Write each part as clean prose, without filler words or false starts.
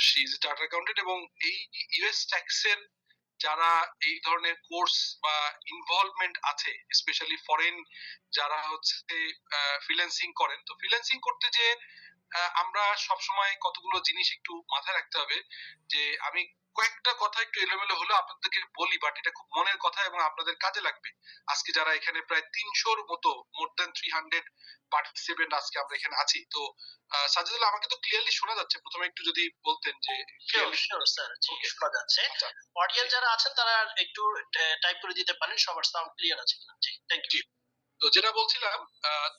She is chartered accountant, এবং এই US ট্যাক্সের যারা এই ধরনের কোর্স বা ইনভলভমেন্ট আছে, স্পেশালি ফরেন যারা হচ্ছে ফ্রিল্যান্সিং করেন, তো ফ্রিল্যান্সিং করতে যে আমরা সবসময় কতগুলো জিনিস একটু মাথায় রাখতে হবে। যে আমি কয়েকটা কথা একটু এলোমেলো হলো আপনাদেরকে বলি, বাট এটা খুব মনের কথা এবং আপনাদের কাজে লাগবে। আজকে যারা এখানে প্রায় 300-র মতো, মোর দ্যান 300 পার্টিসিপেন্ট আজকে আমরা এখানে আছি। তো সাজিদুল্লাহ, আমাকে তো ক্লিয়ারলি শোনা যাচ্ছে? প্রথমে একটু যদি বলতেন যে ক্লিয়ারলি স্যার, জি শোনা যাচ্ছে। অডিয়েন্স যারা আছেন তারা একটু টাইপ করে দিতে পারেন সবার সাউন্ড ক্লিয়ার আছে কিনা। জি, থ্যাংক ইউ। তো যেটা বলছিলাম,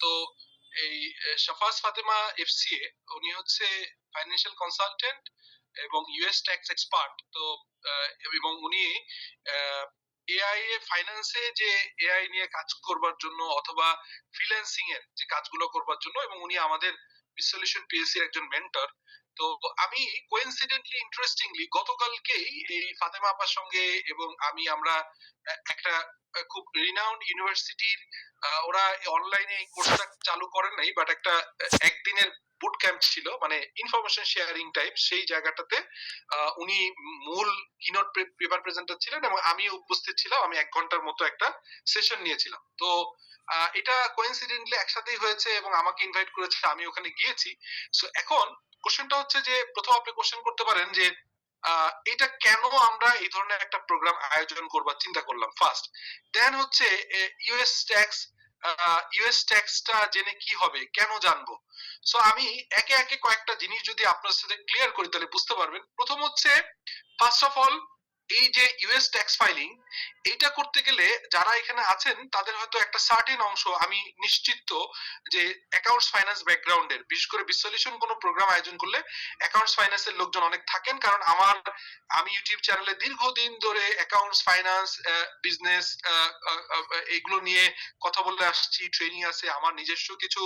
তো এই শাফাজ ফাতেমা এফসিএ, উনি হচ্ছে ফাইন্যান্সিয়াল কনসালটেন্ট এবং ইউএস ট্যাক্স এক্সপার্ট। তো এবং উনি এআই এ ফাইন্যান্সে যে এআই নিয়ে কাজ করবার জন্য অথবা ফ্রিল্যান্সিং এর যে কাজগুলো করবার জন্য, এবং উনি আমাদের সলিউশন পিএসসি এর একজন মেন্টর। তো আমি কোইন্সিডেন্টলি ইন্টারেস্টিংলি গতকালকেই এই ফাতেমা আপার সঙ্গে এবং আমরা একটা খুব রিনাউন্ড ইউনিভার্সিটির, ওরা অনলাইনে এই কোর্সটা চালু করেন নাই, বাট একটা একদিনের বুট ক্যাম্প ছিল, মানে ইনফরমেশন শেয়ারিং টাইপ, সেই জায়গাটাতে উনি মূল কিনোট পেপার প্রেজেন্টার ছিলেন এবং আমি উপস্থিত ছিলাম। আমি 1 ঘন্টার মতো একটা সেশন নিয়েছিলাম। তো এটা কোইন্সিডেন্টলি একসাথেই হয়েছে এবং আমাকে ইনভাইট করেছে, আমি ওখানে গিয়েছি। সো এখন কোশ্চেনটা হচ্ছে যে, প্রথম আপনি কোশ্চেন করতে পারেন যে এটা কেন আমরা এই ধরনের একটা প্রোগ্রাম আয়োজন করবার চিন্তা করলাম ফার্স্ট। দেন হচ্ছে ইউএস ট্যাক্সটা জেনে কি হবে, কেন জানবো। সো আমি একে একে কয়েকটা জিনিস যদি আপনার সাথে ক্লিয়ার করি তাহলে বুঝতে পারবেন। প্রথম হচ্ছে, ফার্স্ট অফ অল, এই যে ইউএস ট্যাক্স ফাইলিং, এইটা করতে গেলে যারা এখানে আছেন তাদের হয়তো একটা সার্টেন অংশ, আমি নিশ্চিত যে অ্যাকাউন্টস ফাইন্যান্স ব্যাকগ্রাউন্ডের, বিশেষ করে বিসলিউশন কোনো প্রোগ্রাম আয়োজন করলে অ্যাকাউন্টস ফাইন্যান্সের লোকজন অনেক থাকেন। কারণ আমি ইউটিউব চ্যানেলে দীর্ঘদিন ধরে অ্যাকাউন্টস ফাইন্যান্স বিজনেস এগুলো নিয়ে কথা বলে আসছি, ট্রেনিং আছে, আমার নিজস্ব কিছু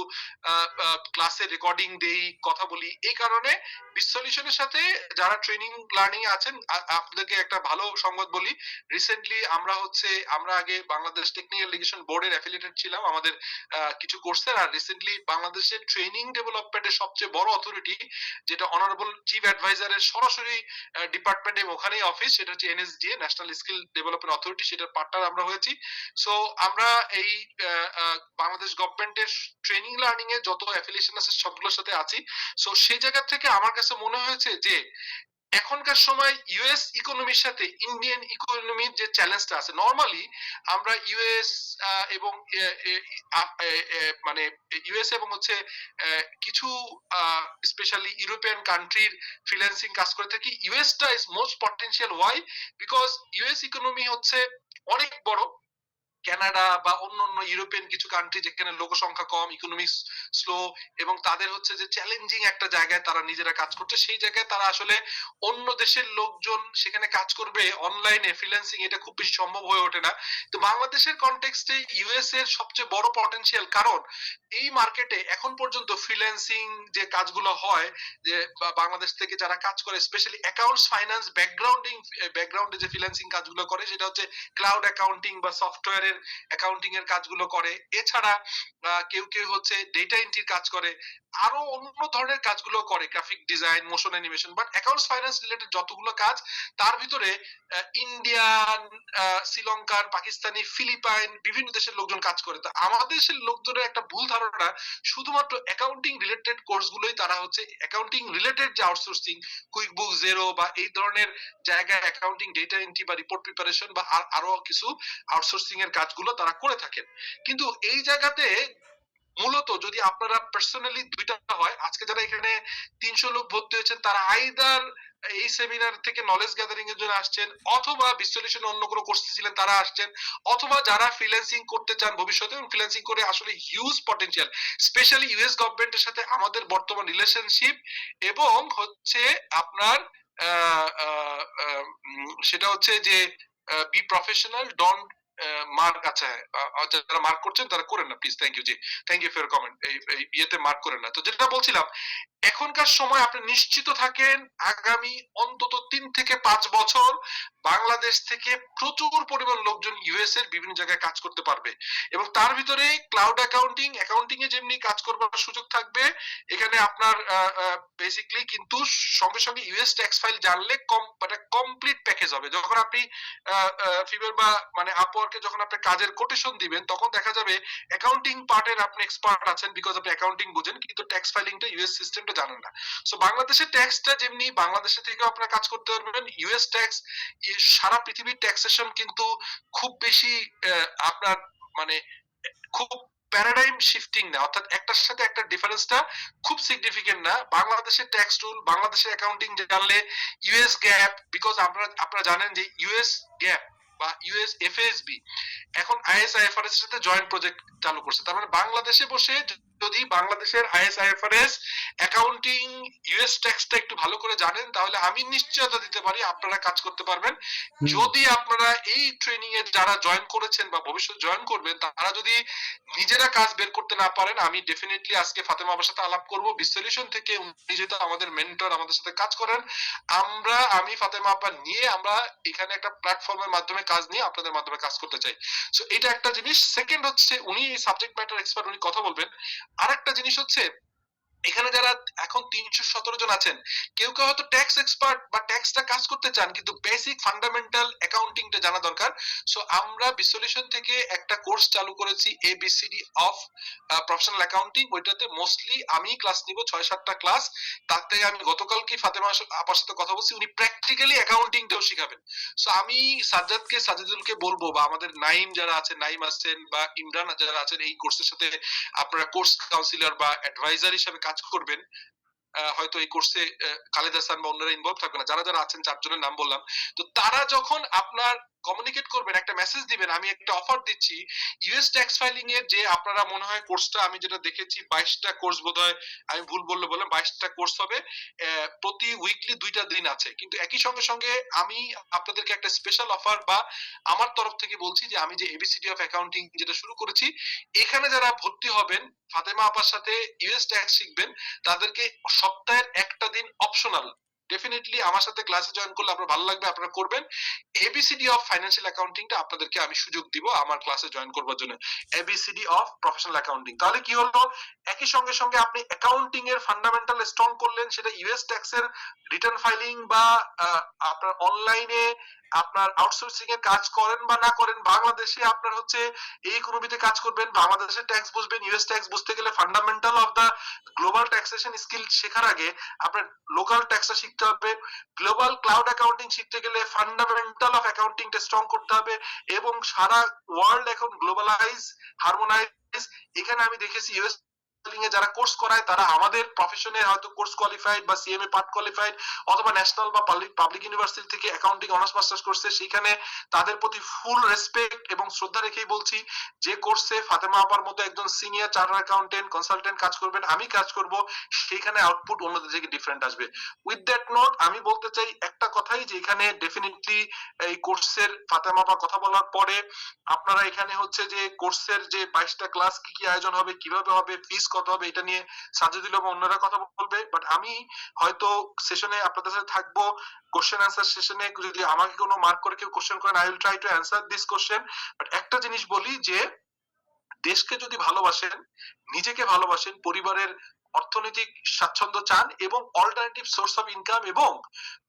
ক্লাসে রেকর্ডিং দেই, কথা বলি। এই কারণে বিসলিউশনের সাথে যারা ট্রেনিং লার্নিং আছেন, আপনাদেরকে একটা ভালো সংবাদ বলি। রিসেন্টলি আমরা আগে বাংলাদেশ টেকনিক্যাল এডুকেশন বোর্ডের অ্যাফিলিয়েটেড ছিলাম আমাদের কিছু কোর্সের, আর রিসেন্টলি বাংলাদেশের ট্রেনিং ডেভেলপমেন্টের সবচেয়ে বড় অথরিটি, যেটা অনারেবল চিফ অ্যাডভাইজারের সরাসরি ডিপার্টমেন্ট এবং ওখানেই অফিস, সেটা হচ্ছে NSDA, national skill development authority, সেটার পার্টনার আমরা হয়েছি। সো আমরা এই বাংলাদেশ গভর্নমেন্টের ট্রেনিং লার্নিং এ যত অ্যাফিলিয়েশন আছে সবগুলোর সাথে আছি। সো সেই জায়গা থেকে আমার কাছে মনে হয়েছে যে এখনকার সময় ইউএস ইকোনমির সাথে ইন্ডিয়ান ইকোনমির যে চ্যালেঞ্জটা আছে, নরমালি আমরা ইউএস এবং মানে ইউএস এবং হচ্ছে কিছু স্পেশালি ইউরোপিয়ান কান্ট্রির ফ্রিল্যান্সিং কাজ করে থাকি। ইউএসটা is most potential. Why? Because US economy হচ্ছে অনেক বড়। কানাডা বা অন্যান্য ইউরোপিয়ান কিছু কান্ট্রি যেখানে লোক সংখ্যা কম, ইকোনমি স্লো, এবং তাদের হচ্ছে যে চ্যালেঞ্জিং একটা জায়গায় তারা নিজেরা কাজ করছে, সেই জায়গায় তারা আসলে অন্য দেশের লোকজন সেখানে কাজ করবে অনলাইনে ফ্রিল্যান্সিং, এটা খুব বেশি সম্ভব হয়ে ওঠে না। তো বাংলাদেশের কনটেক্সটে ইউএস এর সবচেয়ে বড় পটেনশিয়াল, কারণ এই মার্কেটে এখন পর্যন্ত ফ্রিল্যান্সিং যে কাজগুলো হয়, যে বাংলাদেশ থেকে যারা কাজ করে, স্পেশালি অ্যাকাউন্টস ফাইন্যান্স ব্যাকগ্রাউন্ডে যে ফ্রিল্যান্সিং কাজগুলো করে, সেটা হচ্ছে ক্লাউড অ্যাকাউন্টিং বা সফটওয়্যারের অ্যাকাউন্টিং এর কাজগুলো করে। এছাড়া কেউ কেউ হচ্ছে ডেটা এন্ট্রির কাজ করে, আরো অন্য ধরনের কাজগুলো করে, graphic design, motion animation. But accounts finance related যতগুলো কাজ, তার ভিতরে ইন্ডিয়ান, শ্রীলঙ্কার, পাকিস্তানি, ফিলিপাইন, বিভিন্ন দেশের লোকজন কাজ করে। তো আমাদের দেশের লোকজনের একটা ভুল ধারণা, শুধুমাত্র অ্যাকাউন্টিং রিলেটেড কোর্সগুলোই তারা হচ্ছে অ্যাকাউন্টিং রিলেটেড যে আউটসোর্সিং, কুইক বুক, জেরো বা এই ধরনের জায়গায় অ্যাকাউন্টিং, ডেটা এন্ট্রি বা রিপোর্ট প্রিপারেশন বা আরো কিছু আউটসোর্সিং এর কাজগুলো তারা করে থাকেন। কিন্তু এই জায়গাতে মূলত যদি আপনারা পার্সোনালি দুইটা হয়, আজকে যারা এখানে 300 লোক ভর্তি হয়েছেন, তারা আইদার এই সেমিনার থেকে নলেজ গ্যাদারিং এর জন্য আসছেন, অথবা বিশ্লেষণ অন্য কোনো কোর্স ছিলেন তারা আসছেন, অথবা যারা ফ্রিল্যান্সিং করতে চান ভবিষ্যতে, এবং ফ্রিল্যান্সিং করে আসলে হিউজ পটেনশিয়াল, স্পেশালি ইউএস গভর্নমেন্টের সাথে আমাদের বর্তমান রিলেশনশিপ, এবং হচ্ছে আপনার সেটা হচ্ছে যে বি প্রফেশনাল, ডন্ট মার্ক, আচ্ছা হ্যাঁ, যারা মার্ক করছেন তারা করেন না please, thank you ji, thank you for comment, এই ইয়েতে মার্ক করেন না। তো যেটা বলছিলাম, এখনকার সময় আপনি নিশ্চিত থাকেন আগামী অন্তত 3 থেকে 5 বছর বাংলাদেশ থেকে প্রচুর পরিমাণ লোকজন ইউএস এর বিভিন্ন জায়গায় কাজ করতে পারবে, এবং তার ভিতরে ক্লাউড অ্যাকাউন্টিং এ যেমনি কাজ করবার সুযোগ থাকবে, এখানে আপনার বেসিক্যালি কিন্তু সঙ্গে সঙ্গে ইউএস ট্যাক্স ফাইল জানলে মানে কমপ্লিট প্যাকেজ হবে। যখন আপনি ফিভার বা মানে আপওয়ার্কে যখন আপনি কাজের কোটেশন দিবেন, তখন দেখা যাবে অ্যাকাউন্টিং পার্টের আপনি এক্সপার্ট আছেন বিকজ আপনি অ্যাকাউন্টিং বুঝেন, কিন্তু ট্যাক্স ফাইলিংটা ইউএস সিস্টেমটা জানেন না। সো বাংলাদেশের ট্যাক্সটা যেমনি বাংলাদেশে থেকে আপনারা কাজ করতে পারবেন, ইউএস ট্যাক্স সারা পৃথিবীর ট্যাক্সেশন কিন্তু খুব বেশি আপনার মানে খুব প্যারাডাইম শিফটিং না, অর্থাৎ একটার সাথে একটা ডিফারেন্সটা খুব সিগনিফিকেন্ট না। বাংলাদেশের ট্যাক্স রুল, বাংলাদেশের অ্যাকাউন্টিং জানলে ইউএস গ্যাপ, বিকজ আপনারা জানেন যে ইউএস গ্যাপ বা ইউএস এফএসবি এখন আইএসআইএফআরএস এর সাথে জয়েন্ট প্রজেক্ট চালু করছে। তার মানে বাংলাদেশে বসে যদি বাংলাদেশের আইএসআইএফআরএস অ্যাকাউন্টিং ইউএস ট্যাক্সটা একটু ভালো করে জানেন, তাহলে আমি নিশ্চয়তা দিতে পারি আপনারা কাজ করতে পারবেন। যদি আপনারা এই ট্রেনিং এ যারা জয়েন করেছেন বা ভবিষ্যতে জয়েন করবেন, তারা যদি নিজেরা কাজ বের করতে না পারেন, আমি ডেফিনেটলি আজকে ফাতেমা আপার সাথে আলাপ করব বিসলিউশন থেকে। উনি যেহেতু আমাদের মেন্টর, আমাদের সাথে কাজ করেন, আমি ফাতেমা আপা নিয়ে আমরা এখানে একটা প্ল্যাটফর্মের মাধ্যমে কাজ নিয়ে আপনাদের মাধ্যমে কাজ করতে চাই। সো এটা একটা জিনিস। সেকেন্ড হচ্ছে উনি সাবজেক্ট ম্যাটার এক্সপার্ট, উনি কথা বলবেন। আরেকটা জিনিস হচ্ছে এখানে যারা এখন 317 জন আছেন, কেউ কেউ হয়তো ট্যাক্স এক্সপার্ট বা ট্যাক্সটা কাজ করতে চান, কিন্তু বেসিক ফান্ডামেন্টাল অ্যাকাউন্টিংটা জানা দরকার। সো আমরা বিসলিউশন থেকে একটা কোর্স চালু করেছি, এবিসিডি অফ প্রফেশনাল অ্যাকাউন্টিং। ওইটাতে মোস্টলি আমি ক্লাস নিব 6-7টা ক্লাস। তার থেকে আমি গতকালকে ফাতেমা আপার সাথে কথা বলছি, উনি প্র্যাকটিক্যালি অ্যাকাউন্টিংটাও শিখাবেন। সো আমি সাজিদুলকে বলবো, বা আমাদের নাইম যারা আছেন, নাইম আছেন বা ইমরান যারা আছেন, এই কোর্সের সাথে আপনারা কোর্স কাউন্সিলর বা অ্যাডভাইজার হিসেবে কাজ করবেন। হয়তো এই কোর্সে খালেদ হাসান বা অন্যরা ইনভলভ থাকবে না, যারা যারা আছেন 4 জনের নাম বললাম। তো তারা যখন আপনার কমিউনিকেট করবেন, একটা মেসেজ দিবেন, আমি একটা অফার দিচ্ছি ইউএস ট্যাক্স ফাইলিং এর, যে আপনারা মনে হয় কোর্সটা আমি যেটা দেখেছি 22টা কোর্স বোধহয়, আমি ভুল বললে বলেন, 22টা কোর্স হবে, প্রতি উইকলি 2টা দিন আছে। কিন্তু একই সঙ্গে সঙ্গে আমি আপনাদেরকে একটা স্পেশাল অফার বা আমার তরফ থেকে বলছি যে আমি যে এবিসিডি অফ অ্যাকাউন্টিং যেটা শুরু করেছি, এখানে যারা ভর্তি হবেন, ফাতেমা আপার সাথে ইউএস ট্যাক্স শিখবেন, তাদেরকে সপ্তাহের একটা দিন অপশনাল, ডেফিনেটলি আমার সাথে ক্লাসে জয়েন করলে আপনার ভালো লাগবে, আপনারা করবেন। এবিসিডি অফ ফাইন্যান্সিয়াল অ্যাকাউন্টিংটা আপনাদেরকে আমি সুযোগ দিব আমার ক্লাসে জয়েন করবার জন্য, এবিসিডি অফ প্রফেশনাল অ্যাকাউন্টিং। তাহলে কি হলো, একই সঙ্গে সঙ্গে আপনি অ্যাকাউন্টিং এর ফান্ডামেন্টাল স্ট্রং করলেন, সেটা ইউএস ট্যাক্স এর রিটার্ন ফাইলিং বা আপনার অনলাইনে আপনার আউটসোর্সিং এর কাজ করেন বা না করেন, বাংলাদেশে আপনার হচ্ছে এই ইকোনমিতে কাজ করবেন, বাংলাদেশের ট্যাক্স বুঝবেন। ইউএস ট্যাক্স বুঝতে গেলে fundamental of the global taxation skill শেখার আগে আপনার লোকাল ট্যাক্সটা শিখতে হবে। গ্লোবাল ক্লাউড অ্যাকাউন্টিং শিখতে গেলে ফান্ডামেন্টাল অফ অ্যাকাউন্টিংটা স্ট্রং করতে হবে। এবং সারা ওয়ার্ল্ড এখন গ্লোবালাইজ, হারমোনাইজ। এখানে আমি দেখেছি ইউএস এ যারা কোর্স করায়, তারা আমাদের প্রফেশনে হয়তো কোর্স কোয়ালিফাইড বা সিএমএ পার্ট কোয়ালিফাইড, অথবা ন্যাশনাল বা পাবলিক ইউনিভার্সিটি থেকে অ্যাকাউন্টিং অনার্স মাস্টার্স করছে। সেখানে তাদের প্রতি ফুল রেসপেক্ট এবং শ্রদ্ধা রেখেই বলছি, যে কোর্সে ফাতেমা আপার মতো একজন সিনিয়র চার্টার্ড অ্যাকাউন্টেন্ট কনসালটেন্ট কাজ করবেন, আমি কাজ করব, সেইখানে আউটপুট অন্যদের থেকে ডিফারেন্ট আসবে। উইথ দ্যাট নোট আমি বলতে চাই একটা কথাই, যে এখানে ডেফিনেটলি এই কোর্সের ফাতেমা আপা কথা বলার পরে আপনারা এখানে হচ্ছে যে কোর্সের যে 22টা ক্লাস কি কি আয়োজন হবে, কিভাবে হবে, ফিস কত হবে, এটা নিয়ে সাজিদুল এবং অন্যরা কথা বলবে। বাট আমি হয়তো সেশনে আপনাদের সাথে থাকবো, কোশ্চেন আনসার সেশনে যদি আমাকে কোনো মার্ক করে কেউ কোশ্চেন করেন, I will try to answer this question. But একটা জিনিস বলি, যে দেশকে যদি ভালোবাসেন, নিজেকে ভালোবাসেন, পরিবারের অর্থনৈতিক স্বাচ্ছন্দ্য চান এবং অল্টারনেটিভ সোর্স অফ ইনকাম এবং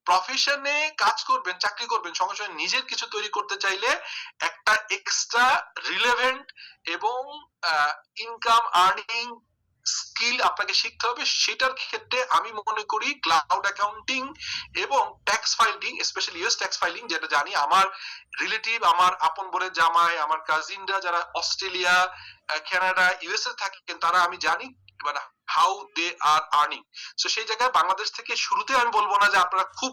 প্রফেশনে কাজ করবেন, চাকরি করবেন, সঙ্গে সঙ্গে নিজের কিছু তৈরি করতে চাইলে একটা এক্সট্রা রিলেভেন্ট এবং ইনকাম আর্নিং স্কিল আপনাকে শিখতে হবে। সেটার ক্ষেত্রে আমি মনে করি ক্লাউড অ্যাকাউন্টিং এবং tax filing, specially US tax filing, যেটা জানি আমার রিলেটিভ, আমার আপন বোনের জামাই, আমার কাজিনরা যারা অস্ট্রেলিয়া, কানাডা, ইউএসএ থাকেন, তারা আমি জানি মানে how they are earning. So সেই জায়গায় বাংলাদেশ থেকে শুরুতে আমি বলবো না যে আপনারা খুব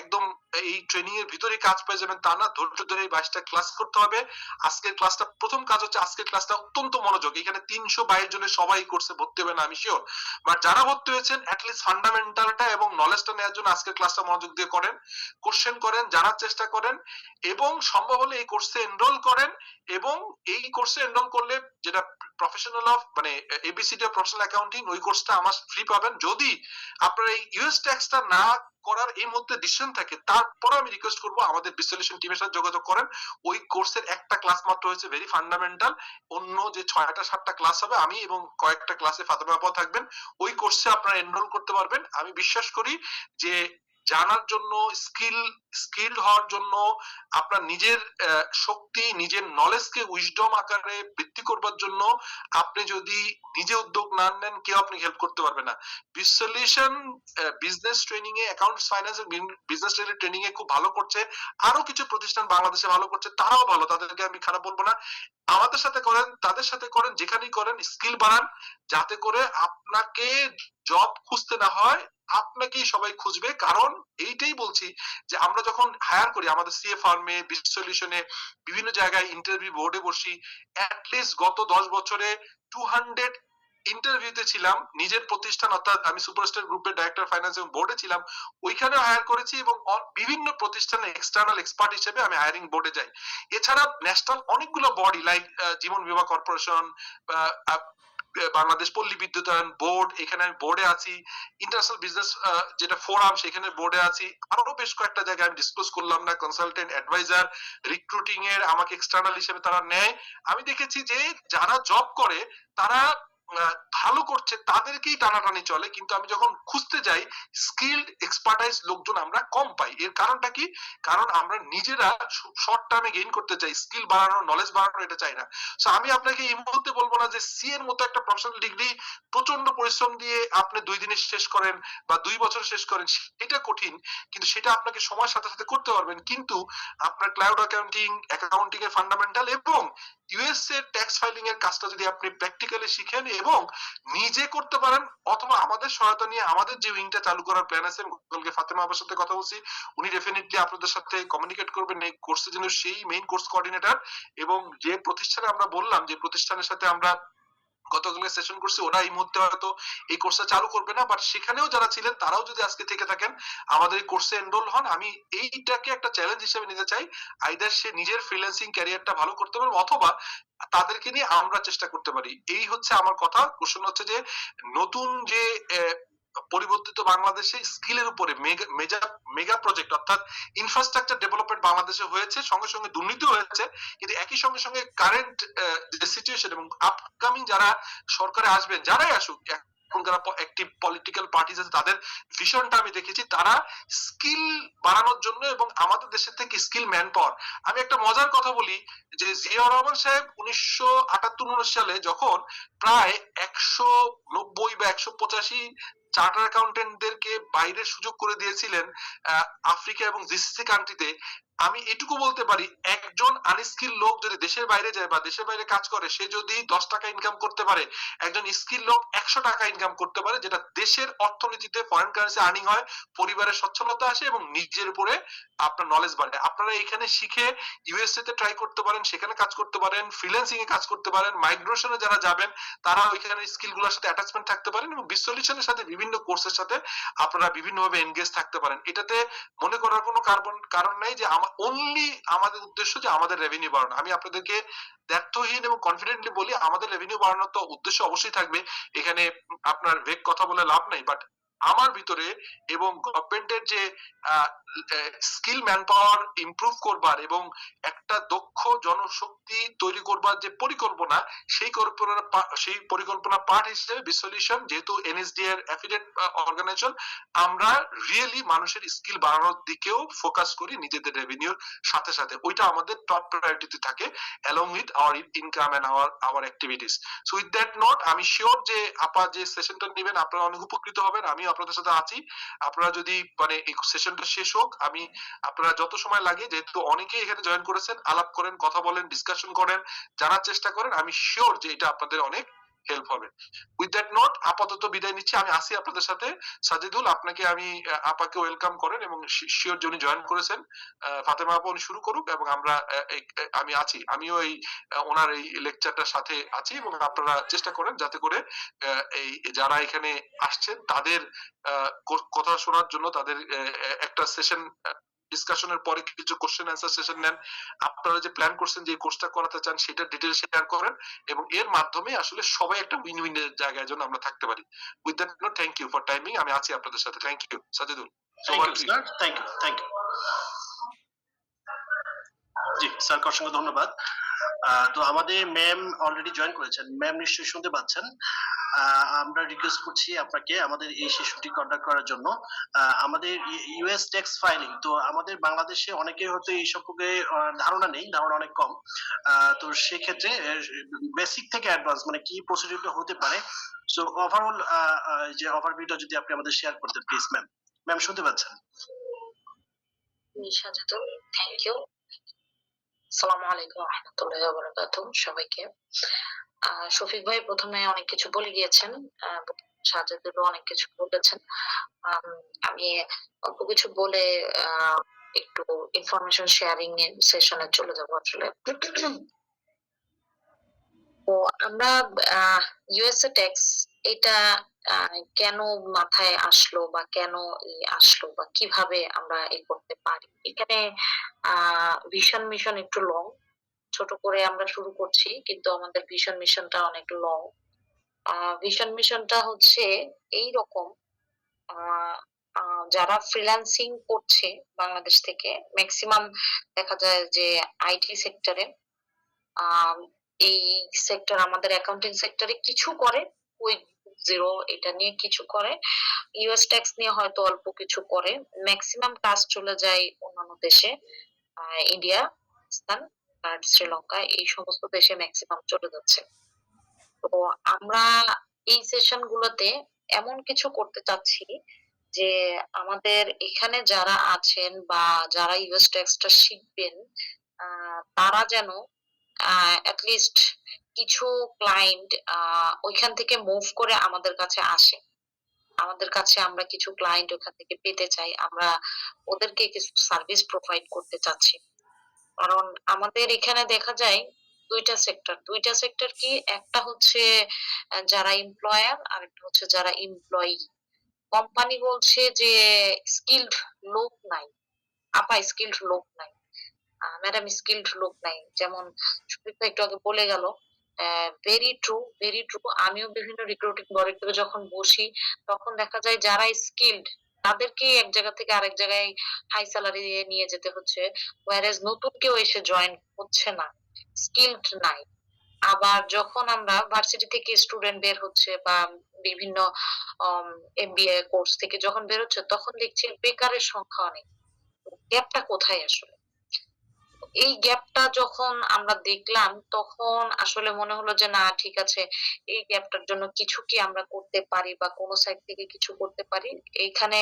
একদম এই ট্রেনিং এর ভিতরে কাজ পেয়ে যাবেন, তা না। ধৈর্য ধরে এই 22টা ক্লাস করতে হবে। আজকের ক্লাসটা, প্রথম কাজ হচ্ছে আজকের ক্লাসটা অত্যন্ত মনোযোগ। এখানে 322 জনের সবাই কোর্সে ভর্তি হবে না আমি শিওর, বাট যারা ভর্তি হয়েছেন অ্যাটলিস্ট ফান্ডামেন্টালটা এবং নলেজটা নেওয়ার জন্য আজকের ক্লাসটা মনোযোগ দিয়ে করেন, কোশ্চেন করেন, জানার চেষ্টা করেন, এবং সম্ভব হলে এই কোর্সে এনরোল করেন। এবং এই কোর্সে এনরোল করলে যেটা প্রফেশনাল অফ মানে এবিসিডি অফ প্রফেশনাল অ্যাকাউন্টিং, ওই কোর্সটা আমার ফ্রি পাবেন। যদি আপনারা এই ইউএস ট্যাক্সটা না করার এই মুহূর্তে ডিসিশন থাকে, তারপর আমি রিকোয়েস্ট করবো আমাদের বিশ্লেষণ টিমের সাথে যোগাযোগ করেন। ওই কোর্সের একটা ক্লাস মাত্র হয়েছে ভেরি ফান্ডামেন্টাল, অন্য যে 6টা 7টা ক্লাস হবে, আমি এবং কয়েকটা ক্লাসে ফাতেমা আপা থাকবেন, ওই কোর্সে আপনারা এনরোল করতে পারবেন। আমি বিশ্বাস করি যে জানার জন্য, স্কিলড হওয়ার জন্য, আপনার নিজের শক্তি, নিজের নলেজকে উইজডম আকারে বৃদ্ধি করবার জন্য আপনি যদি নিজে উদ্যোগ না নেন, কেউ আপনি হেল্প করতে পারবে না। বিসলিউশন বিজনেস ট্রেনিং এ, অ্যাকাউন্টস ফাইন্যান্স বিজনেস ট্রেনিং এ খুব ভালো করছে। আরো কিছু প্রতিষ্ঠান বাংলাদেশে ভালো করছে, তারাও ভালো, তাদেরকে আমি খারাপ বলবো না। আমাদের সাথে করেন, তাদের সাথে করেন, যেখানেই করেন স্কিল বাড়ান, যাতে করে আপনাকে জব খুঁজতে না হয়, আপনাকেই সবাই খুঁজবে। কারণ এইটাই বলছি যে আমরা যখন হায়ার করি আমাদের সিএ ফার্মে, সলিউশনে, বিভিন্ন জায়গায় ইন্টারভিউ বোর্ডে বসি, অ্যাটলিস্ট গত 10 বছরে 200 ইন্টারভিউতে ছিলাম। নিজের প্রতিষ্ঠান অর্থাৎ আমি সুপারস্টার গ্রুপের ডাইরেক্টর ফাইন্যান্স এবং বোর্ডে ছিলাম, ওইখানে হায়ার করেছি, এবং বিভিন্ন প্রতিষ্ঠানে এক্সটার্নাল এক্সপার্ট হিসেবে আমি হায়ারিং বোর্ডে যাই। এছাড়া ন্যাশনাল অনেকগুলো বডি লাইক জীবন বীমা কর্পোরেশন, বাংলাদেশ পল্লী বিদ্যুতায়ন বোর্ড, এখানে আমি বোর্ডে আছি। ইন্টারন্যাশনাল বিজনেস যেটা ফোরাম, সেখানে বোর্ডে আছি। আরো বেশ কয়েকটা জায়গায় আমি ডিসক্লোজ করলাম না, কনসালটেন্ট, অ্যাডভাইজার, রিক্রুটিং এর আমাকে এক্সটার্নাল হিসেবে তারা নেয়। আমি দেখেছি যে যারা জব করে তারা ভালো করছে, তাদেরকেই টানাটানি চলে, কিন্তু আমি যখন খুঁজতে যাই স্কিলড এক্সপার্টাইজ লোকজন আমরা কম পাই। এর কারণটা কি? কারণ আমরা নিজেরা শর্ট টার্মে গেইন করতে চাই, স্কিল বাড়ানো, নলেজ বাড়ানো এটা চাই না। সো আমি আপনাকে এই মুহূর্তে বলবো না যে সি এর মতো একটা প্রফেশনাল ডিগ্রি প্রচন্ড পরিশ্রম দিয়ে আপনি 2 দিনে শেষ করেন বা 2 বছর শেষ করেন, এটা কঠিন, কিন্তু সেটা আপনাকে সময়ের সাথে সাথে করতে পারবেন। কিন্তু আপনার ক্লাউড অ্যাকাউন্টিং, অ্যাকাউন্টিং এর ফান্ডামেন্টাল এবং ইউএস এর ট্যাক্স ফাইলিং এর কাজটা যদি আপনি প্র্যাকটিক্যালি শিখেন এবং নিজে করতে পারেন, অথবা আমাদের সহায়তা নিয়ে আমাদের যে উইংটা চালু করার প্ল্যান আছে, কালকে ফাতেমা আপার সাথে কথা বলছি, উনি ডেফিনেটলি আপনাদের সাথে কমিউনিকেট করবেন এই কোর্সের জন্য, সেই মেইন কোর্স কোঅর্ডিনেটর। এবং যে প্রতিষ্ঠানে আমরা বললাম, যে প্রতিষ্ঠানের সাথে আমরা গতকালকে সেশন করছি, ওরা এই মুহূর্তে হয়তো এই কোর্সটা চালু করবে না, বাট সেখানেও যারা ছিলেন তারাও যদি আজকে থেকে থাকেন আমাদের এই কোর্সে এনরোল হন, আমি এইটাকে একটা চ্যালেঞ্জ হিসেবে নিতে চাই। আইদার সে নিজের ফ্রিল্যান্সিং ক্যারিয়ারটা ভালো করতে পারবে, অথবা তাদেরকে নিয়ে আমরা চেষ্টা করতে পারি। এই হচ্ছে আমার কথা। কোশ্চেন হচ্ছে যে নতুন যে পরিবর্তিত বাংলাদেশে স্কিলের উপরে মেগা মেগা প্রজেক্ট অর্থাৎ ইনফ্রাস্ট্রাকচার ডেভেলপমেন্ট বাংলাদেশে হয়েছে, সঙ্গে সঙ্গে দুর্নীতি হয়েছে, কিন্তু একই সঙ্গে সঙ্গে কারেন্ট যে সিচুয়েশন এবং আপকামিং যারা সরকারে আসবেন, যারাই আসুক, এখন যারা অ্যাক্টিভ পলিটিক্যাল পার্টিজ আছে, তাদের ভিশনটা আমি দেখেছি, তারা স্কিল বাড়ানোর জন্য এবং আমাদের দেশের থেকে স্কিল ম্যান পাওয়ার। আমি একটা মজার কথা বলি যে জিয়াউর রহমান সাহেব 1978-19 সালে যখন প্রায় 190 বা 185 চার্টার অ্যাকাউন্টেন্টদেরকে বাইরের সুযোগ করে দিয়েছিলেন আফ্রিকা এবং জিসিসি কান্ট্রিতে, আমি এটুকু বলতে পারি একজন আনস্কিল লোক যদি দেশের বাইরে যায় বা দেশের বাইরে কাজ করে, সে যদি 10 টাকা ইনকাম করতে পারে, একজন স্কিল লোক 100 টাকা ইনকাম করতে পারে, যেটা দেশের অর্থনীতিতে ফরেন কারেন্সি আর্নিং হয়, পরিবারের সচ্ছলতা আসে এবং নিজের উপরে আপনার নলেজ বাড়ে। আপনারা এখানে শিখে ইউএসএ তে ট্রাই করতে পারেন, সেখানে কাজ করতে পারেন, ফ্রিল্যান্সিং এ কাজ করতে পারেন, মাইগ্রেশনে যারা যাবেন তারা ওইখানে স্কিল গুলোর সাথে অ্যাটাচমেন্ট থাকতে পারেন, এবং বিসলিউশনের সাথে বিভিন্ন কোর্সের সাথে আপনারা বিভিন্ন ভাবে এনগেজ থাকতে পারেন। এটাতে মনে করার কোনো কারণ নাই যে অনলি আমাদের উদ্দেশ্য যে আমাদের রেভিনিউ বাড়ানো। আমি আপনাদেরকে দ্ব্যর্থহীন এবং কনফিডেন্টলি বলি, আমাদের রেভিনিউ বাড়ানোর তো উদ্দেশ্য অবশ্যই থাকবে, এখানে আপনার ভেগ কথা বলে লাভ নাই, বাট আমার ভিতরে এবং গভর্নমেন্টের যে স্কিল ম্যান পাওয়ার ইমপ্রুভ করবার এবং একটা দক্ষ জনশক্তি তৈরি করবার যে পরিকল্পনা, সেই পরিকল্পনা পার্ট হিসেবে বিসলিউশন, যেহেতু এনএসডি এর অ্যাফিলিয়েট অর্গানাইজেশন, আমরা রিয়েলি মানুষের স্কিল বাড়ানোর দিকেও ফোকাস করি নিজেদের রেভিনিউর সাথে সাথে। ওইটা আমাদের টপ প্রায়োরিটিতে থাকে along with our income and our activities. So with that note, আমি শিওর যে আপা যে সেশনটা নেবেন আপনারা অনেক উপকৃত হবেন, আমিও আপনাদের সাথে আছি। আপনারা যদি মানে এই সেশনটা শেষ হোক, আমি আপনারা যত সময় লাগে, যেহেতু অনেকেই এখানে জয়েন করেছেন, আলাপ করেন, কথা বলেন, ডিসকাশন করেন, জানার চেষ্টা করেন, আমি শিওর যে এটা আপনাদের অনেক হেল্প হবে। উইথ দ্যাট নোট আপাতত বিদায় নিচ্ছি। আমি আসি আপনাদের সাথে। সাজিদুল, আপনাকে আমি আপাকে ওয়েলকাম করেন এবং শিওর যিনি জয়েন করেছেন ফাতেমা আপা উনি শুরু করুক এবং আমরা আমি আছি, আমিও এই ওনার এই লেকচারটার সাথে আছি এবং আপনারা চেষ্টা করেন যাতে করে এই যারা এখানে আসছেন তাদের কথা শোনার জন্য তাদের একটা সেশন ডিসকাশনের পরে কিছু কোশ্চেন অ্যান্সার সেশন নেন। আপনারা যে প্ল্যান করছেন যে কোর্সটা করাতে চান সেটা ডিটেল শেয়ার করেন এবং এর মাধ্যমে আসলে সবাই একটা উইন উইন এর জায়গায় যেন আমরা থাকতে পারি। With that note, thank you for timing. আমি আছি আপনাদের সাথে। Thank you Sajidul. Thank you sir, thank you, thank you. জি স্যার, অসংখ্য ধন্যবাদ। তো আমাদের ম্যাম অলরেডি জয়েন করেছেন, ম্যাম নিশ্চয়ই শুনতে পাচ্ছেন। আমরা রিকোয়েস্ট করছি আপনাকে আমাদের এই সেশনটি কন্ডাক্ট করার জন্য। আমাদের ইউএস ট্যাক্স ফাইলিং, তো আমাদের বাংলাদেশে অনেকের হয়তো এই সম্পর্কে ধারণা নেই, ধারণা অনেক কম। তো সেক্ষেত্রে বেসিক থেকে অ্যাডভান্স মানে কি প্রসিডিউরটা হতে পারে, সো ওভারঅল যে ওভারভিউটা যদি আপনি আমাদের শেয়ার করতেন প্লিজ ম্যাম। ম্যাম শুনতে পাচ্ছেন? Sajadul, thank you. আসসালামু আলাইকুম ওয়া রাহমাতুল্লাহি ওয়া বারাকাতুহু সবাইকে। শফিক ভাই প্রথমে অনেক কিছু বলে গিয়েছেন, সাজাদুলও অনেক কিছু বলেছেন। আমি অল্প কিছু বলে একটু ইনফরমেশন শেয়ারিং এর সেশনে চলে যাব আসলে। তো আমরা ইউএসএ ট্যাক্স এটা কেন মাথায় আসলো বা কেন আসলো বা কিভাবে আমরা করতে পারি, এখানে ভিশন মিশন একটু লং, ছোট করে আমরা শুরু করছি কিন্তু আমাদের ভিশন মিশনটা অনেক লং। ভিশন মিশনটা হচ্ছে এই রকম, যারা ফ্রিল্যান্সিং করছে বাংলাদেশ থেকে ম্যাক্সিমাম দেখা যায় যে আইটি সেক্টরে, এই সেক্টর আমাদের অ্যাকাউন্টিং সেক্টরে কিছু করে, ওই জিরো এটা নিয়ে কিছু করে, ইউএস ট্যাক্স নিয়ে হয়তো অল্প কিছু করে, ম্যাক্সিমাম কাজ চলে যায় অন্যান্য দেশে, ইন্ডিয়া, পাকিস্তান আর শ্রীলঙ্কা, এই সমস্ত দেশে ম্যাক্সিমাম চলে যাচ্ছে। তো আমরা এই সেশন গুলোতে এমন কিছু করতে চাচ্ছি যে আমাদের এখানে যারা আছেন বা যারা ইউএস ট্যাক্সটা শিখবেন, তারা যেন লিস্ট কিছু ক্লায়েন্ট ওইখান থেকে মুভ করে আমাদের কাছে আসে। আমাদের কাছে আমরা কিছু ক্লায়েন্ট ওখান থেকে পেতে চাই, আমরা ওদেরকে কিছু সার্ভিস প্রোভাইড করতে চাচ্ছি। কারণ আমাদের এখানে দেখা যায় দুইটা সেক্টর কি, একটা হচ্ছে যারা এমপ্লয়ার আর একটা হচ্ছে যারা এমপ্লয়ি। কোম্পানি বলছে যে স্কিলড লোক নাই, আপা স্কিলড লোক নাই, ম্যাডাম স্কিলড লোক নাই, যেমন সুদীপ্ত একটু আগে বলে গেল। Very true, very true. আমিও বিভিন্ন রিক্রুটিং বডিতে যখন বসি তখন দেখা যায় যারা স্কিলড তাদেরকে এক জায়গা থেকে আরেক জায়গায় হাই স্যালারি দিয়ে নিয়ে যেতে হচ্ছে, ওয়ারেজ নতুন কেউ এসে জয়েন হচ্ছে না, স্কিলড নাই। আবার যখন আমরা ভার্সিটি থেকে স্টুডেন্ট বের হচ্ছে বা বিভিন্ন এমবিএ কোর্স থেকে যখন বের হচ্ছে তখন দেখছি বেকারের সংখ্যা অনেক। গ্যাপটা কোথায় আসলে? এই গ্যাপটা যখন আমরা দেখলাম তখন আসলে মনে হলো যে না ঠিক আছে, এই গ্যাপটার জন্য কিছু কি আমরা করতে পারি বা কোন সাইড থেকে কিছু করতে পারি, এইখানে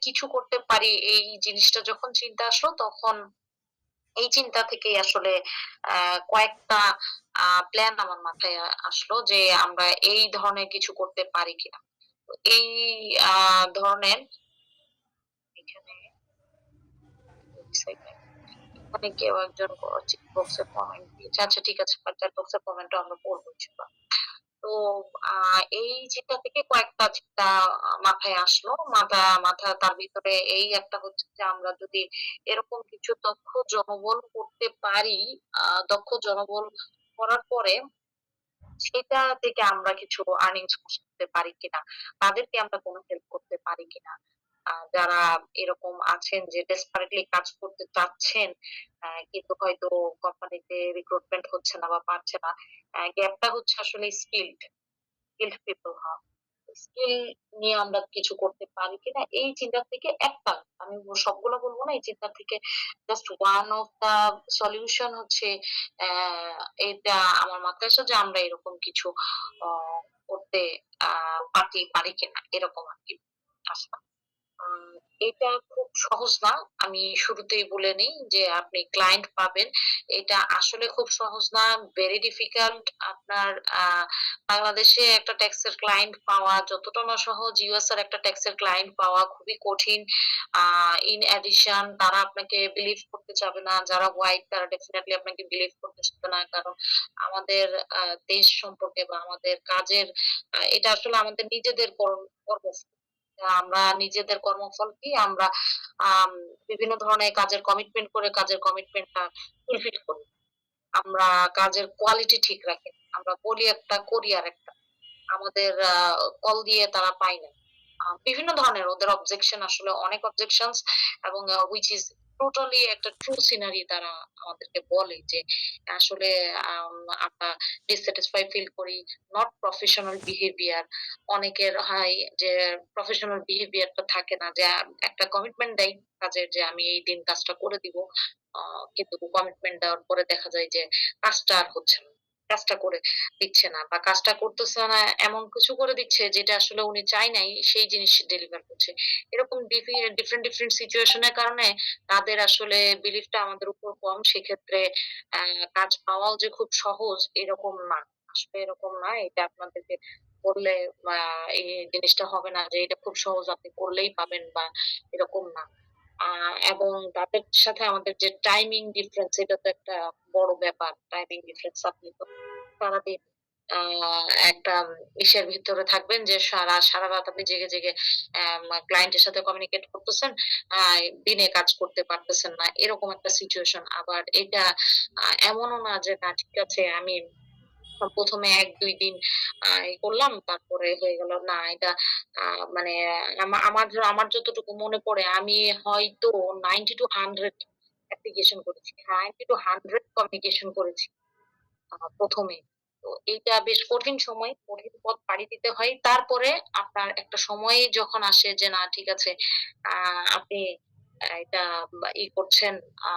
কিছু করতে পারি। এই জিনিসটা যখন চিন্তা আসলো তখন এই চিন্তা থেকেই আসলে কয়েকটা প্ল্যান আমার মাথায় আসলো যে আমরা এই ধরনের কিছু করতে পারি কিনা। তো এই ধরনের এখানে এখানে কেউ একজন চিট বক্সে কমেন্ট দিয়েছে, আচ্ছা ঠিক আছে চ্যাট বক্সের কমেন্টও আমরা পড়বো ইনশাআল্লাহ। তো এই চিন্তা থেকে কয়েকটা চিন্তা মাথায় আসলো, মাথা তার ভিতরে এই একটা হচ্ছে যে আমরা যদি এরকম কিছু দক্ষ জনবল করতে পারি, দক্ষ জনবল করার পরে সেটা থেকে আমরা কিছু আর্নিংস করতে পারি কিনা, তাদেরকে আমরা কোনো হেল্প করতে পারি কিনা। যারা এরকম আছেন যে ডেসপারেটলি কাজ করতে চাচ্ছেন কিন্তু হয়তো কোম্পানিতে রিক্রুটমেন্ট হচ্ছে না বা পারছে না, গ্যাপটা হচ্ছে আসলে স্কিলড পিপল হওয়া। স্কিল নিয়ে আমরা কিছু করতে পারি কিনা এই চিন্তা থেকে একটা, আমি সবগুলো বলবো না, এই চিন্তা থেকে just one of the solution হচ্ছে এটা আমার মাথায় এসে যে আমরা এরকম কিছু করতে পারি কিনা, এরকম আর কি। আচ্ছা আহ, এটা খুব সহজ না। আমি শুরুতেই বলে নিই যে আপনি ক্লায়েন্ট পাবেন। এটা আসলে খুব সহজ না, ভেরি ডিফিকাল্ট। আপনার বাংলাদেশে একটা ট্যাক্সের ক্লায়েন্ট পাওয়া যতটা না সহজ, ইউএস এর একটা ট্যাক্সের ক্লায়েন্ট পাওয়া খুবই কঠিন। ইন অ্যাডিশন তারা আপনাকে বিলিভ করতে চাবে না। যারা হোয়াইট তারা ডেফিনেটলি আপনাকে বিলিভ করতে চাবে না। কারণ আমাদের দেশ সম্পর্কে বা আমাদের কাজের এটা আসলে আমাদের নিজেদের কর্ম। আমরা নিজেদের কর্মফল কি আমরা আম বিভিন্ন ধরনের কাজের কমিটমেন্ট করে কাজের কমিটমেন্টটা ফুলফিল করি। আমরা কাজের কোয়ালিটি ঠিক রাখি। আমরা বলি একটা করি আরেকটা। আমাদের কল দিয়ে তারা পায় না। বিভিন্ন ধরনের ওদের অবজেকশন আসলে অনেক অবজেকশনস এবং which is টোটালি একটা ট্রু সিনারি তারা আমাদেরকে বলে যে আসলে আমরা ডিসস্যাটিসফাই ফিল করি, নট প্রফেশনাল বিহেভিয়ার। অনেকের হয় যে প্রফেশনাল বিহেভিয়ারটা থাকে না, যে একটা কমিটমেন্ট দেয় কাজের যে আমি এই দিন কাজটা করে দিব। কিন্তু কমিটমেন্ট দেওয়ার পরে দেখা যায় যে কাজটা আর হচ্ছে না। কাজটা করে দিচ্ছে না বা কাজটা করতেছে না, এমন কিছু করে দিচ্ছে যেটা আসলে উনি চায় নাই সেই জিনিস ডেলিভার করছে। এরকম ডিফারেন্ট ডিফারেন্ট সিচুয়েশন এর কারণে তাদের আসলে বিলিফটা আমাদের উপর কম। সেক্ষেত্রে কাজ পাওয়াও যে খুব সহজ এরকম না। আসলে এরকম না। এটা আপনাদেরকে বললে এই জিনিসটা হবে না যে এটা খুব সহজ আপনি করলেই পাবেন বা এরকম না। এবং তাদের সাথে আমাদের যে টাইমিং ডিফারেন্স এটা তো একটা বড় ব্যাপার। টাইমিং ডিফারেন্স আপনি তো সারাদিন একটা ইসের ভিতরে থাকবেন যে সারা রাত আপনি জেগে জেগে ক্লায়েন্টের সাথে কমিউনিকেট করতেছেন, দিনে কাজ করতে পারতেছেন না, এরকম একটা সিচুয়েশন। আবার এটা এমনও না যে না ঠিক আছে আমি প্রথমে ১-২ দিন করলাম তারপরে হয়ে গেল। না, এটা মানে আমার যতটুকু মনে পড়ে আমি হয়তো 90 to 100 অ্যাপ্লিকেশন করেছি। 90 to 100 কমিউনিকেশন করেছি ১ম এ। তো এইটা বেশ কঠিন সময়, কঠিন পথ পাড়ি দিতে হয়। তারপরে আপনার একটা সময় যখন আসে যে না ঠিক আছে, আপনি এটা করছেন, আ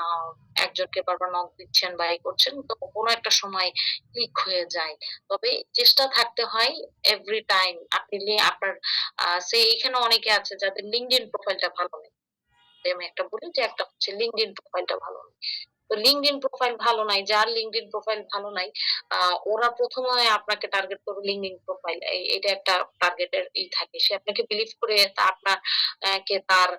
একজনকে বারবার নক দিচ্ছেন বা করছেন, তো কোনো একটা সময় ক্লিক হয়ে যায়। তবে চেষ্টা থাকতে হয় এভরি টাইম। আপনি আপনার এখানে অনেকে আছে যাদের LinkedIn প্রোফাইলটা ভালো নেই। আমি একটা বলি যে একটা হচ্ছে LinkedIn প্রোফাইলটা ভালো নেই। তো LinkedIn প্রোফাইল ভালো নাই, যার LinkedIn প্রোফাইল ভালো নাই, ওরা ১ম এ আপনাকে টার্গেট করবে LinkedIn প্রোফাইল। এটা একটা টার্গেটের থাকে। সে আপনাকে বিলিভ করে আপনার কে তার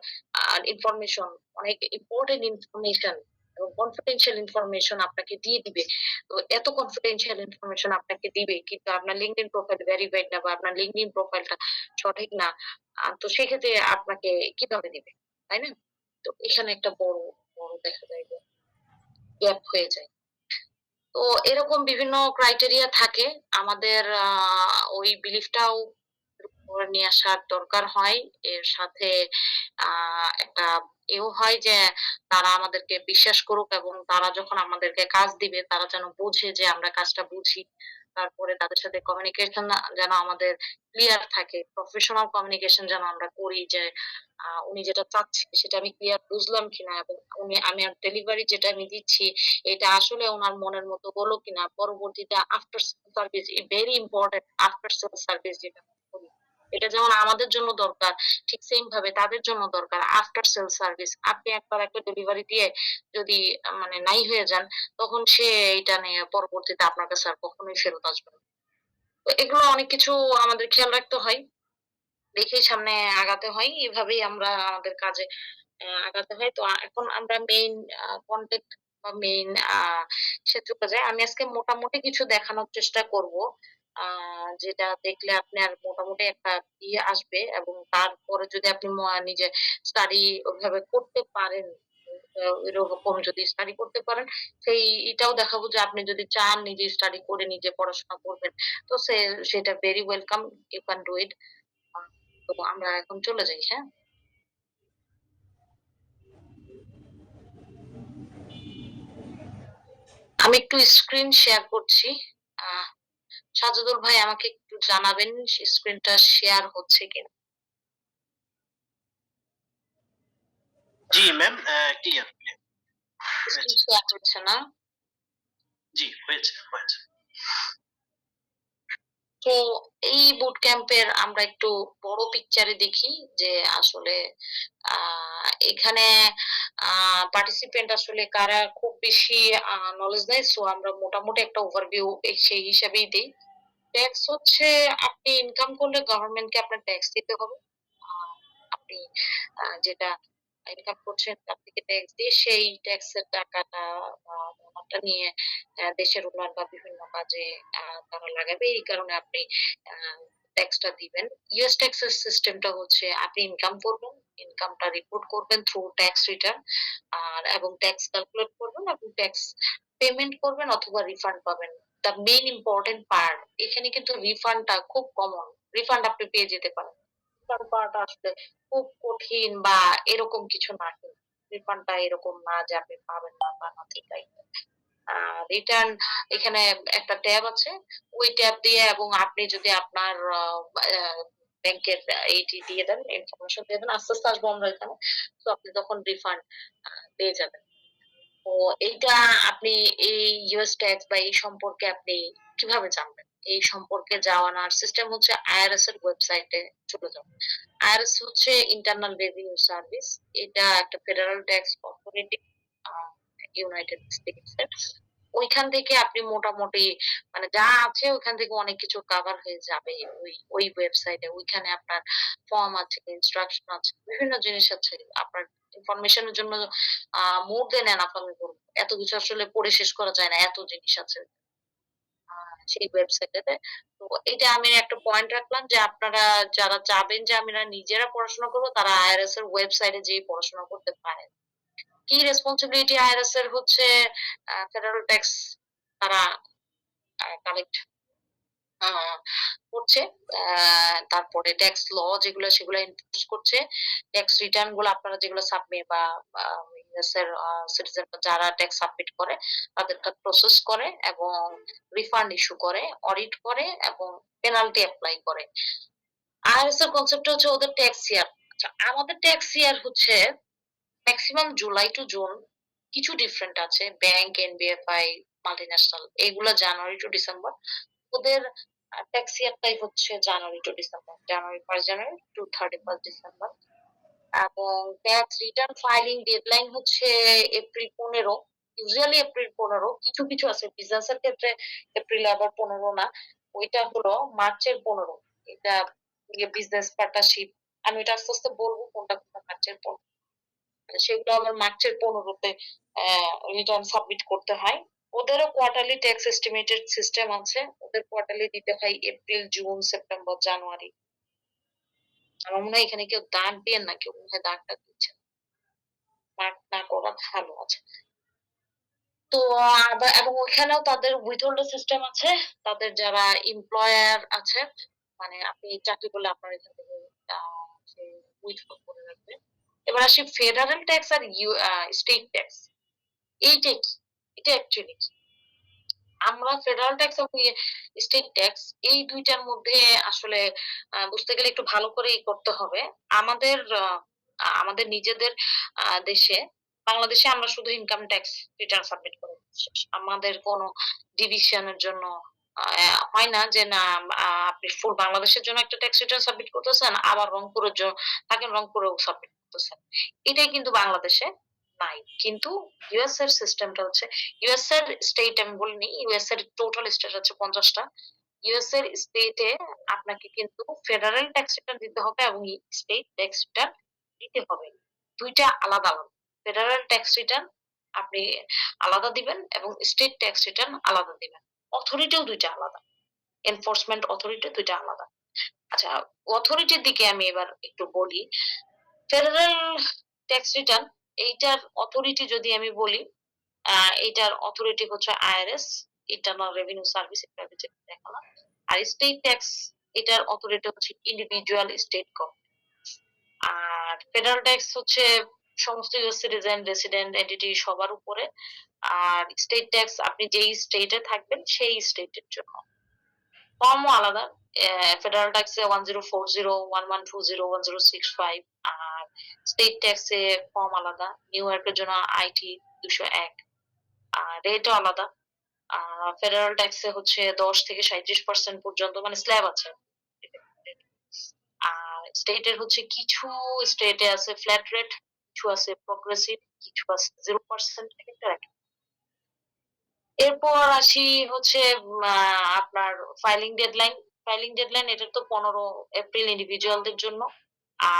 ইনফরমেশন, অনেক ইম্পোর্টেন্ট ইনফরমেশন এবং কনফিডেনশিয়াল ইনফরমেশন আপনাকে দিয়ে দিবে। তো এত কনফিডেনশিয়াল ইনফরমেশন আপনাকে দিবে কিন্তু আপনার LinkedIn প্রোফাইল ভেরিফাইড না বা আপনার LinkedIn প্রোফাইলটা সঠিক না। তো সেক্ষেত্রে আপনাকে কিভাবে দিবে? তাই না? তো এখানে একটা বড় দেখা যায় যে গ্যাপ হয়ে যায়। তো এরকম বিভিন্ন ক্রাইটেরিয়া থাকে। আমাদের ওই বিলিফটাও করে নিয়ে আসার দরকার হয়। এর সাথে একটা এও হয় যে তারা আমাদেরকে বিশ্বাস করুক এবং তারা যখন আমাদেরকে কাজ দিবে তারা যেন বুঝে যে আমরা কাজটা বুঝি। তারপরে তাদের সাথে কমিউনিকেশন যেন আমাদের ক্লিয়ার থাকে। প্রফেশনাল কমিউনিকেশন যেন আমরা করি যে উনি যেটা চাচ্ছে সেটা আমি ক্লিয়ার বুঝলাম কিনা এবং আমি ডেলিভারি যেটা আমি দিচ্ছি এটা আসলে উনার মনের মতো হলো কিনা। পরবর্তীতে after sale service very important. After sale service যেটা করি, এটা যেমন আমাদের জন্য দরকার, ঠিক সেম ভাবে তাদের জন্য দরকার আফটার সেল সার্ভিস। আপনি একবার একটা ডেলিভারি দিয়ে যদি মানে নাই হয়ে যান, তখন সে এটা নিয়ে পরবর্তীতে আপনার কাছে আর কখনোই ফেরত আসবে না। তো এগুলো অনেক কিছু আমাদের খেয়াল রাখতে হয়। দেখেই সামনে আগাতে হয়। এভাবেই আমরা আমাদের কাজে আগাতে হয়। তো এখন আমরা মেইন কনটেক্ট বা মেইন ইসে চলে যাই। আমি আজকে মোটামুটি কিছু দেখানোর চেষ্টা করব। আ যেটা দেখলে আপনার মোটামুটি একটা আসবে এবং তারপরে যদি আপনি নিজে স্টাডি ওইভাবে করতে পারেন, ওইরকম যদি স্টাডি করতে পারেন, সেই এটাও দেখাবো যে আপনি যদি চান নিজে স্টাডি করে নিজে পড়াশোনা করবেন, তো সেটা very welcome. You can do it. আ তো আমরা এখন চলে যাই, হ্যাঁ? আমি একটু স্ক্রিন শেয়ার করছি। আহ সাজেদুল ভাই আমাকে একটু জানাবেন স্ক্রিনটা শেয়ার হচ্ছে কিনা? জি ম্যাম, ক্লিয়ার স্ক্রিন হয়েছে। শেয়ার হচ্ছে না? জি, হয়েছে হয়েছে। তো এই বুট ক্যাম্পের আমরা একটু বড় পিকচারে দেখি যে আসলে এখানে পার্টিসিপেন্ট আসলে কারা খুব বেশি নলেজ নেই, সো আমরা মোটামুটি একটা ওভারভিউ সেই হিসাবেই দিই। ট্যাক্স হচ্ছে আপনি ইনকাম করলে গভর্নমেন্টকে আপনার ট্যাক্স দিতে হবে। আপনি যেটা ইনকাম করছেন তার থেকে ট্যাক্স দিয়ে সেই ট্যাক্সের টাকাটা অ্যামাউন্টটা নিয়ে দেশের উন্নয়ন বা বিভিন্ন কাজে তারা লাগাবে। এই কারণে আপনি ট্যাক্সটা দিবেন। ইউএস ট্যাক্সের সিস্টেমটা হচ্ছে আপনি ইনকাম করবেন, ইনকামটা রিপোর্ট করবেন থ্রু ট্যাক্স রিটার্ন এবং ট্যাক্স ক্যালকুলেট করবেন এবং ট্যাক্স পেমেন্ট করবেন অথবা রিফান্ড পাবেন। দ্য মেইন ইম্পর্টেন্ট পার্ট এখানে কিন্তু রিফান্ডটা খুব কমন। রিফান্ড আপনি পেয়ে যেতে পারেন। রিফান্ড পাওয়াটা আসলে খুব কঠিন বা এরকম কিছু না। রিফান্ডটা এরকম না যে আপনি পাবেন না বা নাথিং লাইক দ্যাট। রিটার্ন এখানে একটা ট্যাব আছে। ওই ট্যাব দিয়ে এবং আপনি যদি আপনার ব্যাংকের এইটি দিয়ে দেন, ইনফরমেশন দিয়ে দেন, আস্তে, আস্তে আসবো আমরা এখানে। তো আপনি তখন রিফান্ড পেয়ে যাবেন। তো এইটা আপনি এই ইউএস ট্যাক্স বা এই সম্পর্কে আপনি কিভাবে জানবেন? এই সম্পর্কে জানার সিস্টেম হচ্ছে আইআরএস এর ওয়েবসাইটে চলে যাবেন। আইআরএস হচ্ছে ইন্টারনাল রেভিনিউ সার্ভিস। এটা একটা federal tax authority United states এর। ওইখান থেকে আপনি মোটামুটি মানে যা আছে ওইখান থেকে অনেক কিছু কভার হয়ে যাবে ওই ওয়েবসাইটে। ওইখানে আপনার ফর্ম আছে, ইনস্ট্রাকশন আছে, বিভিন্ন জিনিস আছে। আপনার ইনফরমেশনের জন্য মোর দেন এনাফ আমি বলব। এত কিছু আসলে পড়ে শেষ করা যায় না। এত জিনিস আছে সেই ওয়েবসাইটেতে। তো এটা আমি একটা পয়েন্ট রাখলাম যে আপনারা যারা চাবেন যে আমরা নিজেরা পড়াশোনা করব তারা আইআরএস এর ওয়েবসাইটে যেয়ে পড়াশোনা করতে পারেন। কি রেসপন্সিবিলিটি আইআরএস এর হচ্ছে ফেডারেল ট্যাক্স তারা কালেক্ট করছে। তারপরে ট্যাক্স ল যেগুলো সেগুলো এনফোর্স করছে। ট্যাক্স রিটার্ন গুলো আপনারা যেগুলো সাবমিট বা ইউএস এর সিটিজেন যারা ট্যাক্স সাবমিট করে তাদেরটা প্রসেস করে এবং রিফান্ড ইস্যু করে, অডিট করে এবং পেনাল্টি অ্যাপ্লাই করে। আইআরএস এর কনসেপ্ট হচ্ছে ওদের ট্যাক্স ইয়ার। আচ্ছা, আমাদের ট্যাক্স ইয়ার হচ্ছে ম্যাক্সিমাম জুলাই টু জুন। কিছু ডিফারেন্ট আছে, ব্যাংক, এনবিএফআই, মাল্টিন্যাশনাল এগুলো জানুয়ারি টু ডিসেম্বর। ওদের ট্যাক্স ইয়ারটাই হচ্ছে January to December, January 1 January to 31 December. এবং ট্যাক্স রিটার্ন ফাইলিং ডেডলাইন হচ্ছে এপ্রিল 15। Usually April 15। কিছু কিছু আছে বিজনেসের ক্ষেত্রে এপ্রিল আবার 15 না, ওইটা হলো মার্চের 15। এটা বিজনেস পার্টনারশিপ, আমি এটা আস্তে আস্তে বলবো কোনটা কোনটা মার্চের 15। সেগুলো আবার মার্চের 15-তে রিটার্ন সাবমিট করতে হয়। ওদেরও কোয়ার্টারলি ট্যাক্স এস্টিমেটেড সিস্টেম আছে। ওদের কোয়ার্টারলি দিতে হয় এপ্রিল, জুন, সেপ্টেম্বর, জানুয়ারি। আমার মনে হয় এখানে কেউ দাগ দিয়েন না, কেউ মনে হয় দাগটা দিচ্ছেন। মার্ক না করা ভালো আছে। তো এবং ওইখানেও তাদের উইথহোল্ড সিস্টেম আছে। তাদের যারা এমপ্লয়ার আছে, মানে আপনি চাকরি করলে আপনার এখান থেকে উইথহোল্ড করে রাখবে। এবার আসি ফেডারেল ট্যাক্স আর স্টেট ট্যাক্স। এইটা কি? এটা অ্যাকচুয়ালি কি? আমরা ফেডারেল ট্যাক্স এবং স্টেট ট্যাক্স এই দুইটার মধ্যে আসলে বুঝতে গেলে একটু ভালো করেই করতে হবে। আমাদের আমাদের নিজেদের দেশে বাংলাদেশে আমরা শুধু ইনকাম ট্যাক্স রিটার্ন সাবমিট করে দিচ্ছি। আমাদের কোনো ডিভিশনের জন্য হয় না যে না আপনি ফুল বাংলাদেশের জন্য একটা ট্যাক্স রিটার্ন সাবমিট করতেছেন, আবার রংপুরের জন্য থাকেন রংপুরেও সাবমিট করতেছেন। এটাই কিন্তু বাংলাদেশে নাই। কিন্তু ইউএস এর সিস্টেমটা হচ্ছে ইউএস এর স্টেট আমি বলিনি, ইউএস এর টোটাল স্টেট আছে 50টা। ইউএস এর স্টেটে আপনাকে কিন্তু ফেডারেল ট্যাক্স রিটার্ন দিতে হবে এবং স্টেট ট্যাক্স রিটার্ন দিতে হবে। দুইটা আলাদা আলাদা। ফেডারেল ট্যাক্স রিটার্ন আপনি আলাদা দিবেন এবং স্টেট ট্যাক্স রিটার্ন আলাদা দিবেন। অথরিটিও দুইটা আলাদা। এনফোর্সমেন্ট অথরিটি দুইটা আলাদা। আচ্ছা, অথরিটির দিকে আমি এবার একটু বলি। ফেডারেল ট্যাক্স রিটার্ন এইটার অথরিটি যদি আমি বলি, এইটার অথরিটি হচ্ছে আইআরএস, ইন্টারনাল রেভিনিউ সার্ভিস, এটা দেখালাম। আর স্টেট ট্যাক্স এটার অথরিটি হচ্ছে ইন্ডিভিজুয়াল স্টেট গভর্নমেন্ট। আর ফেডারেল ট্যাক্স হচ্ছে সমস্ত সিটিজেন, রেসিডেন্ট, এন্টিটি সবার উপরে। আর স্টেট ট্যাক্স আপনি যেই স্টেটে থাকবেন সেই স্টেটের জন্য। ফর্মও আলাদা। ফেডারেল ট্যাক্সে 1040, 1120, 1065। আর স্টেট ট্যাক্সে ফর্ম আলাদা। নিউ ইয়র্কের জন্য আইটি 201। আর রেটও আলাদা। ফেডারেল ট্যাক্সে হচ্ছে 10 থেকে 37% পর্যন্ত মানে স্ল্যাব আছে। আর স্টেটের হচ্ছে কিছু স্টেটে আছে ফ্ল্যাট রেট, কিছু আছে প্রগ্রেসিভ, কিছু আছে 0% একটা রাখে। এরপর আসি হচ্ছে আপনার ফাইলিং ডেডলাইন। ফাইলিং ডেডলাইন এটা তো 15 এপ্রিল ইন্ডিভিজুয়ালদের জন্য।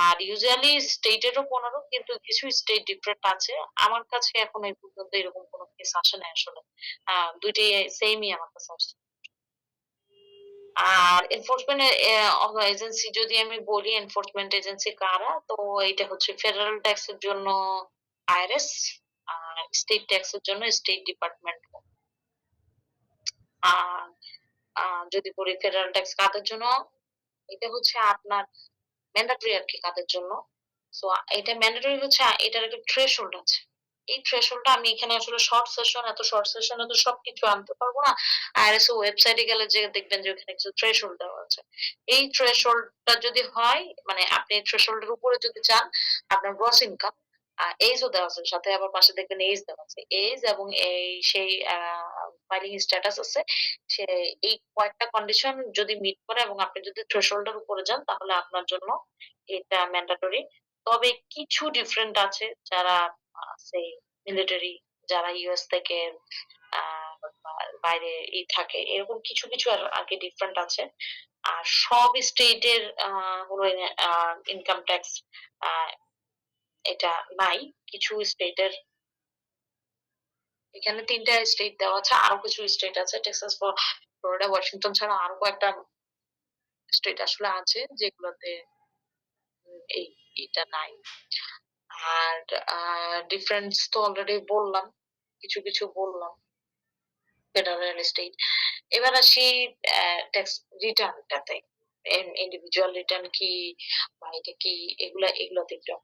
আর ইউজুয়ালি স্টেটেরও 15 কিন্তু কিছু স্টেট ডিফারেন্ট আছে। আমার কাছে এখন এই পর্যন্ত এরকম কোনো কেস আসে নাই আসলে। দুইটাই সেমই আমার কাছে আসছে। আর এনফোর্সমেন্ট এজেন্সি যদি আমি বলি এনফোর্সমেন্ট এজেন্সি কারা, তো এটা হচ্ছে ফেডারেল ট্যাক্সের জন্য আইআরএস, আর স্টেট ট্যাক্সের জন্য স্টেট ডিপার্টমেন্ট। আর যদি বলি ফেডারেল ট্যাক্স কাদের জন্য, এটা হচ্ছে আপনার ম্যান্ডেটরি আরকি কাদের জন্য। সো এটা ম্যান্ডেটরি হচ্ছে এটার একটা থ্রেশহোল্ড আছে। এই থ্রেশহোল্ডটা আমি এখানে আসলে এত শর্ট সেশনে তো সবকিছু আনতে পারবো না। আইআরএস ওয়েবসাইটে গেলে যে দেখবেন যে ওখানে কিছু থ্রেশহোল্ড দেওয়া আছে। এই থ্রেশহোল্ডটা যদি হয় মানে আপনি থ্রেশহোল্ডের উপরে যদি যান আপনার গ্রস ইনকাম এইজও দেওয়া আছে, সাথে আবার পাশে দেখবেন এজ দেওয়া আছে। এজ এবং এই সেই ফাইলিং স্ট্যাটাস আছে। সে এই কয়েকটা কন্ডিশন যদি মিট করে এবং আপনি যদি থ্রেশহোল্ডের উপরে যান তাহলে আপনার জন্য এটা ম্যান্ডেটরি। তবে কিছু ডিফারেন্ট আছে যারা সেই মিলিটারি, যারা ইউএস থেকে আহ, বাইরে থাকে এরকম কিছু কিছু আগে ডিফারেন্ট আছে। আর সব স্টেটের হলো ইনকাম ট্যাক্স এটা নাই। কিছু স্টেটের এখানে 3টা স্টেট দেওয়া আছে, আরো কিছু স্টেট আছে টেক্সাস, ফ্লোরিডা, ওয়াশিংটন ছাড়া আরো কয়েকটা স্টেট আসলে আছে যেগুলোতে এই এটা নাই। আর ডিফারেন্স তো অলরেডি বললাম, কিছু কিছু বললাম ফেডারেল স্টেট। এবার আসি ট্যাক্স রিটার্নটাতে, ইন্ডিভিজুয়াল রিটার্ন কি বা এটা কি, এগুলোতে একটু।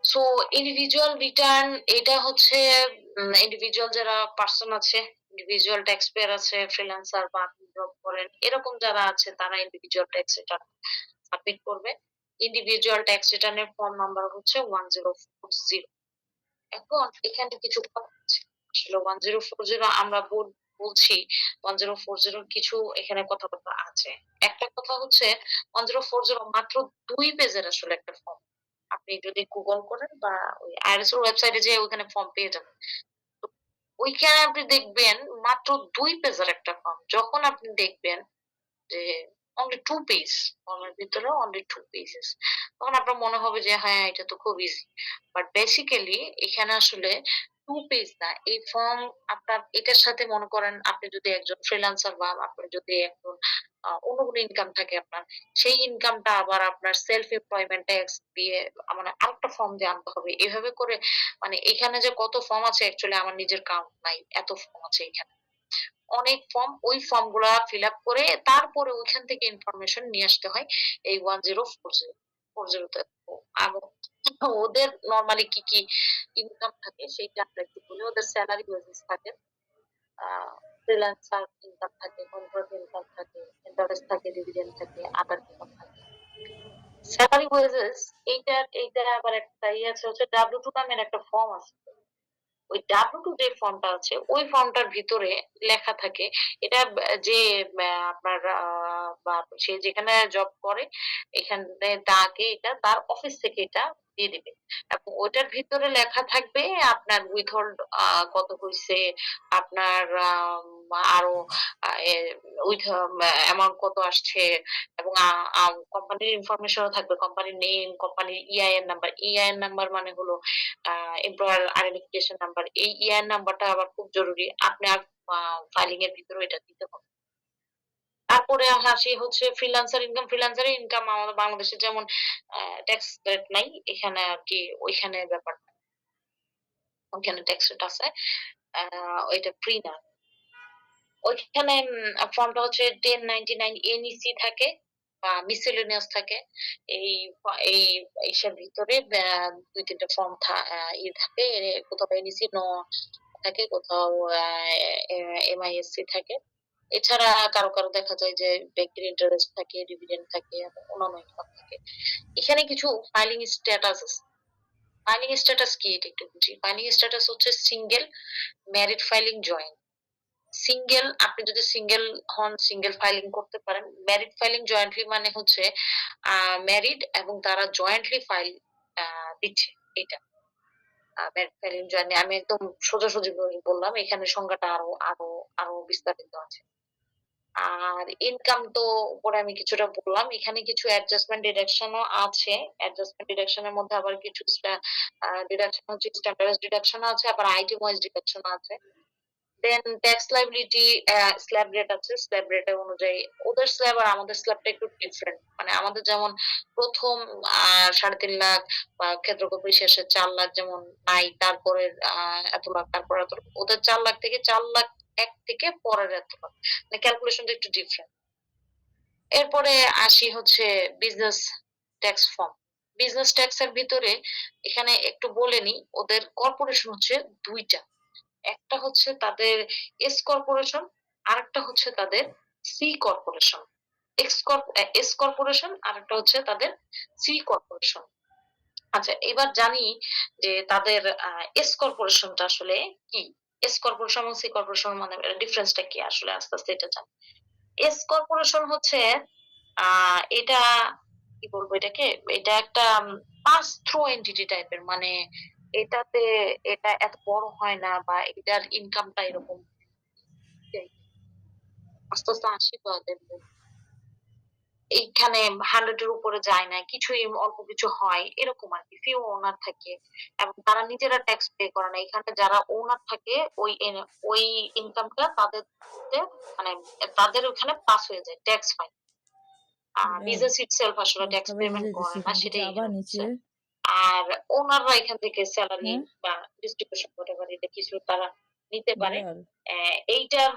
সো ইন্ডিভিজুয়াল রিটার্ন এটা হচ্ছে ইন্ডিভিজুয়াল যারা পার্সন আছে, ইন্ডিভিজুয়াল ট্যাক্স পেয়ার আছে, ফ্রিল্যান্সার বা আপনি জব করেন এরকম যারা আছে তারা ইন্ডিভিজুয়াল ট্যাক্স রিটার্ন সাবমিট করবে। ইন্ডিভিজুয়াল ট্যাক্স রিটার্নের ফর্ম নাম্বার হচ্ছে 1040। এখন এখানে কিছু কথা আছে। আসলে 1040 আমরা বলছি 1040 কিছু এখানে কথাবার্তা আছে। একটা কথা হচ্ছে 1040 মাত্র 2 পেজের আসলে একটা ফর্ম। আপনি যদি গুগল করেন বা ওই আইআরএস এর ওয়েবসাইটে যেয়ে ওখানে ফর্ম পেয়ে যাবেন। তো ওইখানে আপনি দেখবেন মাত্র 2 পেজের একটা ফর্ম। যখন আপনি দেখবেন যে only 2 পেজ, ফর্মের ভিতরে only 2 পেজেস, তখন আপনার মনে হবে যে হ্যাঁ এটা তো খুব ইজি। বাট বেসিক্যালি এখানে আসলে 2 পেজ না, এই ফর্ম আপনার এটার সাথে মনে করেন আপনি যদি একজন ফ্রিল্যান্সার বা আপনার যদি একজন অন্য কোনো ইনকাম থাকে আপনার, সেই ইনকামটা আবার আপনার সেলফ এমপ্লয়মেন্ট ট্যাক্স দিয়ে মানে আরেকটা ফর্ম দিয়ে আনতে হবে। এভাবে করে মানে এখানে যে কত ফর্ম আছে অ্যাকচুয়ালি আমার নিজের কাউন্ট নাই, এত ফর্ম আছে এখানে। অনেক ফর্ম, ওই ফর্ম গুলা ফিল আপ করে তারপরে ওইখান থেকে ইনফরমেশন নিয়ে আসতে হয় এই 1040 তে। ওদের নরমালি কি কি ইনকাম থাকে সেইটা আমরা একটু বলি। ওদের স্যালারি ওয়েজেস থাকে, ফ্রিল্যান্সার ইনকাম থাকে, কন্ট্রাক্ট ইনকাম থাকে, ইন্টারেস্ট থাকে, ডিভিডেন্ড থাকে, আদার ইনকাম থাকে। স্যালারি ওয়েজেস এইটা আবার একটা ইয়ে আছে হচ্ছে W2 নামের একটা ফর্ম আছে। ওই W2 যে ফর্মটা আছে ওই ফর্মটার ভিতরে লেখা থাকে এটা যে আপনার বা সে যেখানে জব করে এখানে তাকে এটা তার অফিস থেকে এটা দিয়ে দিবে এবং ওটার ভিতরে লেখা থাকবে আপনার উইথহোল্ড কত হয়েছে, আপনার আরো উইথ অ্যামাউন্ট কত আসছে, এবং কোম্পানির ইনফরমেশনও থাকবে, কোম্পানির নেম, কোম্পানির ইআইএন নাম্বার। ইআইএন নাম্বার মানে হলো এমপ্লয়ার আইডেন্টিফিকেশন নাম্বার। এই ইআইএন নাম্বারটা আবার খুব জরুরি, আপনি আর ফাইলিং এর ভিতরে এটা দিতে হবে। তারপরে আসি হচ্ছে ফ্রিল্যান্সার ইনকাম। ফ্রিল্যান্সারের ইনকাম আমাদের বাংলাদেশে যেমন ট্যাক্স রেট নাই, এখানে আর কি ওইখানে ব্যাপারটা, ওইখানে ট্যাক্স রেট আছে, ওইটা ফ্রি না। ওইখানে ফর্মটা হচ্ছে 1099 এনইসি থাকে বা মিসেলেনিয়াস থাকে। এই এই ইসের ভিতরে 2-3টা ফর্ম থাকে, কোথাও এনইসি থাকে, কোথাও এমআইএসসি থাকে। এছাড়া কারো কারো দেখা যায় যে ব্যক্তির ইন্টারেস্ট থাকে, ডিভিডেন্ড থাকে, অন্যান্য ইনকাম থাকে। এখানে কিছু ফাইলিং স্ট্যাটাস আছে। ফাইলিং স্ট্যাটাস কি এটা একটু বুঝি। ফাইলিং স্ট্যাটাস হচ্ছে single, married filing, joint. Single, আপনি যদি সিঙ্গেল হন, সিঙ্গেল ফাইলিং করতে পারেন। ম্যারিড ফাইলিং জয়েন্টলি মানে হচ্ছে ম্যারিড এবং তারা জয়েন্টলি ফাইল দিচ্ছে এটা। ম্যারিড ফাইলিং জয়েন্টলি আমি একদম সোজাসুজি বললাম। এখানে সংজ্ঞাটা আরো বিস্তারিত আছে। আর ইনকাম তো উপরে আমি কিছুটা বললাম। এখানে কিছু অ্যাডজাস্টমেন্ট ডিডাকশন ও আছে। অ্যাডজাস্টমেন্ট ডিডাকশন এর মধ্যে আবার কিছু ডিডাকশন হচ্ছে স্ট্যান্ডার্ড ডিডাকশন আছে, আবার আইটেম ওয়াইজ ডিডাকশন আছে। দেন ট্যাক্স লায়াবিলিটি স্ল্যাব রেট আছে। স্ল্যাব রেটের অনুযায়ী ওদের স্ল্যাব আর আমাদের স্ল্যাবটা একটু ডিফারেন্ট। মানে আমাদের যেমন প্রথম ৩.৫ লাখ বা ক্ষেত্রফল শেষে ৪ লাখ যেমন নাই, তারপরে এত লাখ, তারপরে এত লাখ। ওদের ৪ লাখ থেকে ৪ লাখ ১ থেকে পরের এত লাখ। মানে ক্যালকুলেশনটা একটু ডিফারেন্ট। এরপরে আসি হচ্ছে business tax form. Business tax এর ভিতরে এখানে একটু বলে নিই, ওদের কর্পোরেশন হচ্ছে ২ টা। একটা হচ্ছে তাদের এস কর্পোরেশন, আরেকটা হচ্ছে তাদের সি কর্পোরেশন। এস কর্পোরেশন, আরেকটা হচ্ছে তাদের সি কর্পোরেশন। আচ্ছা, এবার জানি যে তাদের এস কর্পোরেশনটা আসলে কি। এস কর্পোরেশন এবং সি কর্পোরেশন মানে ডিফারেন্সটা কি আসলে আস্তে আস্তে এটা জানি। এস কর্পোরেশন হচ্ছে এটা কি বলবো এটাকে, এটা একটা পাস থ্রু এন্টিটি টাইপের। মানে এটাতে এটা এত বড় হয় না বা এটার ইনকামটা এরকম আস্তে আস্তে ৮০ বা এইখানে 100 এর উপরে যায় না, কিছুই অল্প কিছু হয় এরকম আর কি। ফিউ ওনার থাকে এবং তারা নিজেরা ট্যাক্স পে করে না। এখানে যারা ওনার থাকে ওই ইনকামটা তাদের মানে তাদের ওখানে পাস হয়ে যায়, ট্যাক্স পায়। বিজনেস ইটসেলফ আসলে ট্যাক্স সবাই পেমেন্ট নিচে করে দিচ্ছে, না, এখানে সেটাই আবার এখানে নিচে। হচ্ছে। আর ওনাররা এখান থেকে স্যালারি হ্যাঁ বা ডিস্ট্রিবিউশন করতে পারে, এটা কিছু তারা নিতে পারে। বিড়াল এইটার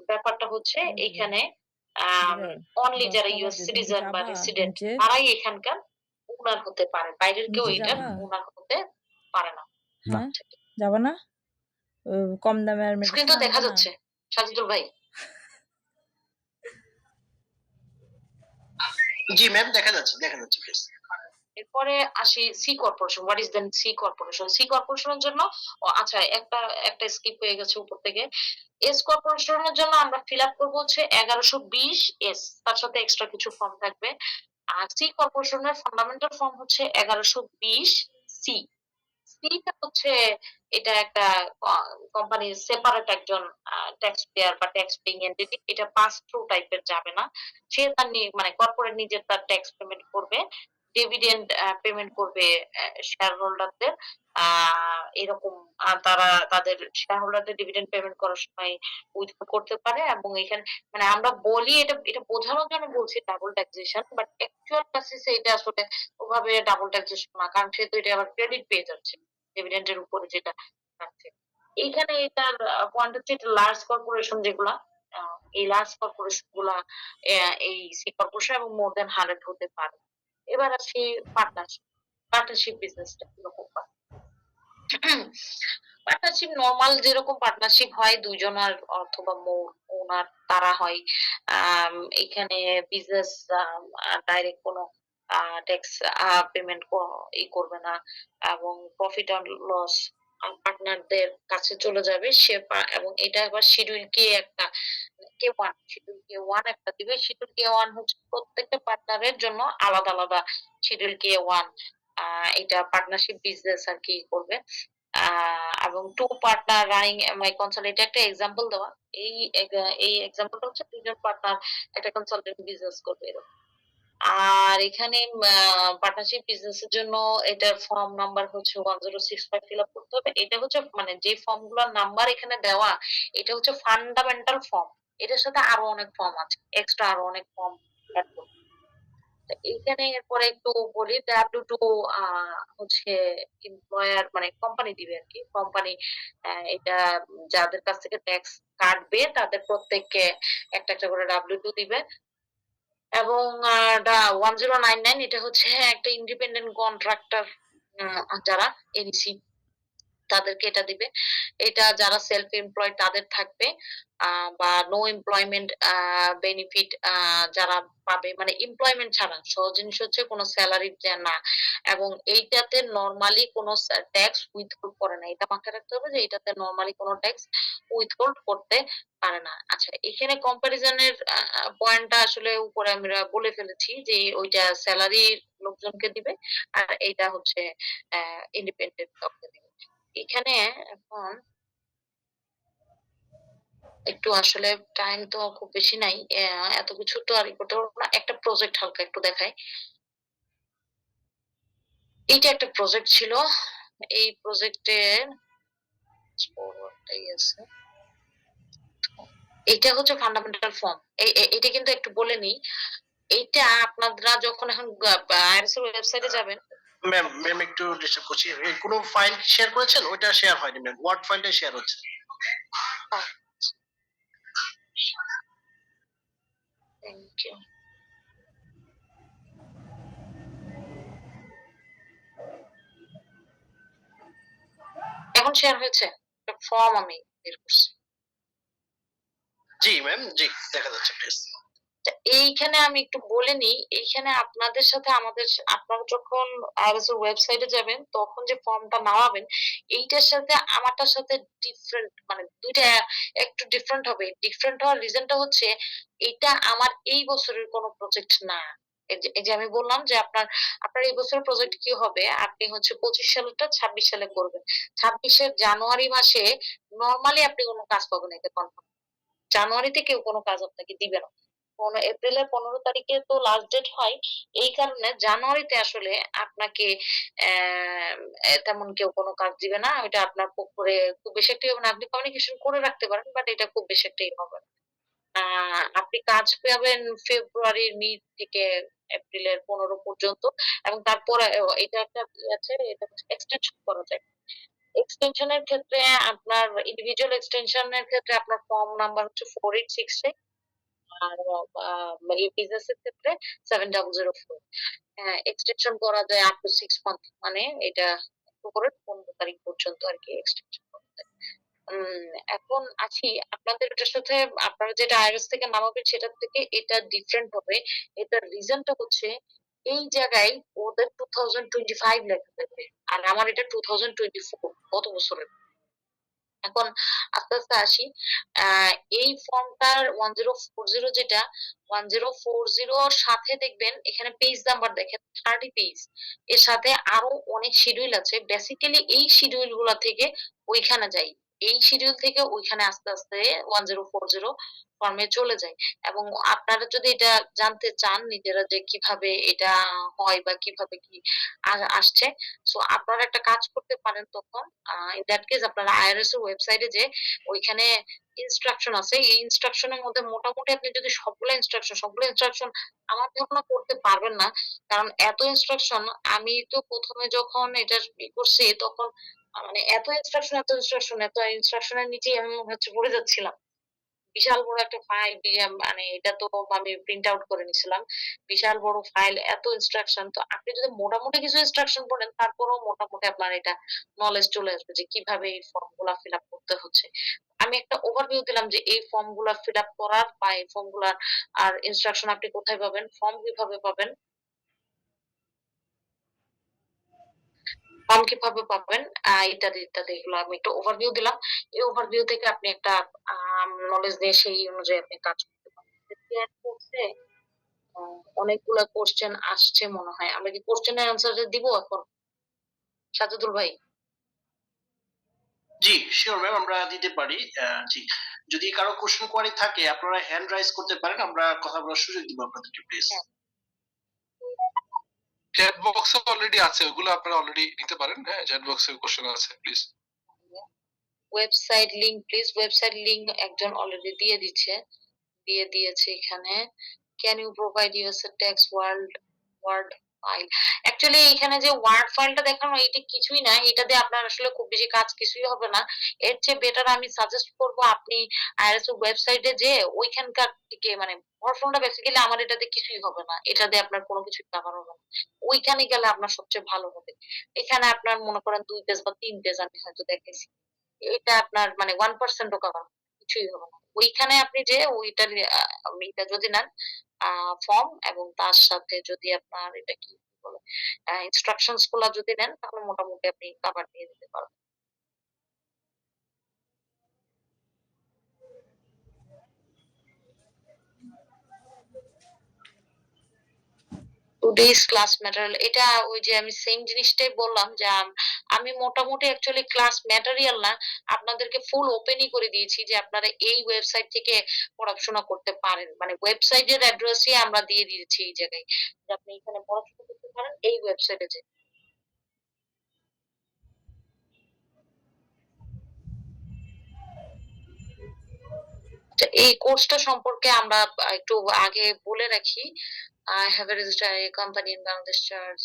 ব্যাপারটা হচ্ছে হ্যাঁ, এইখানে বিড়াল অনলি 10টা যারা ইউএস বাজে, তুমি কি সিটিজেন বা যাবা রেসিডেন্ট নিচে? তারাই এখানকার ওনার হতে পারে, বাইরের কেউ নিচে এটার যাবা? ওনার হতে পারে না। হ্যাঁ যাবা না? কম দামে আর স্ক্রিন মেডিসিন তো দেখা আনবা না? যাচ্ছে সাজিদুল ভাই। জি ম্যাম, দেখা যাচ্ছে, দেখা যাচ্ছে প্লিজ। এরপরে আসি C corporation. What is then C corporation? C কর্পোরেশনের জন্য আচ্ছা, একটা স্কিপ হয়ে গেছে উপর থেকে। এস কর্পোরেশনের জন্য আমরা ফিল আপ করবো হচ্ছে 1120 এস, তার সাথে এক্সট্রা কিছু ফর্ম থাকবে। আর সি কর্পোরেশনের ফান্ডামেন্টাল ফর্ম হচ্ছে 1120 সি। সিটা হচ্ছে এটা একটা কোম্পানির সেপারেট একজন ট্যাক্স পেয়ার বা ট্যাক্স পেইং এন্টিটি। এটা পাস থ্রু টাইপের যাবে না। সে তার মানে কর্পোরেট নিজের তার ট্যাক্স পেমেন্ট করবে, ডিভিডেন্ড পেমেন্ট করবে শেয়ার হোল্ডারদের। এরকম তারা তাদের শেয়ার হোল্ডারদের ডিভিডেন্ড পেমেন্ট করার সময় উইথড্র করতে পারে। এবং এখানে মানে আমরা বলি এটা এটা বোঝানোর জন্য বলছি ডাবল ট্যাক্সেশন, বাট অ্যাকচুয়াল বেসিসে এটা আসলে ওভাবে ডাবল ট্যাক্সেশন না, কারণ সে তো এটা আবার ক্রেডিট পেয়ে যাচ্ছে ডিভিডেন্ডের উপরে যেটা থাকছে। এইখানে এটার পয়েন্ট হচ্ছে এটা লার্জ কর্পোরেশন যেগুলা, এই লার্জ কর্পোরেশন গুলা এই সি কর্পোরেশন এবং মোর দেন 100 হতে পারে। এবার আসি পার্টনারশিপ। পার্টনারশিপ বিজনেসটা কিরকম হয়? পার্টনারশিপ নরমাল যেরকম পার্টনারশিপ হয়, দুইজনের অথবা ওনার তারা হয়। এখানে বিজনেস ডাইরেক্ট কোনো ট্যাক্স পেমেন্ট করবে না এবং প্রফিট অ্যান্ড লস পার্টনারদের কাছে চলে যাবে। এবং এটা আবার শিডিউল কে একটা K1, শিডিউল K1 একটা দিবে। শিডিউল K1 হচ্ছে প্রত্যেকটা পার্টনারের জন্য আলাদা আলাদা শিডিউল K1। এটা পার্টনারশিপ বিজনেস আর কি করবে। এবং টু পার্টনার রানিং মাই কনসাল্ট, এটা একটা এক্সাম্পল দেওয়া। এই এক্সাম্পলটা হচ্ছে দুজন পার্টনার একটা কনসালটেন্ট বিজনেস করবে এরকম। আর এখানে পার্টনারশিপ বিজনেসের জন্য এটার ফর্ম নাম্বার হচ্ছে 1065 ফিল আপ করতে হবে। এটা হচ্ছে মানে যে ফর্মগুলোর নাম্বার এখানে দেওয়া, এটা হচ্ছে ফান্ডামেন্টাল ফর্ম। এটার সাথে আরো অনেক ফর্ম আছে, এক্সট্রা আরো অনেক ফর্ম অ্যাড করতে হবে। তো এইখানে এরপরে একটু বলি, W2 হচ্ছে এমপ্লয়ার মানে কোম্পানি দিবে আর কি। কোম্পানি এটা যাদের কাছ থেকে ট্যাক্স কাটবে তাদের প্রত্যেককে একটা একটা করে W2 দিবে। এবং 1099 এটা হচ্ছে একটা ইন্ডিপেন্ডেন্ট কন্ট্রাক্টর যারা এনসি তাদেরকে এটা দিবে। এটা যারা সেলফ এমপ্লয়েড তাদের থাকবে। বা নো এমপ্লয়মেন্ট বেনিফিট যারা পাবে মানে এমপ্লয়মেন্ট ছাড়া। সহজ জিনিস হচ্ছে কোনো সেলারি না। এবং এইটাতে নরমালি কোনো ট্যাক্স উইথহোল্ড করে না। এটা মাথায় রাখতে হবে যে এটাতে নরমালি কোনো ট্যাক্স উইথহোল্ড করতে পারে না। আচ্ছা, এখানে কম্পারিজনের পয়েন্টটা আসলে উপরে আমরা বলে ফেলেছি যে ওইটা সেলারি লোকজনকে দিবে আর এইটা হচ্ছে ইন্ডিপেন্ডেন্ট কাউকে দিবে। এখানে এখন একটু আসলে টাইম তো খুব বেশি নাই। এত কিছু তো আর ই করতে পারবো না। একটা প্রজেক্ট হালকা একটু দেখাই। এইটা একটা প্রজেক্ট ছিল। এই প্রজেক্টের আছে। এটা হচ্ছে ফান্ডামেন্টাল ফর্ম। এটা কিন্তু একটু বলে নিই। এইটা আপনারা যখন এখন আইআরএস এর ওয়েবসাইটে যাবেন ম্যাম ম্যাম একটু ডিস্টার্ব করছি, এই কোনো ফাইল শেয়ার করেছেন? ওইটা শেয়ার হয়নি ম্যাম, ওয়ার্ড ফাইলটা শেয়ার হচ্ছে। Thank you. এখন শেয়ার হয়েছে? ফর্ম আমি বের করছি। জি ম্যাম, জি দেখা যাচ্ছে প্লিজ। তা এইখানে আমি একটু বলে নিই, এইখানে আপনাদের সাথে আপনারা যখন আইআরএস এর ওয়েবসাইটে যাবেন তখন যে ফর্মটা নামাবেন এইটার সাথে আমারটার সাথে ডিফারেন্ট মানে ২ টা একটু ডিফারেন্ট হবে। ডিফারেন্ট হওয়ার রিজনটা হচ্ছে এইটা আমার এই বছরের কোনো প্রজেক্ট না। এই যে আমি বললাম যে আপনার এই বছরের প্রজেক্ট কি হবে? আপনি হচ্ছে ২৫ সালেরটা ২৬ সালে করবেন। ২৬ এর জানুয়ারি মাসে নরমালি আপনি কোনো কাজ পাবেন এটা কনফার্ম। জানুয়ারিতে কেউ কোনো কাজ আপনাকে দিবে না। এপ্রিলের ১৫ তারিখে তো লাস্ট ডেট হয়। এই কারণে জানুয়ারিতে আসলে আপনাকে তেমন কেউ কোনো কাজ দিবে না। ওইটা আপনার করে খুব বেশি একটা হবে না। আপনি কমিউনিকেশন করে রাখতে পারেন বাট এটা খুব বেশি একটা হবে না। আপনি কাজ পাবেন ফেব্রুয়ারির মিড থেকে এপ্রিলের ১৫ পর্যন্ত এবং তারপরে এটা একটা আছে এটা এক্সটেনশন করা যায়। এক্সটেনশন এর ক্ষেত্রে আপনার ইন্ডিভিজুয়াল এক্সটেনশন এর ক্ষেত্রে আপনার ফর্ম নাম্বার হচ্ছে 4866 আর এই বিজনেস এর ক্ষেত্রে 7004। এক্সটেনশন করা যায় আপ টু 6 মান্থ মানে এটা করে 15 তারিখ পর্যন্ত আরকি এক্সটেনশন করা যায়। এখন আসি আপনাদের এটার সাথে আপনারা যেটা আইআরএস থেকে নামাবেন সেটার থেকে এটা ডিফারেন্ট হবে। এটার রিজনটা হচ্ছে এই জায়গায় ওদের 2025 লেখা থাকবে। আর আমার এটা 2024 গত বছরের। এখন আস্তে, আস্তে আসি। আ এই ফর্মটার 1040 যেটা 1040 র সাথে দেখবেন এখানে পেজ নাম্বার দেখেন 30 পেজ। এর সাথে আরো অনেক শিডিউল আছে। বেসিক্যালি এই শিডিউল গুলা থেকে ওইখানে যাই। এই শিডিউল থেকে ওইখানে আস্তে, আস্তে 1040 ফর্মে চলে যায়। এবং আপনারা যদি এটা জানতে চান নিজেরা যে কিভাবে এটা হয় বা কিভাবে কি আসছে সো আপনারা একটা কাজ করতে পারেন তখন ইন দ্যাট কেস আপনারা আইআরএস এর ওয়েবসাইটে যে ওইখানে ইনস্ট্রাকশন আছে এই ইনস্ট্রাকশনের মধ্যে মোটামুটি আপনি যদি সবগুলো ইনস্ট্রাকশন আমার ধারণা করতে পারবেন না কারণ এত ইনস্ট্রাকশন আমি তো প্রথমে যখন এটা করছি তখন মানে এত ইনস্ট্রাকশনের নিচেই আমি হচ্ছে পড়ে যাচ্ছিলাম বিশাল বড় একটা ফাইল মানে এটা তো আমি প্রিন্ট আউট করে নিছিলাম। বিশাল বড় ফাইল এত ইনস্ট্রাকশন তো আপনি যদি মোটামুটি কিছু ইনস্ট্রাকশন পড়েন তারপরেও মোটামুটি আপনার এটা নলেজ চলে আসবে যে কিভাবে এই ফর্ম গুলা ফিল আপ করতে হচ্ছে। আমি একটা ওভারভিউ দিলাম যে এই ফর্ম গুলা ফিল আপ করার বা এই ফর্ম গুলার আর ইনস্ট্রাকশন আপনি কোথায় পাবেন, ফর্ম কিভাবে পাবেন, ইত্যাদি, ইত্যাদি এগুলো আমি একটা ওভারভিউ দিলাম। এই ওভারভিউ থেকে আপনি একটা নলেজ নিয়ে সেই অনুযায়ী আপনি কাজ করতে পারেন। ক্লিয়ার করছে? অনেকগুলা কোশ্চেন আসছে মনে হয়। আমরা কি কোশ্চেনের অ্যান্সার দিব এখন? সাজেদুল ভাই? জি শিওর ম্যাম, আমরা দিতে পারি। জি, যদি কারো কোশ্চেন কোয়ারি থাকে আপনারা হ্যান্ড রাইজ করতে পারেন, আমরা কথা বলার সুযোগ দিব আপনাদেরকে প্লিজ। হ্যাঁ। চ্যাট বক্সে অলরেডি আছে, ওগুলো আপনারা অলরেডি নিতে পারেন। হ্যাঁ, চ্যাট বক্সে কোশ্চেন আছে, please. Website link please. Website link একজন অলরেডি দিয়েছে এখানে। Can you provide USA text word file. Actually এখানে যে ওয়ার্ড ফাইলটা দেখানো এটা কিছুই না। এটা দিয়ে আপনার আসলে খুব বেশি কাজ কিছুই হবে না। এর চেয়ে বেটার আমি সাজেস্ট করব আপনি আইএলটিএস ওয়েবসাইটে যেয়ে ওইখানকার থেকে মানে পড়াশোনাটা বেসিক্যালি আমার এটাতে কিছুই হবে না। এটা দিয়ে আপনার কোনো কিছুই কভার হবে না। ওইখানে গেলে আপনার সবচেয়ে ভালো হবে। এখানে আপনার মনে করেন ২ পেজ বা ৩ পেজ আমি হয়তো দেখাইছি। এটা আপনার মানে 1% ও কভার কিছুই হবে না। ওইখানে আপনি যেয়ে ওইটার এটা যদি নেন ফর্ম এবং তার সাথে যদি আপনার এটা কি বলে ইনস্ট্রাকশনস গুলা যদি নেন তাহলে মোটামুটি আপনি কভার দিয়ে দিতে পারবেন। টুডেজ ক্লাস ম্যাটেরিয়াল এটা ওই যে আমি সেম জিনিসটাই বললাম যে আমি মোটামুটি অ্যাকচুয়ালি ক্লাস ম্যাটেরিয়াল না আপনাদেরকে ফুল ওপেনই করে দিয়েছি যে আপনারা এই ওয়েবসাইট থেকে পড়াশোনা করতে পারেন মানে ওয়েবসাইটের অ্যাড্রেসই আমরা দিয়ে দিয়েছি এই জায়গায় যে আপনি এখানে পড়াশোনা করতে পারেন এই ওয়েবসাইটে যে আচ্ছা, এই কোর্সটা সম্পর্কে আমরা একটু আগে বলে রাখি I have a registered a company in Bangladesh Church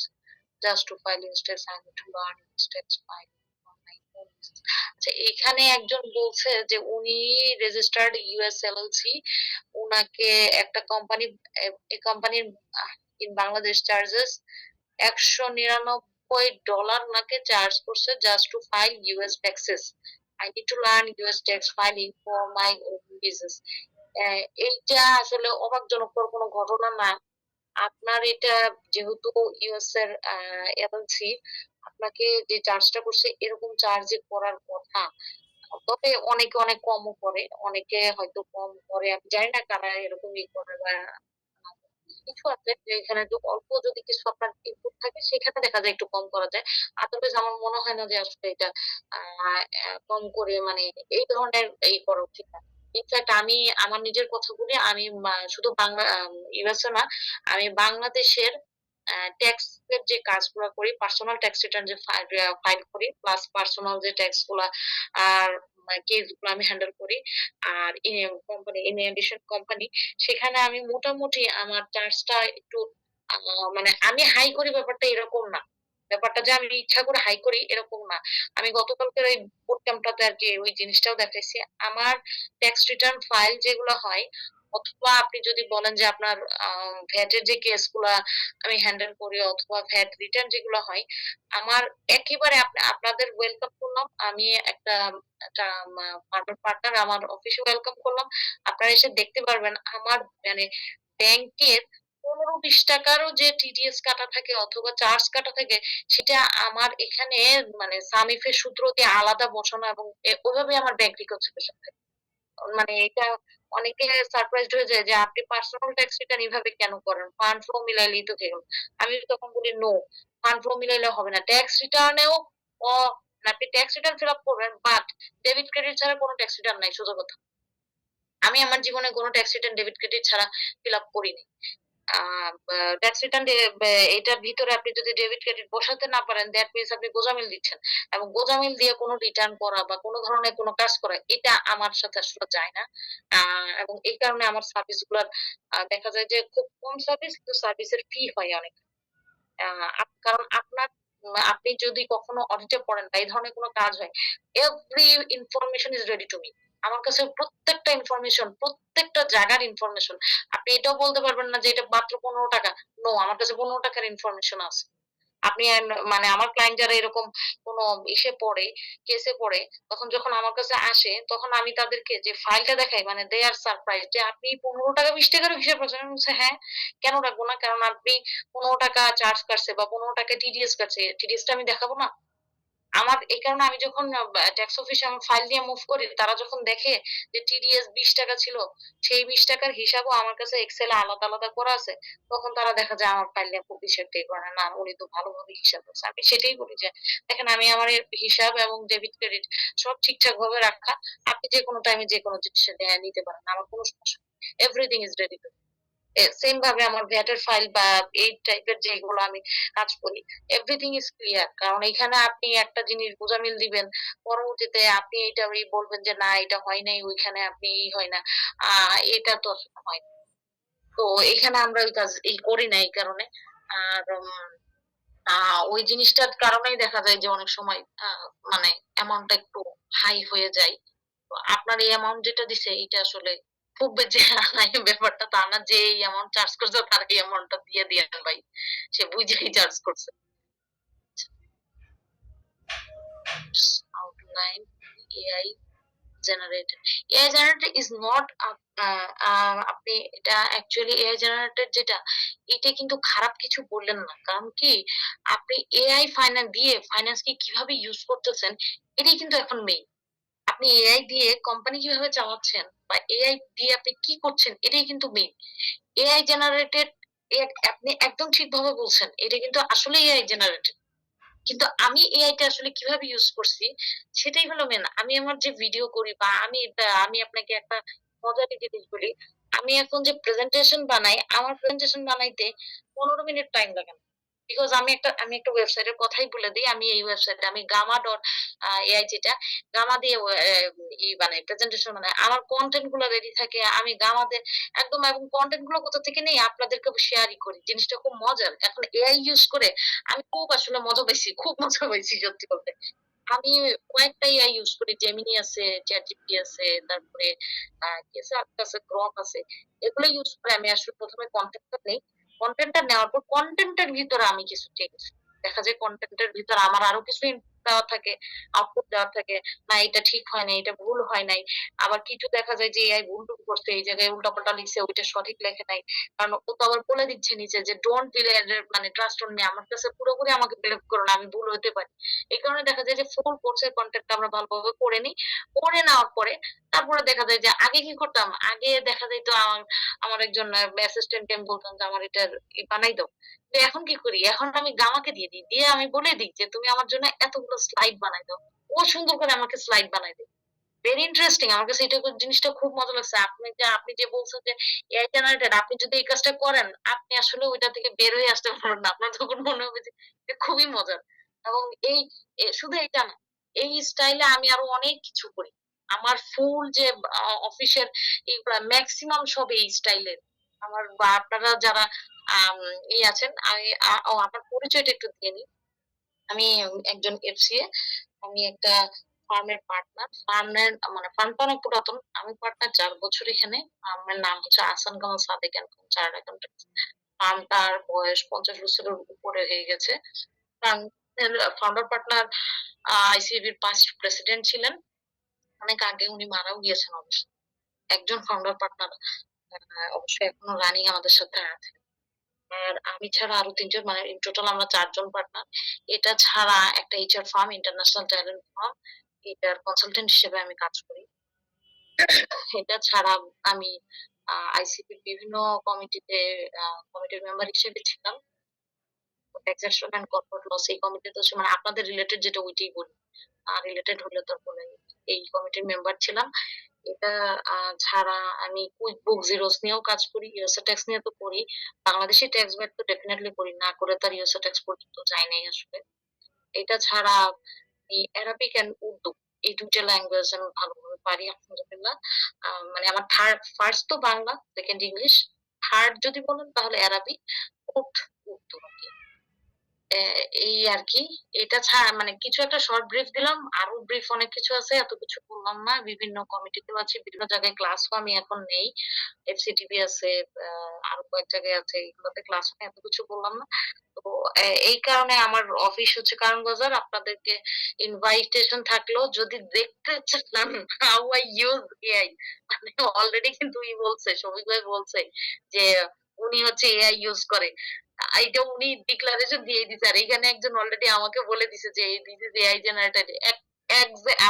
just to file instead I need to learn steps file on my own business. আচ্ছা এখানে একজন বলছে যে উনি রেজিস্টার্ড ইউএস এলএলসি উনাকে একটা কোম্পানি এই কোম্পানির ইন বাংলাদেশ চার্জেস $199 নাকি চার্জ করছে just two file US taxes I need to learn US tax filing for my own business. এইটা আসলে অবাকজনকর কোনো ঘটনা না। আপনার এটা যেহেতু ইউএস এর এলএলসি আপনাকে যে চার্জটা করছে এরকম চার্জে করার কথা। তবে অনেকে অনেক কমও করে। অনেকে হয়তো কম করে। আমি জানি না কারা এরকম করে বা কিছু আছে যে এখানে অল্প যদি কিছু আপনার ইনপুট থাকে সেখানে দেখা যায় একটু কম করা যায়। আদারওয়াইজ আমার মনে হয় না যে আসলে এটা কম করে মানে এই ধরনের করা উচিত না। ইনফ্যাক্ট আমি আমার নিজের কথা বলি আমি শুধু বাংলা ইউএসএ না আমি বাংলাদেশের ট্যাক্স এর যে কাজগুলো করি পার্সোনাল ট্যাক্স রিটার্ন যে ফাইল করি প্লাস পার্সোনাল যে ট্যাক্স গুলা আর কেস গুলো আমি হ্যান্ডেল করি আর কোম্পানি ইন এডিশন কোম্পানি সেখানে আমি মোটামুটি আমার চার্জটা একটু মানে আমি হাই করি ব্যাপারটা এরকম না ব্যাপারটা যে আমি ইচ্ছা করে হাই করি এরকম না আমি গতকালকের ওই বোট ক্যাম্পটাতে আর কি ওই জিনিসটাও দেখাইছি আমার ট্যাক্স রিটার্ন ফাইল যেগুলো হয় অথবা আপনি যদি বলেন যে আপনার ভ্যাটের যে কেসগুলা আমি হ্যান্ডেল করি অথবা ভ্যাট রিটার্ন যেগুলো হয় আমার একেবারে আপনাদের ওয়েলকাম করলাম আমি একটা একটা ফার্মার পার্টনার আমার অফিসে ওয়েলকাম করলাম আপনারা এসে দেখতে পারবেন আমার মানে ব্যাংকের 15-20 টাকারও যে টিডিএস কাটা থাকে অথবা চার্জ কাটা থাকে সেটা আমার এখানে মানে সামিফের সূত্র দিয়ে আলাদা বসানো এবং ওইভাবে আমার ব্যাংক রিকনসিলিয়েশন থাকে মানে এটা অনেকে সারপ্রাইজড হয়ে যায় যে আপনি পার্সোনাল ট্যাক্স রিটার্ন এইভাবে কেন করেন ফান্ড ফ্লো মিলাইলেই তো গেল আমি তখন বলি নো ফান্ড ফ্লো মিলাইলে হবে না ট্যাক্স রিটার্নেও আপনি ট্যাক্স রিটার্ন ফিল আপ করবেন বাট ডেবিট ক্রেডিট ছাড়া কোনো ট্যাক্স রিটার্ন নাই সোজা কথা আমি আমার জীবনে কোনো ট্যাক্স রিটার্ন ডেবিট ক্রেডিট ছাড়া ফিল আপ করিনি ট্যাক্স রিটার্ন এটার ভিতরে আপনি যদি ডেবিট ক্রেডিট বসাতে না পারেন দ্যাট মিনস আপনি গোজামিল দিচ্ছেন এবং গোজামিল দিয়ে কোনো রিটার্ন করা বা কোনো ধরনের কোনো কাজ করা এটা আমার সাথে আসলে যায় না এবং এই কারণে আমার সার্ভিস গুলার দেখা যায় যে খুব কম সার্ভিস কিন্তু সার্ভিসের ফি হয় অনেক কারণ আপনার আপনি যদি কখনো অডিটে পড়েন বা এই ধরনের কোনো কাজ হয় every information is ready to me আমার কাছে প্রত্যেকটা ইনফরমেশন প্রত্যেকটা জায়গার ইনফরমেশন আপনি এটাও বলতে পারবেন না যে এটা মাত্র 15 টাকা নো আমার কাছে 15 টাকার ইনফরমেশন আছে আপনি মানে আমার ক্লায়েন্ট যারা এরকম কোনো ইসে পড়ে কেসে পড়ে তখন যখন আমার কাছে আসে তখন আমি তাদেরকে যে ফাইলটা দেখাই মানে দে আর সারপ্রাইজ যে আপনি 15 টাকা 20 টাকার হিসাব করছেন আমি বলছি, হ্যাঁ কেন রাখবো না কারণ আপনি 15 টাকা চার্জ কাটছে বা 15 টাকা টিডিএস কাটছে টিডিএসটা আমি দেখাবো না আমার এই কারণে আমি যখন ট্যাক্স অফিসে আমার ফাইল নিয়ে মুভ করি তারা যখন দেখে যে টিডিএস 20 টাকা ছিল সেই 20 টাকার হিসাবও আমার কাছে এক্সেলে আলাদা আলাদা করা আছে তখন তারা দেখা যায় আমার ফাইল নিয়ে খুব বেশি একটা করে না উনি তো ভালোভাবে হিসাব করছে আমি সেটাই বলি যে দেখেন আমি আমার এর হিসাব এবং ডেবিট ক্রেডিট সব ঠিকঠাক ভাবে রাখা আপনি যে কোনো টাইমে যে কোনো জিনিস নিতে পারেন আমার কোনো সমস্যা এভরিথিং ইজ রেডি সেম ভাবে আমার ভ্যাটের ফাইল বা এই টাইপের যেগুলো আমি কাজ করি এভরিথিং ইজ ক্লিয়ার কারণ এখানে আপনি একটা জিনিস গোঁজামিল দিবেন পরবর্তীতে আপনি এটা বলবেন যে না এটা হয় নাই ওইখানে আপনি হয় না এটা তো আসলে হয় না তো এখানে আমরা ওই কাজ এই করি না এই কারণে আর ওই জিনিসটার কারণেই দেখা যায় যে অনেক সময় মানে অ্যামাউন্টটা একটু হাই হয়ে যায়। তো আপনার এই অ্যামাউন্ট যেটা দিছে এটা আসলে খুব যে হাই ব্যাপারটা তা না, যে এই অ্যামাউন্ট চার্জ করছে তার এই অ্যামাউন্টটা দিয়ে দিয়েন ভাই, সে বুঝেই চার্জ করছে। Outline AI generated, AI generated is not, আপনি এটা অ্যাকচুয়ালি এআই জেনারেটেড যেটা, এটা কিন্তু খারাপ কিছু বললেন না, কারণ কি আপনি এআই ফাইন্যান্স দিয়ে ফাইন্যান্সকে কিভাবে ইউজ করতেছেন এটাই কিন্তু এখন মেইন। আপনি এআই দিয়ে কোম্পানি কিভাবে চালাচ্ছেন বা এআই দিয়ে আপনি কি করছেন এটাই কিন্তু মেইন। এআই জেনারেটেড, আপনি একদম ঠিকভাবে বলছেন, এটা কিন্তু আসলে এআই জেনারেটেড, কিন্তু আমি এআইটা আসলে কিভাবে ইউজ করছি সেটাই হলো মেন। আমি আমার যে ভিডিও করি বা আমি আপনাকে একটা মজার জিনিস বলি, আমি এখন যে প্রেজেন্টেশন বানাই, আমার প্রেজেন্টেশন বানাইতে 15 মিনিট টাইম লাগে না। বিকজ আমি একটা ওয়েবসাইটের কথাই বলে দিই, আমি এই ওয়েবসাইটে আমি গামা ডট এআই, যেটা গামা দিয়ে বানাই প্রেজেন্টেশন বানাই, আমার কন্টেন্ট গুলো রেডি থাকে, আমি গামাতে একদম, এবং কন্টেন্ট গুলো কোথা থেকে নেই আপনাদেরকে শেয়ারই করি, জিনিসটা খুব মজার। এখন এআই ইউজ করে আমি খুব আসলে মজা পাইছি, খুব মজা পাইছি সত্যি বলতে। আমি কয়েকটা এআই ইউজ করি, জেমিনি আছে, চ্যাটজিপিটি আছে, তারপরে কি আছে, আর আছে গ্রক আছে, এগুলো ইউজ করে আমি আসলে প্রথমে কন্টেন্টটা নেই। কন্টেন্টটা নেওয়ার পর কন্টেন্টের ভিতরে আমি কিছু চেঞ্জ, দেখা যায় কন্টেন্টের ভিতরে আমার আরো কিছু দেওয়া থাকে, আউটপুট দেওয়া থাকে, না এটা ঠিক হয় নাই, এটা ভুল হয় নাই। আবার কিছু দেখা যায় যে এআই ভুল টুল করছে, এই জায়গায় উল্টাপাল্টা লিখছে, ওইটা সঠিক লেখে নাই, কারণ ও তো আবার বলে দিচ্ছে নিচে যে ডোন্ট মানে ট্রাস্ট অন মি, আমার কাছে পুরোপুরি আমাকে বিলিভ করো না, আমি ভুল হতে পারি। এই কারণে দেখা যায় যে ফুল কোর্সের কন্টেন্টটা আমরা ভালোভাবে করে নিই। করে নেওয়ার পরে তারপরে দেখা যায় যে আগে কি করতাম, আগে দেখা যায় তো আমার একজন অ্যাসিস্ট্যান্টকে আমি বলতাম যে আমার এটা বানাই দাও। তো এখন কি করি, এখন আমি গামাকে দিয়ে দিই, দিয়ে আমি বলে দিই যে তুমি আমার জন্য এতগুলো স্লাইড বানাই দাও, ও সুন্দর করে আমাকে স্লাইড বানাই দেয়। ভেরি ইন্টারেস্টিং, আমার কাছে এটা জিনিসটা খুব মজা লাগছে। আপনি যে বলছেন যে এআই জেনারেটেড, আপনি যদি এই কাজটা করেন আপনি আসলে ওইটা থেকে বের হয়ে আসতে পারবেন না, আপনার তখন মনে হবে যে এটা খুবই মজার। এবং এই শুধু এটা না, এই স্টাইলে আমি আরো অনেক কিছু করি। আমার ফুল যে অফিসের এইগুলা ম্যাক্সিমাম সব এই স্টাইলের। আমার বা আপনারা যারা আম ই আছেন, আমি আমার পরিচয়টা একটু দিয়ে নিই। আমি একজন এফসিএ, আমি একটা ফার্মের পার্টনার। ফার্মটা অনেক পুরাতন, আমি পার্টনার 4 বছর এখানে। আমার নাম হচ্ছে Ahsan Kamal Sadek and chartered accountant. ফার্মটার বয়স 50 বছরের উপরে হয়ে গেছে। ফাউন্ডার পার্টনার আইসিবির পাস্ট প্রেসিডেন্ট ছিলেন, অনেক আগে উনি মারাও গিয়েছেন অবশ্য। একজন ফাউন্ডার পার্টনার অবশ্যই এখনো রানিং আমাদের সাথে আছে। আর আমি ছাড়া আরো 3 জন, মানে ইন টোটাল আমরা 4 জন পার্টনার। এটা ছাড়া একটা HR farm, international talent farm, এটার কনসালটেন্ট হিসেবে আমি কাজ করি। এটা ছাড়া আমি আইসিপির বিভিন্ন কমিটিতে কমিটির মেম্বার হিসেবে ছিলাম। ট্যাক্সেশন এন্ড কর্পোরেট লস এই কমিটিতে হচ্ছে, মানে আপনাদের রিলেটেড যেটা ওইটাই বলি, রিলেটেড হলে তো বলে, এই কমিটির মেম্বার ছিলাম। এটা ছাড়া আমি কুইক বুক জিরোস নিয়েও কাজ করি, ইউএসএ ট্যাক্স নিয়ে তো করি, বাংলাদেশি ট্যাক্স ব্যাক তো ডেফিনেটলি করি, না করে তার ইউএসএ ট্যাক্স পর্যন্ত যায় নাই আসলে। এটা ছাড়া এই অ্যারাবিক এন্ড উর্দু, এই 2টা ল্যাঙ্গুয়েজ আমি ভালোভাবে পারি আলহামদুলিল্লাহ। মানে আমার ফার্স্ট তো বাংলা, সেকেন্ড ইংলিশ, থার্ড যদি বলেন তাহলে অ্যারাবিক, ফোর্থ উর্দু আর কি। এই আর কি। এটা ছাড়া মানে কিছু একটা শর্ট ব্রিফ দিলাম, আরো ব্রিফ অনেক কিছু আছে, এত কিছু বললাম না। বিভিন্ন কমিটিতেও আছি, বিভিন্ন জায়গায় ক্লাসও আমি এখন নেই, এফসিটিভি আছে, আরো কয়েক জায়গায় আছে, এগুলোতে ক্লাস নেই, এত কিছু বললাম না। তো এই কারণে আমার অফিস হচ্ছে কারণ বাজার। আপনাদেরকে ইনভাইটেশন থাকলো, যদি দেখতে চান হাউ আই ইউজ এআই, মানে অলরেডি কিন্তু বলছে, শফিক ভাই বলছে যে উনি হচ্ছে এআই ইউজ করে, এটা উনি ডিক্লারেশন দিয়ে দিছে। আর এখানে একজন অলরেডি আমাকে বলে দিছে যে দিস ইজ এআই জেনারেটেড।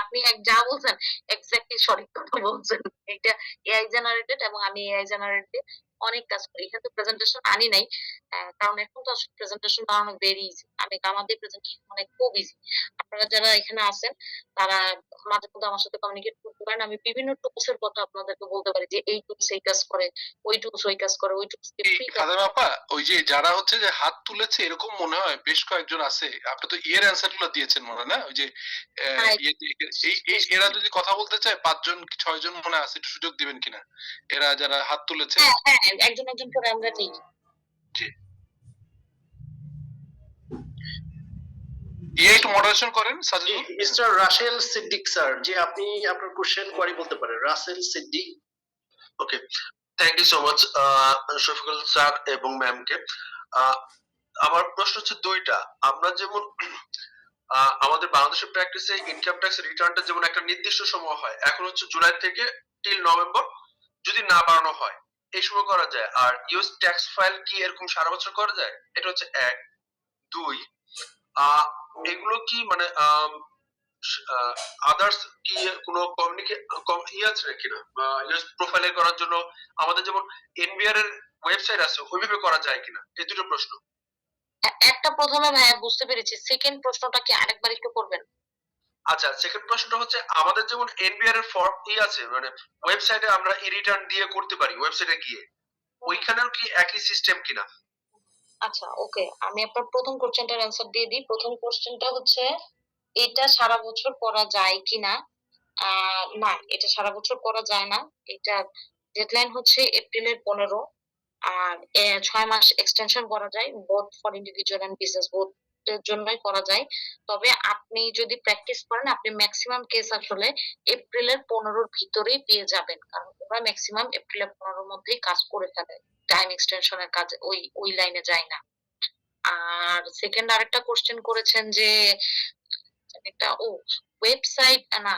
আপনি যা বলছেন এক্স্যাক্টলি সঠিক কথা বলছেন, এটা এআই জেনারেটেড, এবং আমি এআই জেনারেটেড অনেক কাজ করি। এখানে তো প্রেজেন্টেশন আনি নাই, কারণ এখন তো আসলে প্রেজেন্টেশন বানানো ভেরি ইজি। আমি আমাদের প্রেজেন্টেশন মানে খুব ইজি। আপনারা যারা এখানে আছেন তারা মাঝে মধ্যে আমার সাথে কমিউনিকেট করতে পারেন, আমি বিভিন্ন টুলস এর কথা আপনাদেরকে বলতে পারি যে এই টুলস এই কাজ করে, ওই টুলস ওই কাজ করে, ওই টুলস ফ্রি কাজ। ফাদার আপা, ওই যে যারা হচ্ছে যে হাত তুলেছে এরকম মনে হয় বেশ কয়েকজন আছে, আপনি তো এর অ্যান্সার গুলো দিয়েছেন মনে হয় না, ওই যে এরা যদি কথা বলতে চায় 5 জন 6 জন মনে আছে, একটু সুযোগ দিবেন কিনা, এরা যারা হাত তুলেছে। হ্যাঁ হ্যাঁ, একজন একজন করে আমরা নিই। জি। একটু মডারেশন করেন সাজেদুল। মিস্টার রাসেল সিদ্দিক স্যার, যে আপনি আপনার কোশ্চেন কোয়ারি বলতে পারেন। Rasel Siddique. Okay, thank you so much Shafiqul sir এবং ম্যামকে। আমার প্রশ্ন হচ্ছে দুইটা। আমরা যেমন আমাদের বাংলাদেশের প্র্যাকটিসে ইনকাম ট্যাক্স রিটার্নটা যেমন একটা নির্দিষ্ট সময় হয়, এখন হচ্ছে জুলাই থেকে টিল নভেম্বর, যদি না বাড়ানো হয় এই সময় করা যায়। আর ইউএস ট্যাক্স ফাইল কি এরকম সারা বছর করা যায়? এটা হচ্ছে এক। দুই, এগুলো কি মানে আদার্স কি কোনো আছে নাকি না ইউএস প্রোফাইলে করার জন্য আমাদের যেমন এনবিআর এর ওয়েবসাইট আছে ওইভাবে করা যায় কিনা? এই দুটো প্রশ্ন। একটা প্রথমে ভাইয়া বুঝতে পেরেছি, সেকেন্ড প্রশ্নটা কি আরেকবার একটু করবেন? আচ্ছা, সেকেন্ড প্রশ্নটা হচ্ছে আমাদের যেমন এনবিআর এর ফর্ম আছে, মানে ওয়েবসাইটে আমরা ই রিটার্ন দিয়ে করতে পারি ওয়েবসাইটে গিয়ে, ওইখানেও কি একই সিস্টেম কিনা? আচ্ছা, ওকে, আমি আপনার প্রথম কোশ্চেনটার অ্যান্সার দিয়ে দিই। প্রথম কোশ্চেনটা হচ্ছে এটা সারা বছর করা যায় কিনা। না, এটা সারা বছর করা যায় না। এটা ডেডলাইন হচ্ছে এপ্রিলের 15, আর 6 মাস এক্সটেনশন করা যায়, both for individual and business, both এর জন্যই করা যায়। তবে আপনি যদি প্র্যাকটিস করেন, আপনি ম্যাক্সিমাম কেস আসলে এপ্রিলের 15-র ভিতরেই পেয়ে যাবেন, কারণ ওরা ম্যাক্সিমাম এপ্রিলের 15-র মধ্যেই কাজ করে ফেলে। টাইম এক্সটেনশনের কাজ ওই লাইনে যায় না। আর সেকেন্ড আরেকটা কোশ্চেন করেছেন যে একটা ওয়েবসাইট না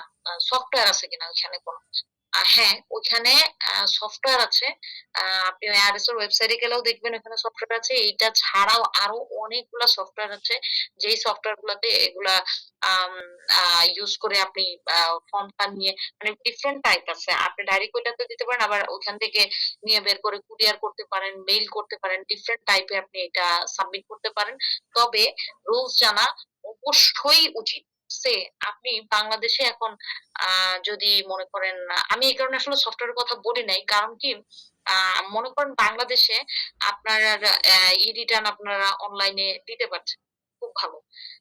সফটওয়্যার আছে কিনা ওইখানে কোনো। হ্যাঁ, ওইখানে সফটওয়্যার আছে। আপনি আইআরএস এর ওয়েবসাইটে গেলেও দেখবেন ওখানে সফটওয়্যার আছে। এইটা ছাড়াও আরো অনেকগুলা সফটওয়্যার আছে, যেই সফটওয়্যার গুলাতে এগুলা ইউজ করে আপনি ফর্মটা নিয়ে, মানে ডিফারেন্ট টাইপ আছে। আপনি ডাইরেক্ট ওইটাতে দিতে পারেন, আবার ওইখান থেকে নিয়ে বের করে কুরিয়ার করতে পারেন, মেইল করতে পারেন, ডিফারেন্ট টাইপে আপনি এটা সাবমিট করতে পারেন। তবে রুলস জানা অবশ্যই উচিত। সে আপনি বাংলাদেশে এখন যদি মনে করেন, আমি এই কারণে আসলে সফটওয়্যারের কথা বলি নাই, কারণ কি মনে করেন বাংলাদেশে আপনার ই রিটার্ন আপনারা অনলাইনে দিতে পারছেন, খুব ভালো।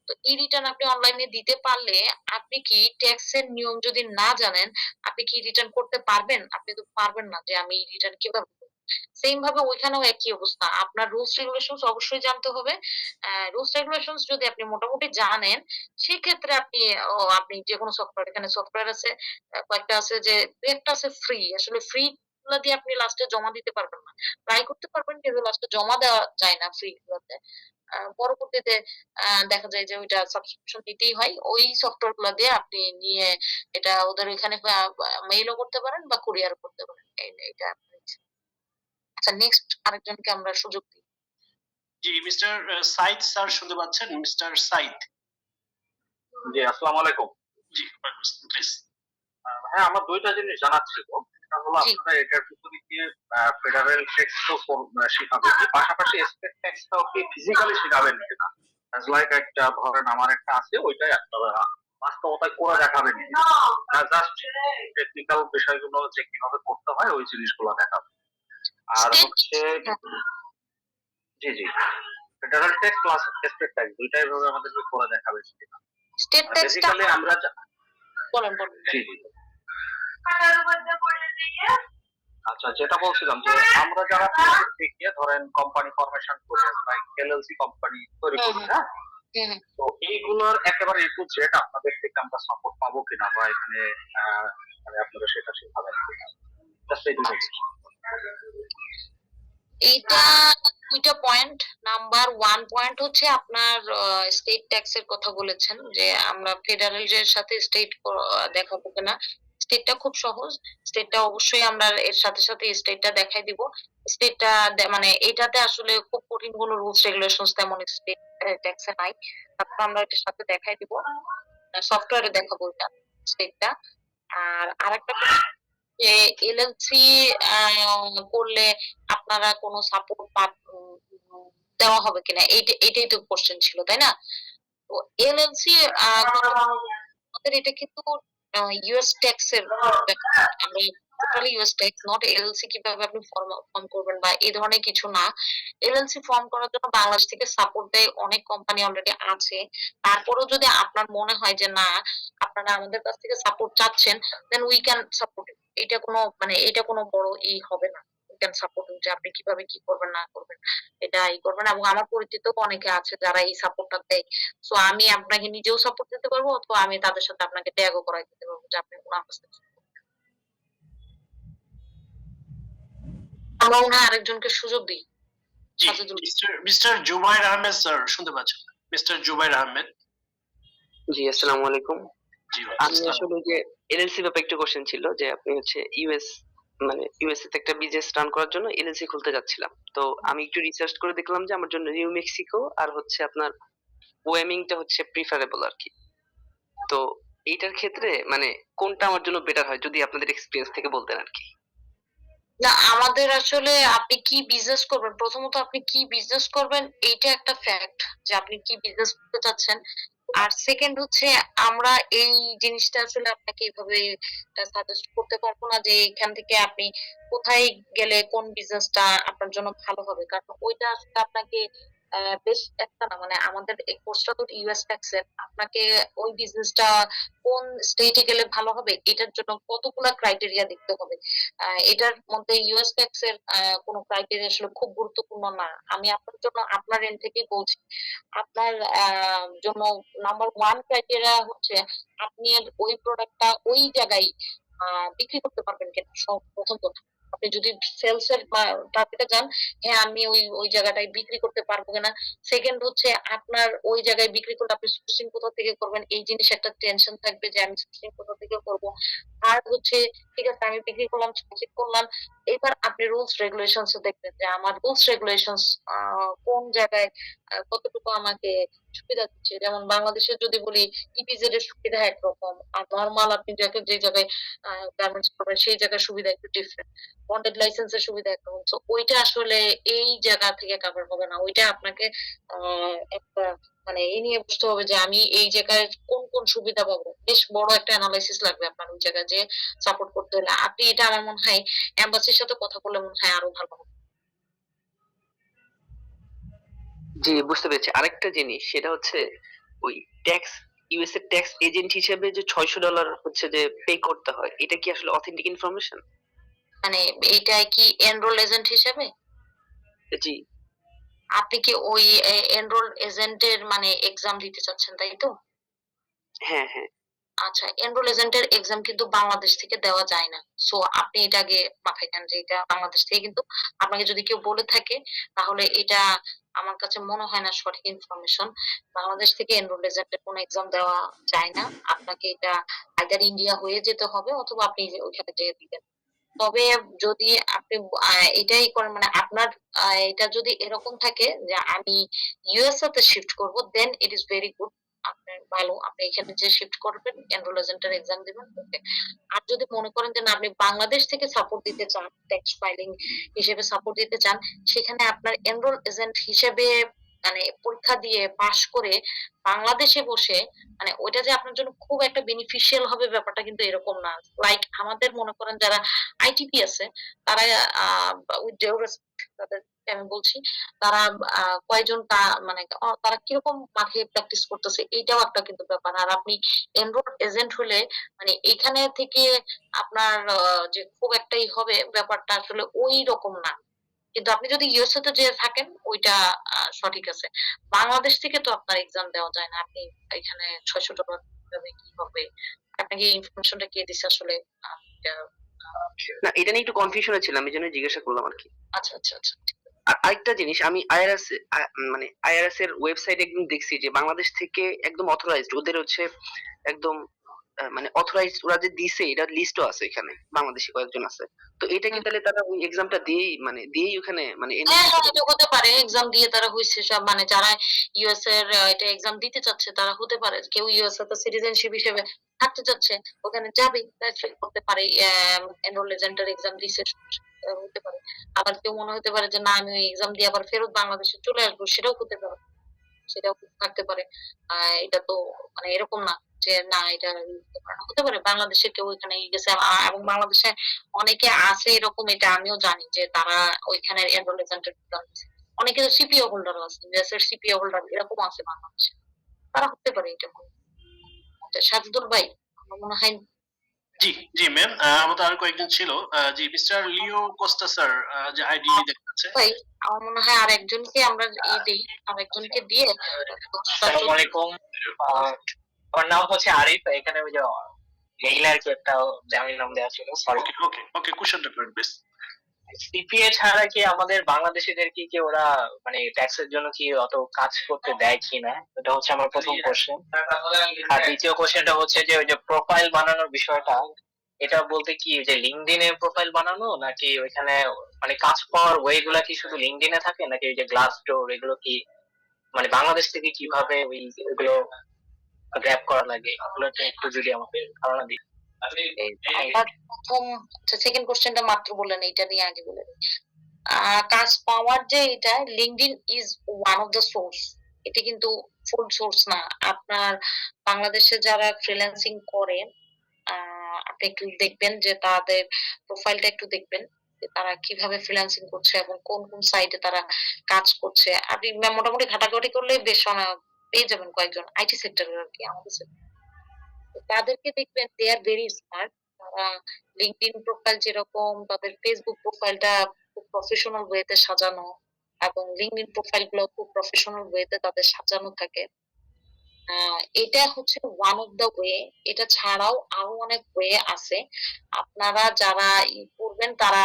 তো ই রিটার্ন আপনি অনলাইনে দিতে পারলে আপনি কি ট্যাক্স এর নিয়ম যদি না জানেন, আপনি কি রিটার্ন করতে পারবেন? আপনি তো পারবেন না যে আমি রিটার্ন কিভাবে করব। সেম ভাবে ওইখানেও একই অবস্থা, আপনার রুলস রেগুলেশনস অবশ্যই জানতে হবে। রুলস রেগুলেশনস যদি আপনি মোটামুটি জানেন, সেক্ষেত্রে আপনি যে কোনো সফটওয়্যার, এখানে সফটওয়্যার আছে, কয়েকটা আছে, যে দু একটা আছে ফ্রি, আসলে ফ্রি গুলা দিয়ে আপনি লাস্টে জমা দিতে পারবেন না। ট্রাই করতে পারবেন কিন্তু লাস্টে জমা দেওয়া যায় না ফ্রি গুলাতে। পরবর্তীতে দেখা যায় যে ওইটা সাবস্ক্রিপশন নিতেই হয়। ওই সফটওয়্যার গুলা দিয়ে আপনি নিয়ে এটা ওদের ওইখানে মেইলও করতে পারেন বা কুরিয়ার করতে পারেন। এটা আপনার ইচ্ছা। আচ্ছা, নেক্সট আরেকজনকে আমরা সুযোগ দিই। জি, মিস্টার সাইদ স্যার শুনতে পাচ্ছেন? মিস্টার সাইদ। জি, আসসালামু আলাইকুম। জি, প্লিজ। হ্যাঁ, আমার দুইটা জিনিস জানার ছিল। একটা হলো জি। আপনারা এটার ভিতরে কি ফেডারেল ট্যাক্স তো শিখাবেন, পাশাপাশি স্টেট ট্যাক্সটাও কি ফিজিক্যালি শিখাবেন কিনা? অ্যাজ লাইক একটা ধরেন আমার একটা আছে, ওইটাই একটা বাস্তবতায় করে দেখাবেন কিনা, জাস্ট টেকনিক্যাল বিষয়গুলো যে কিভাবে করতে হয় ওই জিনিসগুলো দেখাবেন। আর State- হচ্ছে জি জি, federal tax plus state tax দুইটাই ভাবে আমাদেরকে করে দেখাবেন কিনা। স্টেট ট্যাক্সটা বেসিক্যালি আমরা বলেন। জি জি। আচ্ছা, যেটা বলছিলাম যে আমরা যারা থেকে ধরেন কোম্পানি ফরমেশন করি, লাইক এলএলসি কোম্পানি তৈরি করি, হ্যাঁ, তো এইগুলোর একেবারে একটু জেড আপনাদের থেকে আমরা সাপোর্ট পাবো কিনা, বা এখানে মানে আপনারা সেটা শিখাবেন কিনা, জাস্ট এই দুটো জিনিস। এইটা দুইটা পয়েন্ট। নাম্বার 1 পয়েন্ট হচ্ছে আপনার স্টেট ট্যাক্স এর কথা বলেছেন, যে আমরা ফেডারেল এর সাথে স্টেট দেখাবো কিনা। স্টেটটা খুব সহজ, স্টেটটা অবশ্যই আমরা এর সাথে সাথে স্টেটটা দেখাই দিব। স্টেটটা মানে এটাতে আসলে খুব কঠিন কোনো রুলস রেগুলেশনস তেমন স্টেট ট্যাক্সে নাই, তারপর আমরা এটার সাথে দেখাই দিব, সফটওয়্যারে দেখাবো এটা স্টেটটা। আর আরেকটা যে এলএলসি করলে আপনারা কোনো সাপোর্ট দেওয়া হবে কিনা, এইটাই তো কোশ্চেন ছিল, তাই না? তো এলএলসি আমাদের এটা কিন্তু ইউএস ট্যাক্স এর আমরা totally US tax, not LLC কিভাবে আপনি ফর্ম করবেন বা এই ধরনের কিছু না। এলএলসি ফর্ম করার জন্য বাংলাদেশ থেকে সাপোর্ট দেয় অনেক কোম্পানি অলরেডি আছে। তারপরেও যদি আপনার মনে হয় যে না, আপনারা আমাদের কাছ থেকে সাপোর্ট চাচ্ছেন, দেন উই ক্যান সাপোর্ট। এটা কোনো বড় হবে না, ক্যান সাপোর্ট যে আপনি কিভাবে কি করবেন না করবেন, এটা করবেন। এবং আমার পরিচিত অনেকে আছে যারা এই সাপোর্টটা দেয়। সো আমি আপনাকে নিজেও সাপোর্ট দিতে পারবো, অথবা আমি তাদের সাথে আপনাকে ট্যাগও করাই দিতে পারবো যে আপনি ওনার কাছ থেকে। আমরা মনে হয় আরেকজনকে সুযোগ দিই। জি, সাজেদুল। মিস্টার জুবাইর আহমেদ স্যার শুনতে পাচ্ছেন? মিস্টার জুবাইর আহমেদ। জি, আসসালামু আলাইকুম। জি, আমি আসলে যে এলএলসি ব্যাপারে একটা কোশ্চেন ছিল যে আপনি হচ্ছে ইউএসএ তে একটা বিজনেস রান করার জন্য এলএলসি খুলতে যাচ্ছিলাম। তো আমি একটু রিসার্চ করে দেখলাম যে আমার জন্য নিউ মেক্সিকো আর হচ্ছে আপনার ওয়াইমিংটা হচ্ছে প্রিফারেবল আরকি। তো এইটার ক্ষেত্রে মানে কোনটা আমার জন্য বেটার হয় যদি আপনাদের এক্সপেরিয়েন্স থেকে বলতেন আরকি। না, আমাদের আসলে আপনি কি বিজনেস করবেন, প্রথমত আপনি কি বিজনেস করবেন এইটা একটা ফ্যাক্ট, যে আপনি কি বিজনেস করতে চাচ্ছেন। আর সেকেন্ড হচ্ছে আমরা এই জিনিসটা আসলে আপনাকে এইভাবে সাজেস্ট করতে পারবো না যে এখান থেকে আপনি কোথায় গেলে কোন বিজনেসটা আপনার জন্য ভালো হবে, কারণ ওইটা আসলে আপনাকে বেশ একটা না, মানে আমাদের এই কোর্সটা তো ইউএস ট্যাক্সের, আপনাকে ওই বিজনেসটা কোন স্টেটে গেলে ভালো হবে এটার জন্য কতগুলা ক্রাইটেরিয়া দেখতে হবে। এটার মধ্যে ইউএস ট্যাক্স এর কোনো ক্রাইটেরিয়া আসলে খুব গুরুত্বপূর্ণ না। আমি আপনার জন্য আপনার এন্ড থেকেই বলছি। আপনার জন্য নাম্বার 1 ক্রাইটেরিয়া হচ্ছে আপনি ওই প্রোডাক্টটা ওই জায়গায় বিক্রি করতে পারবেন কিনা। প্রথম কথা। আপনি যদি সেলস এর টার্গেটে যান, হ্যাঁ আমি ওই জায়গাটায় বিক্রি করতে পারবো কিনা। সেকেন্ড হচ্ছে আপনার ওই জায়গায় বিক্রি করলে আপনি সোর্সিং কোথা থেকে করবেন এই জিনিস একটা টেনশন থাকবে যে আমি সোর্সিং কোথা থেকে করব। আর হচ্ছে ঠিক আছে আমি বিক্রি করলাম, সোর্সিং করলাম। এবার আপনি রুলস রেগুলেশনস দেখবেন যে আমার রুলস রেগুলেশনস কোন জায়গায় কতটুকু আমাকে সুবিধা দিচ্ছে। যেমন বাংলাদেশে যদি বলি ইপিজেড এর সুবিধা একরকম, আর নরমাল আপনি যাকে যে জায়গায় গার্মেন্টস করবেন সেই জায়গার সুবিধা একটু ডিফারেন্ট। বন্ডেড লাইসেন্সের সুবিধা একরকম। সো ওইটা আসলে এই জায়গা থেকে কভার হবে না। ওইটা আপনাকে একটা মানে এই নিয়ে বুঝতে হবে যে আমি এই জায়গায় কোন কোন সুবিধা পাবো। বেশ বড় একটা অ্যানালাইসিস লাগবে আপনার ওই জায়গায় যে সাপোর্ট করতে হলে। আপনি এটা আমার মনে হয় এম্বাসির সাথে কথা বললে মনে হয় আরো ভালো হবে। জি, বুঝতে পেরেছি। আরেকটা জিনিস সেটা হচ্ছে ওই ট্যাক্স ইউএসএ ট্যাক্স এজেন্ট হিসেবে যে $600 হচ্ছে যে পে করতে হয় এটা কি আসলে অথেন্টিক ইনফরমেশন? মানে এইটাই কি এনরোল এজেন্ট হিসেবে? জি, আপনি কি ওই এনরোল এজেন্টের মানে এক্সাম দিতে চাচ্ছেন, তাই তো? হ্যাঁ, হ্যাঁ। আচ্ছা, এনরোল এজেন্টের এক্সাম কিন্তু বাংলাদেশ থেকে দেওয়া যায় না। সো আপনি এটা আগে মাথায় নেন যে এটা বাংলাদেশ থেকে কিন্তু আপনাকে যদি কেউ বলে থাকে তাহলে এটা আমার কাছে মনে হয় না সঠিক ইনফরমেশন। বাংলাদেশ থেকে এনরোল এজেন্টের কোনো এক্সাম দেওয়া যায় না। আপনাকে এটা আইদার ইন্ডিয়া হয়ে যেতে হবে অথবা আপনি ওইখানে যেয়ে দিবেন। তবে যদি আপনি এটাই করেন, মানে আপনার এটা যদি এরকম থাকে যে আমি ইউএসএ তে শিফট করব, দেন ইট ইজ ভেরি গুড। আপনার ভালো, আপনি এখানে যে শিফট করবেন এনরোল এজেন্টের এক্সাম দিবেন, ওকে। আর যদি মনে করেন যে না আপনি বাংলাদেশ থেকে সাপোর্ট দিতে চান, ট্যাক্স ফাইলিং হিসেবে সাপোর্ট দিতে চান, সেখানে আপনার এনরোল এজেন্ট হিসেবে মানে পরীক্ষা দিয়ে পাশ করে বাংলাদেশে বসে, মানে ওইটা যে আপনার জন্য খুব একটা বেনিফিশিয়াল হবে ব্যাপারটা কিন্তু এরকম না। লাইক আমাদের মনে করেন যারা আইটিপি আছে তারা উইথ ডিউ রেসপেক্ট তাদেরকে আমি বলছি, তারা কয়জন মানে তারা কিরকম মাঠে প্র্যাকটিস করতেছে এইটাও একটা কিন্তু ব্যাপার। আর আপনি এনরোল এজেন্ট হলে মানে এখানে থেকে আপনার যে খুব একটাই হবে ব্যাপারটা আসলে ওই রকম না। কিন্তু আপনি যদি ইউএসএ তে যেয়ে থাকেন ওইটা সঠিক আছে। বাংলাদেশ থেকে তো আপনার এক্সাম দেওয়া যায় না। আপনি এখানে $600 কিভাবে কি হবে? আপনাকে এই ইনফরমেশনটা কে দিছে আসলে? এটা না, এটা নিয়ে একটু কনফিউশনে ছিলাম। এজন্য জিজ্ঞাসা করলাম আরকি। আচ্ছা, আচ্ছা, আচ্ছা। আর আরেকটা জিনিস আমি মানে আইআরএস এর ওয়েবসাইটে একদিন দেখছি যে বাংলাদেশ থেকে একদম অথরাইজড ওদের হচ্ছে একদম মানে অথরাইজড ওরা যে দিছে এটার লিস্টও আছে এখানে বাংলাদেশি কয়েকজন আছে। তো এটা কি হুম। তাহলে তারা ওই এক্সামটা দিয়েই ওখানে মানে হ্যাঁ, হ্যাঁ, এটা হতে পারে। এক্সাম দিয়ে তারা হইছে সব, মানে যারা ইউএস এর এটা এক্সাম দিতে চাচ্ছে তারা হতে পারে। কেউ ইউএস এর সিটিজেনশিপ হিসেবে থাকতে চাচ্ছে, ওখানে যাবে। দ্যাটস ইট, করতে পারে। এনরোল এজেন্টের এক্সাম দিছে, হতে পারে। আবার কেউ মনে হতে পারে যে না আমি ওই এক্সাম দিয়ে আবার ফেরত বাংলাদেশে চলে আসবো, সেটাও হতে পারে। সেটাও থাকতে পারে। এটা তো মানে এরকম না যে না এটা হতে পারে না। হতে পারে বাংলাদেশের কেউ ওইখানে গেছে, এবং বাংলাদেশে অনেকে আছে এরকম, এটা আমিও জানি যে তারা ওইখানে এনরোল এজেন্টের এক্সাম দিছে। অনেকে সিপিও হোল্ডারও আছে, ইউএস এর সিপিও হোল্ডার এরকম আছে বাংলাদেশে। তারা হতে পারে এটা। আচ্ছা, সাজদুল ভাই, আমার মনে হয় জি জি ম্যাম, আমাদের আর কয়েকজন ছিল। জি মিস্টার লিও কোস্টা স্যার, যে আইডি দেখাচ্ছে। ভাই আমার মনে হয় আর একজনকে আমরা দিই, আর একজনকে দিয়ে আসসালামু আলাইকুম। আমার নাম হচ্ছে আরিফ। এখানে ওই যে লেইলা আর কি একটা জামিন নাম দেওয়া ছিল, সরি। ওকে ওকে ওকে, কোশ্চেনটা করেন প্লিজ। সিপিএ ছাড়া কি আমাদের বাংলাদেশিদের কি ওরা মানে ট্যাক্সের জন্য কি অত কাজ করতে দেয় কিনা, এটা হচ্ছে আমার প্রথম কোশ্চেন। আর দ্বিতীয় কোশ্চেনটা হচ্ছে যে ওই যে প্রোফাইল বানানোর বিষয়টা, এটা বলতে কি যে লিঙ্কডইনে প্রোফাইল বানানো নাকি ওইখানে মানে কাজ পাওয়ার ওয়ে গুলা কি শুধু লিঙ্কডইনে থাকে, নাকি ওই যে গ্লাস ডোর এগুলো কি মানে বাংলাদেশ থেকে কিভাবে ওইগুলো গ্র্যাব করা লাগে, এগুলো একটু যদি আমাকে ধারণা দিন। আপনার প্রথম সেকেন্ড কোশ্চেনটা মাত্র বললেন, এইটা নিয়ে আগে বলে দিই। কাজ পাওয়ার যে এটা LinkedIn is one of the source, এটা কিন্তু ফুল সোর্স না। আপনার বাংলাদেশে যারা ফ্রিল্যান্সিং করে আপনি একটু দেখবেন যে তাদের প্রোফাইলটা একটু দেখবেন যে তারা কিভাবে ফ্রিল্যান্সিং করছে এবং কোন কোন সাইটে তারা কাজ করছে। আপনি মোটামুটি ঘাটাঘাটি করলে বেশ পেয়ে যাবেন কয়েকজন আইটি সেক্টরের আর কি আমাদের sector। তো তাদেরকে দেখবেন দে আর ভেরি স্মার্ট। তারা লিঙ্কডইন প্রোফাইল যেরকম তাদের ফেসবুক প্রোফাইলটা খুব প্রফেশনাল ওয়েতে সাজানো, এবং লিঙ্কডইন প্রোফাইল গুলো খুব প্রফেশনাল ওয়েতে তাদের সাজানো থাকে। এটা হচ্ছে ওয়ান অফ দ্য ওয়ে। এটা ছাড়াও আরো অনেক ওয়ে আছে। আপনারা যারা করবেন তারা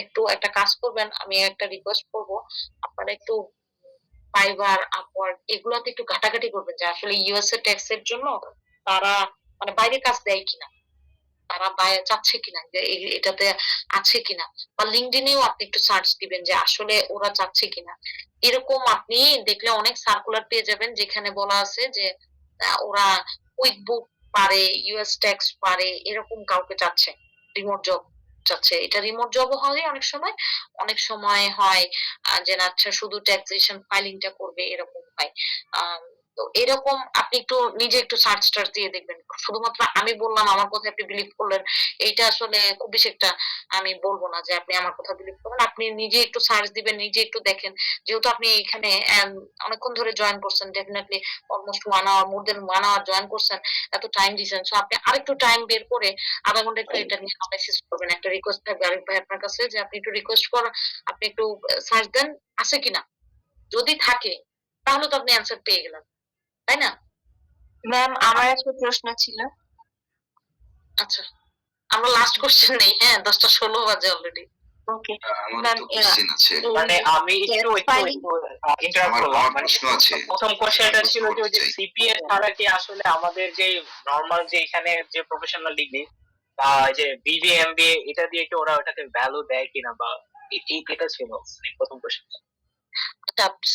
একটু একটা কাজ করবেন, আমি একটা রিকোয়েস্ট করব, আপনারা একটু ফাইবার, আপওয়ার্ক এগুলোতে একটু ঘাটাঘাটি করবেন যে আসলে ইউএসএ ট্যাক্স এর জন্য তারা মানে বাইরে কাজ দেয় কিনা, তারা বাইরে চাচ্ছে কিনা, যে এটাতে আছে কিনা। বা লিঙ্কডইনেও আপনি একটু সার্চ দিবেন যে আসলে ওরা চাচ্ছে কিনা। এরকম আপনি দেখলে অনেক সার্কুলার পেয়ে যাবেন যেখানে বলা আছে যে ওরা কুইক বুক পারে, ইউএস ট্যাক্স পারে, এরকম কাউকে চাচ্ছে, রিমোট জব চাচ্ছে। এটা রিমোট জবও হয় অনেক সময়, অনেক সময় হয় যে না আচ্ছা শুধু ট্যাক্সেশন ফাইলিংটা করবে, এরকম হয়। আম, তো এরকম আপনি একটু নিজে একটু সার্চ টার্চ দিয়ে দেখবেন। শুধুমাত্র আমি বললাম আমার কথা আপনি বিলিভ করলেন, এইটা আসলে খুব বেশি একটা আমি বলবো না যে আপনি আমার কথা বিলিভ করেন। আপনি নিজে একটু সার্চ দিবেন, নিজে একটু দেখেন। যেহেতু আপনি এখানে অনেকক্ষণ ধরে জয়েন করছেন, ডেফিনেটলি অলমোস্ট 1 আওয়ার, মোর দেন 1 আওয়ার জয়েন করছেন, এত টাইম দিয়েছেন। সো আপনি আরেকটু টাইম বের করে আধা ঘন্টা একটু এটা নিয়ে অ্যানালাইসিস করবেন। একটা রিকোয়েস্ট থাকবে আরিফ ভাই আপনার কাছে যে আপনি একটু রিকোয়েস্ট করেন, আপনি একটু সার্চ দেন আছে কিনা। যদি থাকে তাহলে তো আপনি অ্যান্সার পেয়ে গেলেন, তাই না? ম্যাম আমার একটা প্রশ্ন ছিল। আচ্ছা, আমরা লাস্ট কোশ্চেন নেই। হ্যাঁ, 10টা 16 বাজে অলরেডি। ওকে আমার ম্যাম, তো কোশ্চেন আছে। মানে আমি একটু ইন্টারাপ্ট আমার করলাম। মানে প্রশ্ন আছে। প্রথম কোশ্চেনটা ছিল যে ওই যে চাই। সিপিএ ছাড়া কি আসলে আমাদের যে নরমাল যে এখানে যে প্রফেশনাল ডিগ্রি বা যে বিবিএ এমবিএ এটা দিয়ে কি ওরা ওটাকে ভ্যালু দেয় কিনা, বা এটা ছিল মানে প্রথম কোশ্চেন।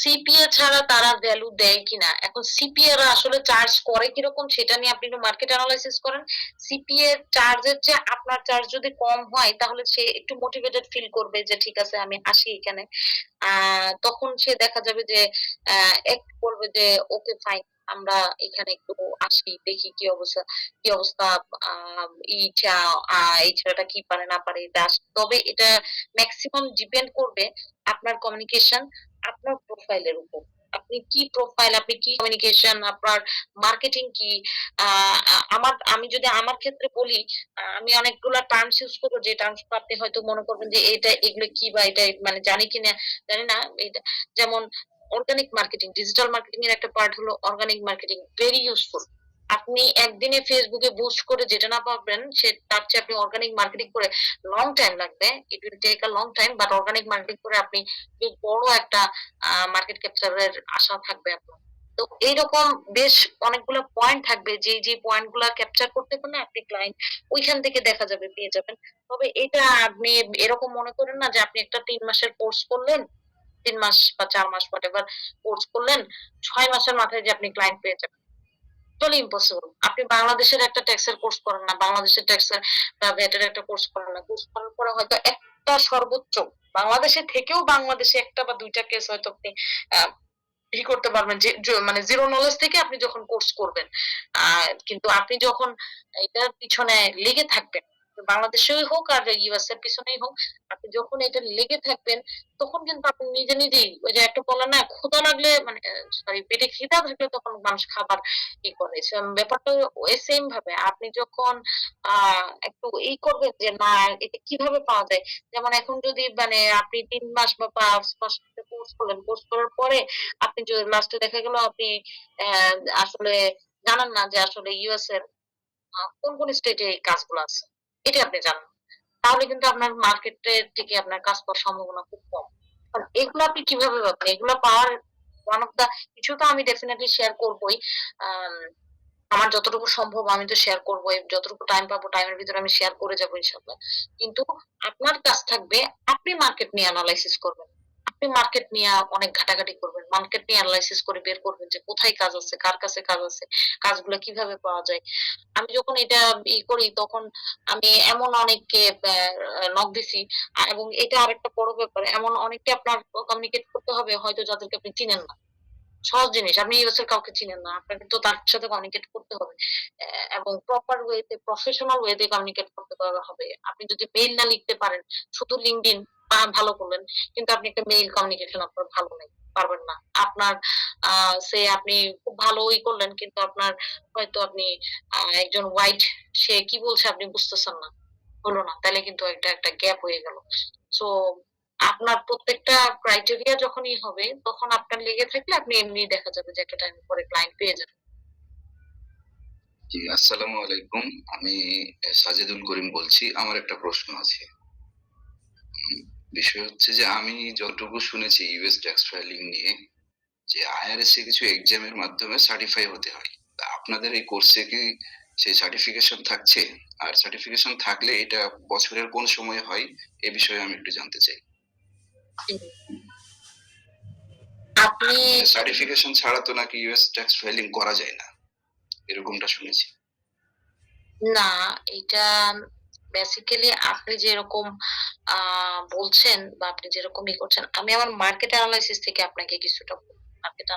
সিপিএ ছাড়া তারা ভ্যালু দেয় কিনা, এখন সিপিএ রা আসলে চার্জ করে কিরকম সেটা নিয়ে আপনি একটু মার্কেট অ্যানালাইসিস করেন। সিপিএ চার্জের চেয়ে আপনার চার্জ যদি কম হয় তাহলে সে একটু মোটিভেটেড ফিল করবে যে ঠিক আছে আমি আসি এখানে। তখন সে দেখা যাবে যে একটু বলবে যে ওকে ফাইন, আমরা এখানে একটু আসি, দেখি কি অবস্থা। এইটা এই ছেলেটা কি পারে না পারে এটা তবে এটা ম্যাক্সিমাম ডিপেন্ড করবে আপনার কমিউনিকেশন, আপনার প্রোফাইলের উপর। আপনি কি প্রোফাইল, আপনি কি কমিউনিকেশন, আপনার মার্কেটিং কি। আমি যদি আমার ক্ষেত্রে বলি, আমি অনেকগুলা টার্মস ইউজ করবো যে টার্মস আপনি হয়তো মনে করবেন যে এটা এগুলো কি বা এটা মানে জানি কিনা জানি না। এটা যেমন অর্গানিক মার্কেটিং, ডিজিটাল মার্কেটিং এর একটা পার্ট হলো অর্গানিক মার্কেটিং, ভেরি ইউজফুল। আপনি একদিনে ফেসবুকে বুস্ট করে যেটা না পাবেন সে তার চেয়ে আপনি অর্গানিক মার্কেটিং করে লং টাইম লাগবে, it will take a long time, but organic marketing করে আপনি বেশ বড় একটা মার্কেট ক্যাপচারের আশা থাকবে আপনার। তো এইরকম বেশ অনেকগুলো পয়েন্ট থাকবে, যে পয়েন্ট গুলা ক্যাপচার করতে পারলে আপনি ক্লায়েন্ট ওইখান থেকে দেখা যাবে পেয়ে যাবেন। তবে এটা আপনি এরকম মনে করেন না যে আপনি একটা 3 মাসের কোর্স করলেন, 3 মাস বা 4 মাস হোয়াটএভার কোর্স করলেন, 6 মাসের মাথায় যে আপনি ক্লায়েন্ট পেয়ে যাবেন, টোটালি ইম্পসিবল। আপনি বাংলাদেশের একটা ট্যাক্সের কোর্স করেন না, বাংলাদেশের ট্যাক্সের বা ভ্যাটের একটা কোর্স করেন না, কোর্স করার পরে হয়তো একটা সর্বোচ্চ বাংলাদেশে থেকেও বাংলাদেশে একটা বা দুইটা কেস হয়তো আপনি ই করতে পারবেন যে মানে জিরো নলেজ থেকে আপনি যখন কোর্স করবেন। কিন্তু আপনি যখন এটার পিছনে লেগে থাকবেন, আপনি বাংলাদেশেই হোক আর ইউএস এর পিছনেই হোক, আপনি যখন এটা লেগে থাকবেন তখন কিন্তু আপনি নিজে নিজেই ওই যে একটা বলে না ক্ষুধা লাগলে মানে সরি পেটে খিদা থাকলে তখন মানুষ খাবার ই করে। ব্যাপারটা ওই সেম ভাবে আপনি যখন একটু করবেন যে না এটা কিভাবে পাওয়া যায়। যেমন এখন যদি মানে আপনি 3 মাস বা 5 মাস কোর্স করলেন, কোর্স করার পরে আপনি যদি লাস্টে দেখা গেল আপনি আহ, আসলে জানেন না যে আসলে ইউএস এর কোন কোন স্টেটে এই কাজগুলো আছে, এটা আপনি জানেন, তাহলে কিন্তু আপনার মার্কেটের থেকে আপনার কাজ পাওয়ার সম্ভাবনা খুব কম। আর এগুলো আপনি কিভাবে পাবেন? এগুলো পাওয়ার ওয়ান অফ দা কিছু তো আমি ডেফিনেটলি শেয়ার করবোই। আম, আমার যতটুকু সম্ভব আমি তো শেয়ার করবোই, যতটুকু টাইম পাবো টাইমের ভিতরে আমি শেয়ার করে যাবো ইনশাল্লাহ। কিন্তু আপনার কাজ থাকবে আপনি মার্কেট নিয়ে অ্যানালাইসিস করবেন, আপনি মার্কেট নিয়ে অনেক ঘাটাঘাটি করবেন, মার্কেট নিয়ে অ্যানালাইসিস করে বের করবেন যে কোথায় কাজ আছে, কার কাছে কাজ আছে, কাজগুলো কিভাবে পাওয়া যায়। আমি যখন এটা করি তখন আমি এমন অনেককে নক দিছি, এবং এটা আরেকটা বড় ব্যাপার, এমন অনেককে আপনার কমিউনিকেট করতে হবে হয়তো যাদেরকে আপনি চিনেন না। সহজ জিনিস, আপনি ইউএস এর কাউকে চিনেন না, আপনাকে তো তার সাথে কমিউনিকেট করতে হবে এবং প্রপার ওয়েতে প্রফেশনাল ওয়েতে কমিউনিকেট করতে হবে। আপনি যদি মেইল না লিখতে পারেন, শুধু লিঙ্কডইন ভালো করলেন কিন্তু আপনি একটা মেইল কমিউনিকেশন আপনার ভালো নেই, পারবেন না। আপনার সে আপনি খুব ভালোই করলেন কিন্তু আপনার হয়তো আপনি একজন হোয়াইট, সে কি বলছে আপনি বুঝতেছেন না, হলো না, তাহলে কিন্তু একটা গ্যাপ হয়ে গেল। সো আপনার প্রত্যেকটা ক্রাইটেরিয়া যখনই হবে তখন আপনার লেগে থাকলে আপনি এমনি দেখা যাবে যে একটা টাইম পরে ক্লায়েন্ট পেয়ে যাবেন। জি, আসসালামু আলাইকুম। আমি সাজেদুল করিম বলছি। আমার একটা প্রশ্ন আছে। বিষয় হচ্ছে যে আমি যতটুকু শুনেছি ইউএস ট্যাক্স ফাইলিং নিয়ে, যে আইআরএস এ কিছু এক্সামের মাধ্যমে সার্টিফাই হতে হয়। তা আপনাদের এই কোর্সে কি সেই সার্টিফিকেশন থাকছে? আর সার্টিফিকেশন থাকলে এটা বছরের কোন সময় হয়, এ বিষয়ে আমি একটু জানতে চাই। আপনি সার্টিফিকেশন ছাড়া তো নাকি ইউএস ট্যাক্স ফাইলিং করা যায় না, এরকমটা শুনেছি। না, এটা বেসিক্যালি আপনি যেরকম বলছেন বা আপনি যেরকম করছেন, আমি আমার মার্কেট অ্যানালাইসিস থেকে আপনাকে কিছুটা মার্কেট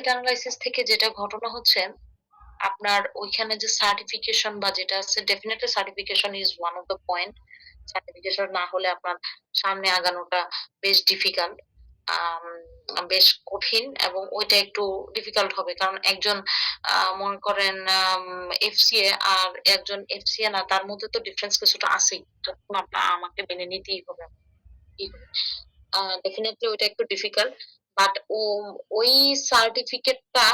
অ্যানালাইসিস থেকে যেটা ঘটনা হচ্ছে, আপনার ওইখানে যে সার্টিফিকেশন বা যেটা আছে, definitely certification is one of the point. Certification না হলে আপনার সামনে আগানোটা বেশ ডিফিকাল্ট, বেশ কঠিন, এবং ওইটা একটু ডিফিকাল্ট হবে কারণ একজন মনে করেন এফসিএ আর একজন এফসিএ না, তার মধ্যে তো ডিফারেন্স কিছুটা আছেই, তখন আপনার আমাকে মেনে নিতেই হবে। ডেফিনেটলি ওইটা একটু ডিফিকাল্ট, বাট ওই সার্টিফিকেটটা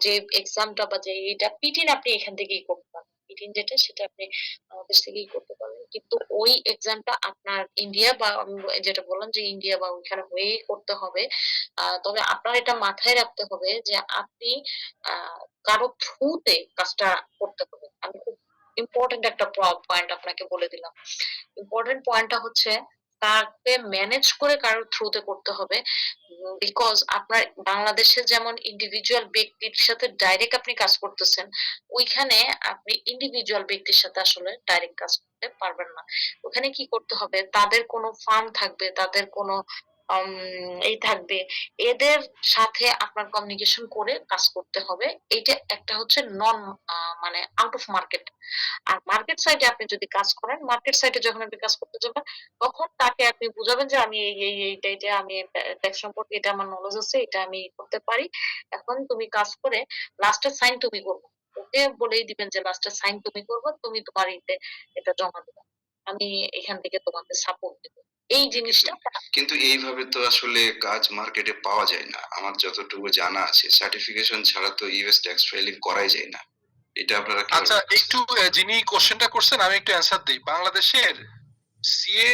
যে এক্সামটা বা যে এটা পিটিন আপনি এখান থেকেই করতে পারেন, পিটিন যেটা সেটা আপনি আমাদের থেকেই করতে পারবেন, কিন্তু ওই এক্সামটা আপনার ইন্ডিয়া বা আমি যেটা বললাম যে ইন্ডিয়া বা ওইখানে হয়েই করতে হবে। তবে আপনার এটা মাথায় রাখতে হবে যে আপনি কারো থ্রুতে কাজটা করতে হবে। আমি খুব ইম্পর্টেন্ট একটা পয়েন্ট আপনাকে বলে দিলাম। ইম্পর্টেন্ট পয়েন্টটা হচ্ছে তাকে ম্যানেজ করে কারোর থ্রুতে করতে হবে, বিকজ আপনার বাংলাদেশে যেমন ইন্ডিভিজুয়াল ব্যক্তির সাথে ডাইরেক্ট আপনি কাজ করতেছেন, ওইখানে আপনি ইন্ডিভিজুয়াল ব্যক্তির সাথে আসলে ডাইরেক্ট কাজ করতে পারবেন না। ওখানে কি করতে হবে, তাদের কোনো ফার্ম থাকবে, তাদের কোনো এই থাকবে, এদের সাথে আপনার কমিউনিকেশন করে কাজ করতে হবে। এইটা একটা হচ্ছে নন মানে আউট অফ মার্কেট। আর মার্কেট সাইডে আপনি যদি কাজ করেন, মার্কেট সাইডে যখন আপনি কাজ করতে যাবেন তখন তাকে আপনি বুঝাবেন যে আমি এইটা আমি ট্যাক্স সম্পর্কে এটা আমার নলেজ আছে, এটা আমি করতে পারি, এখন তুমি কাজ করে লাস্টের সাইন তুমি করবে। ওকে বলেই দিবেন যে লাস্টের সাইন তুমি করবে, তুমি তোমার এটা জমা দেবে, আমি এখান থেকে তোমাকে সাপোর্ট দেবো, এই জিনিসটা। কিন্তু এইভাবে তো আসলে কাজ মার্কেটে পাওয়া যায় না। আমার যতটুকু জানা আছে সার্টিফিকেশন ছাড়া তো ইউএস ট্যাক্স ফাইলিং করাই যায় না। এটা আপনারা কি? আচ্ছা, একটু যিনি কোশ্চেনটা করছেন আমি একটু অ্যান্সার দিই। বাংলাদেশের সিএ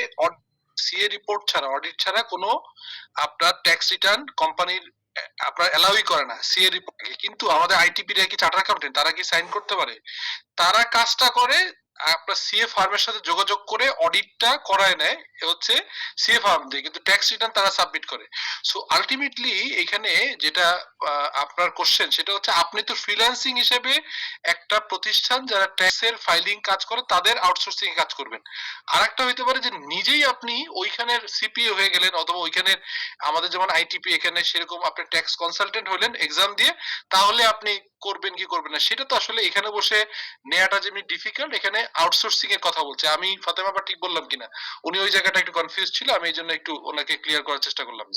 সিএ রিপোর্ট ছাড়া, অডিট ছাড়া কোনো আপনার ট্যাক্স রিটার্ন কোম্পানির আপনার অ্যালাউই করে না সিএ রিপোর্টকে। কিন্তু আমাদের আইটিপি রা কি চার্টার অ্যাকাউন্টেন্ট, তারা কি সাইন করতে পারে? তারা কাজটা করে আপনার সিএ ফার্মের সাথে যোগাযোগ করে অডিটটা করায় নেয় হচ্ছে সিএ ফার্ম দিয়ে, কিন্তু ট্যাক্স রিটার্ন তারা সাবমিট করে। সো আলটিমেটলি এখানে যেটা আপনার কোশ্চেন সেটা হচ্ছে আপনি তো ফ্রিল্যান্সিং হিসেবে একটা প্রতিষ্ঠান যারা ট্যাক্সের ফাইলিং কাজ করে তাদের আউটসোর্সিং কাজ করবেন। আর একটা হইতে পারে যে নিজেই আপনি ওইখানের সিপিএ হয়ে গেলেন, অথবা ওইখানের আমাদের যেমন আইটিপি এখানে সেরকম আপনি ট্যাক্স কনসালটেন্ট হলেন এক্সাম দিয়ে, তাহলে আপনি করবেন কি করবেন না সেটা তো আসলে এখানে বসে নেওয়াটা যেমনি ডিফিকাল্ট, এখানে আউটসোর্সিং এর কথা বলছে। আমি ফাতেমা বা ঠিক বললাম কিনা, উনি ওই জায়গাটা একটু কনফিউজ ছিল, আমি এই জন্য একটু ওনাকে ক্লিয়ার করার চেষ্টা করলাম।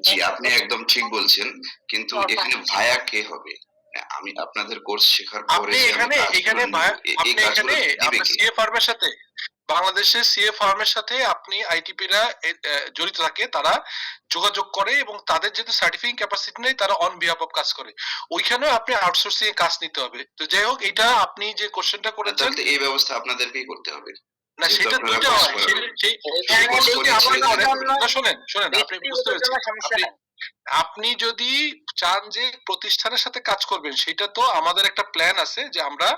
জি, আপনি একদম ঠিক বলছেন, কিন্তু এখানে ভায়া কে হবে? আমি আপনাদের কোর্স শেখার পরে আপনি যে আমি এখানে কাজগুলো নিব, এই আপনি কাজগুলো এখানে দিবে আপনার কে? সিএ ফার্মের সাথে, বাংলাদেশের সিএ ফার্মের সাথে আপনি আইটিপিরা জড়িত থাকে, তারা যোগাযোগ করে এবং তাদের যেহেতু সার্টিফিকেট ক্যাপাসিটি নেই, তারা অন বিহাফ অফ কাজ করে, ওইখানেও আপনি আউটসোর্সিং এ কাজ নিতে হবে। তো যাই হোক, এটা আপনি যে কোশ্চেনটা করেছেন, তাহলে এই ব্যবস্থা আপনাদেরকেই করতে হবে। না যেহেতু সেটা আপনারা দুইটা কোর্স হয়, করাবেন। সেই কোর্স কোর্স যদি করিয়ে আবার ছেড়ে করেন, দিলে না শোনেন আপনি বুঝতে পেরেছেন, সমস্যা নাই। আপনি যদি চান যে প্রতিষ্ঠানের সাথে কাজ করবেন, সেটা তো আমাদের একটা প্ল্যান আছে যে আমরা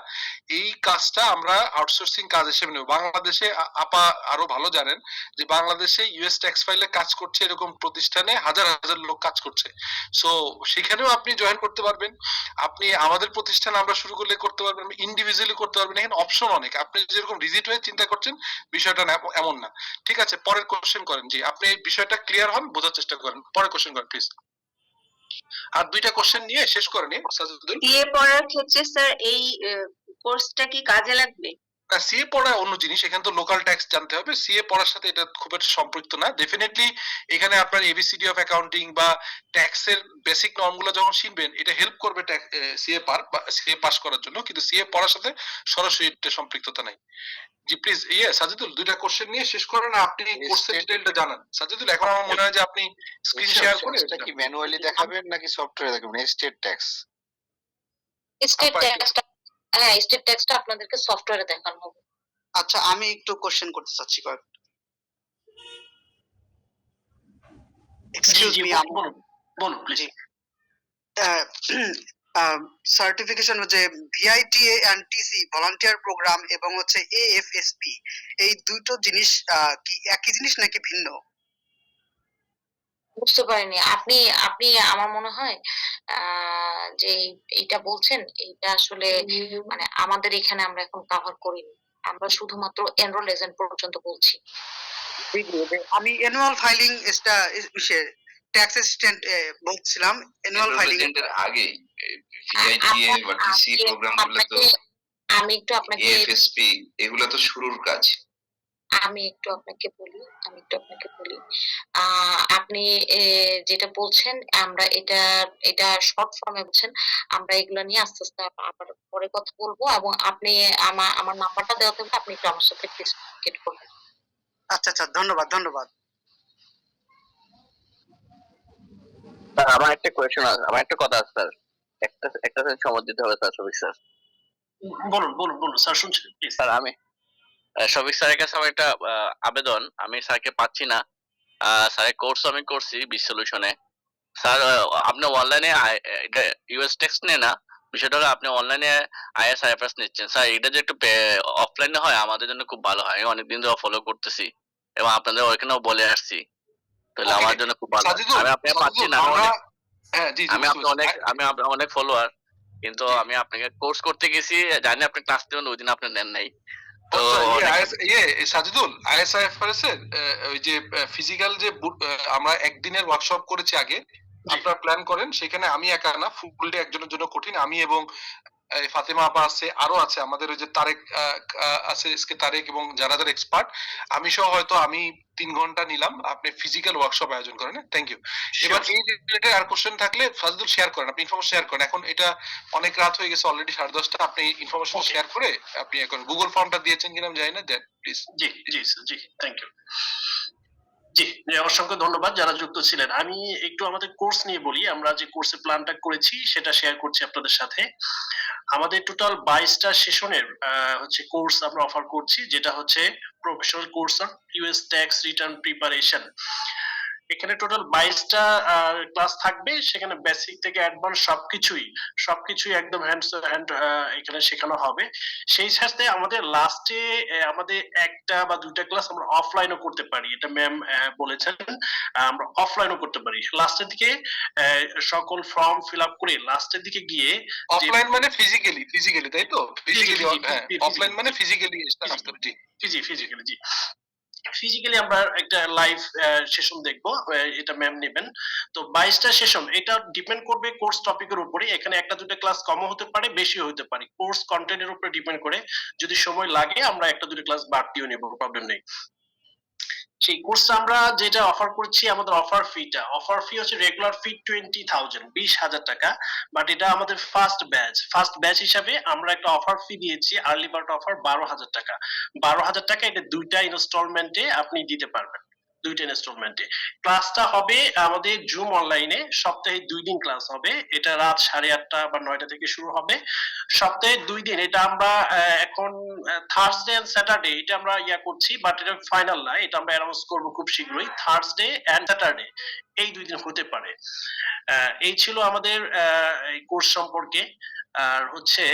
এই কাজটা আমরা আউটসোর্সিং কাজ হিসেবে নেব। বাংলাদেশে আপা আরো ভালো জানেন যে বাংলাদেশে ইউএস ট্যাক্স ফাইলে কাজ করছে এরকম প্রতিষ্ঠানে হাজার হাজার লোক কাজ করছে। সো সেখানেও আপনি জয়েন করতে পারবেন, আপনি আমাদের প্রতিষ্ঠান আমরা শুরু করলে করতে পারবেন, ইন্ডিভিজুয়ালি করতে পারবেন, এখানে অপশন অনেক। আপনি যেরকম রিজিট হয়ে চিন্তা করছেন, বিষয়টা না এমন না। ঠিক আছে, পরের কোশ্চেন করেন। জি, আপনি এই বিষয়টা ক্লিয়ার হন, বোঝার চেষ্টা করেন, পরের কোশ্চেন করেন প্লিজ। আর দুইটা কোশ্চেন নিয়ে শেষ করে নিন সাজিদুল। বিএ পড়ার ক্ষেত্রে স্যার এই কোর্সটা কি কাজে লাগবে? না, সিএ পড়া অন্য জিনিস, এখানে তো লোকাল ট্যাক্স জানতে হবে, সিএ পড়ার সাথে এটা খুব একটা সম্পৃক্ত না। ডেফিনেটলি এখানে আপনার এবিসিডি অফ অ্যাকাউন্টিং বা ট্যাক্সের বেসিক নর্মগুলো যখন শিখবেন, এটা হেল্প করবে সিএ পাস করার জন্য, কিন্তু সিএ পড়ার সাথে সরাসরি এটা সম্পৃক্ততা নাই। জি প্লিজ, সাজিদুল দুইটা কোশ্চেন নিয়ে শেষ করেন, আপনি কোর্সের ডিটেইলটা জানান। সাজিদুল, এখন আমার মনে হয় যে আপনি স্ক্রিন শেয়ার করে এটা কি ম্যানুয়ালি দেখাবেন নাকি সফটওয়্যারে দেখাবেন? স্টেট ট্যাক্স স্টেট ট্যাক্সটা, হ্যাঁ স্টেট ট্যাক্সটা আপনাদেরকে সফটওয়্যারে দেখানো হবে। আচ্ছা, আমি একটু কোশ্চেন করতে চাচ্ছি কয়েক। এক্সকিউজ মি, বলুন প্লিজ। সার্টিফিকেশন যে ভিআইটিএ এন্ড টিসি ভলান্টিয়ার প্রোগ্রাম এবং হচ্ছে এএফএসপি, এই দুটো জিনিস কি একই জিনিস নাকি ভিন্ন? বুঝতে পারিনি। আপনি আপনি আমার মনে হয় যে এইটা বলছেন, এইটা আসলে মানে আমাদের এখানে আমরা এখন কভার করিনি, আমরা শুধুমাত্র এনরোল এজেন্ট পর্যন্ত বলছি। আমি অ্যানুয়াল ফাইলিং ট্যাক্স অ্যাসিস্ট্যান্ট বলছিলাম, অ্যানুয়াল ফাইলিং এর আগে ভিআইটিএ বা টিসি প্রোগ্রামগুলো তো, আমি একটু আপনাকে এএফএসপি এগুলো তো শুরুর কাজ। আমি একটু আপনাকে বলি আপনি যেটা বলছেন, আমরা এটা শর্ট ফর্মে বলছেন, আমরা এগুলো নিয়ে আস্তে আস্তে আবার পরে কথা বলবো, এবং আপনি আমার নাম্বারটা দেওয়া থাকবে, আপনি একটু আমার সাথে ডিসকাস করবেন। আচ্ছা, ধন্যবাদ। স্যার আমার একটা কোয়েশ্চেন আছে, আমার একটা কথা আছে স্যার, একটা সময় দিতে হবে স্যার। শফিক স্যার বলুন স্যার, শুনছি স্যার। আমি শফিক স্যারের কাছে আমার একটা আবেদন, আমি স্যারকে পাচ্ছি না। স্যারের কোর্স আমি করছি বিশ সলিউশনে। স্যার আপনি অনলাইনে এটা ইউএস ট্যাক্স নেয় না, বিষয়টা হলো আপনি অনলাইনে আইএস আইএফএস নিচ্ছেন। স্যার এটা যে একটু অফলাইনে হয় আমাদের জন্য খুব ভালো হয়, আমি অনেকদিন ধরে ফলো করতেছি এবং আপনাদের ওইখানেও বলে আসছি, তাহলে আমার জন্য খুব ভালো। আমি আপনাকে পাচ্ছি না, আমি আপনার অনেক ফলোয়ার, কিন্তু আমি আপনাকে কোর্স করতে গেছি, জানি আপনি ক্লাস নেবেন, ওই দিন আপনি নেন নাই। তো সাজিদুল, আইএসআইএফআরএস এর ওই যে ফিজিক্যাল যে আমরা একদিনের ওয়ার্কশপ করেছি আগে, আপনারা প্ল্যান করেন, সেখানে আমি একা না, ফুল ডে একজনের জন্য কঠিন। আমি এবং ফাতেমা আপা আছে, আরো আছে আমাদের ওই যে তারেক আছে, এসকে তারেক, এবং যারা যারা এক্সপার্ট, আমি সহ হয়তো আমি 3 ঘন্টা নিলাম, আপনি ফিজিক্যাল ওয়ার্কশপ আয়োজন করেন। Thank you. এবার এই রিলেটেড আর কোশ্চেন থাকলে ফাজদুল শেয়ার করেন, আপনি ইনফরমেশন শেয়ার করেন। এখন এটা অনেক রাত হয়ে গেছে অলরেডি, 10:30, আপনি ইনফরমেশন শেয়ার করে আপনি এখন গুগল ফর্মটা দিয়েছেন কিনা আমি জানি না, দেন প্লিজ। জি, থ্যাংক ইউ। জি, অসংখ্য ধন্যবাদ যারা যুক্ত ছিলেন। আমি একটু আমাদের কোর্স নিয়ে বলি। আমরা যে কোর্সের প্ল্যানটা করেছি সেটা শেয়ার করছি আপনাদের সাথে। আমাদের টোটাল 22টা সেশনের হচ্ছে কোর্স আমরা অফার করছি, যেটা হচ্ছে professional course on US tax return preparation. এখানে টোটাল 22টা ক্লাস থাকবে, সেখানে বেসিক থেকে অ্যাডভান্স সবকিছুই একদম হ্যান্ড এখানে শেখানো হবে। সেই সাথে আমাদের লাস্টে আমাদের একটা বা দুইটা ক্লাস আমরা অফলাইনও করতে পারি, এটা ম্যাম বলেছেন, আমরা অফলাইনও করতে পারি। লাস্টের দিকে সকল ফর্ম ফিল আপ করে লাস্টের দিকে গিয়ে, অফলাইন মানে ফিজিক্যালি তাই তো? ফিজিক্যালি, হ্যাঁ, অফলাইন মানে ফিজিক্যালি আসতে হবে। জি, ফিজিক্যালি, জি। ফিজিক্যালি আমরা একটা লাইভ সেশন দেখবো, এটা ম্যাম নেবেন। তো 22টা সেশন, এটা ডিপেন্ড করবে কোর্স টপিকের উপরে। এখানে একটা দুটো ক্লাস কমও হতে পারে, বেশিও হতে পারে, কোর্স কন্টেন্টের উপরে ডিপেন্ড করে। যদি সময় লাগে আমরা একটা দুটো ক্লাস বাড়তিও নেব, প্রবলেম নেই। সেই কোর্সটা আমরা যেটা অফার করছি, আমাদের অফার ফি হচ্ছে রেগুলার ফি 20,000, 20,000 টাকা। বাট এটা আমাদের ফার্স্ট ব্যাচ হিসাবে আমরা একটা অফার ফি দিয়েছি, আর্লি বার্ড অফার 12,000 টাকা। 12,000 টাকা এটা 2টা ইনস্টলমেন্টে আপনি দিতে পারবেন, 2টা ইনস্টলমেন্টে। ক্লাসটা হবে আমাদের জুম অনলাইনে, সপ্তাহে 2 দিন ক্লাস হবে। এটা রাত 8:30 বা 9টা থেকে শুরু হবে, সপ্তাহে 2 দিন। এটা আমরা এখন থার্সডে এন্ড স্যাটারডে এটা আমরা করছি, বাট এটা ফাইনাল না, এটা আমরা অ্যানাউন্স করব খুব শীঘ্রই। থার্সডে এন্ড স্যাটারডে এই 2 দিন হতে পারে। এই ছিল আমাদের এই কোর্স সম্পর্কে। আর হচ্ছে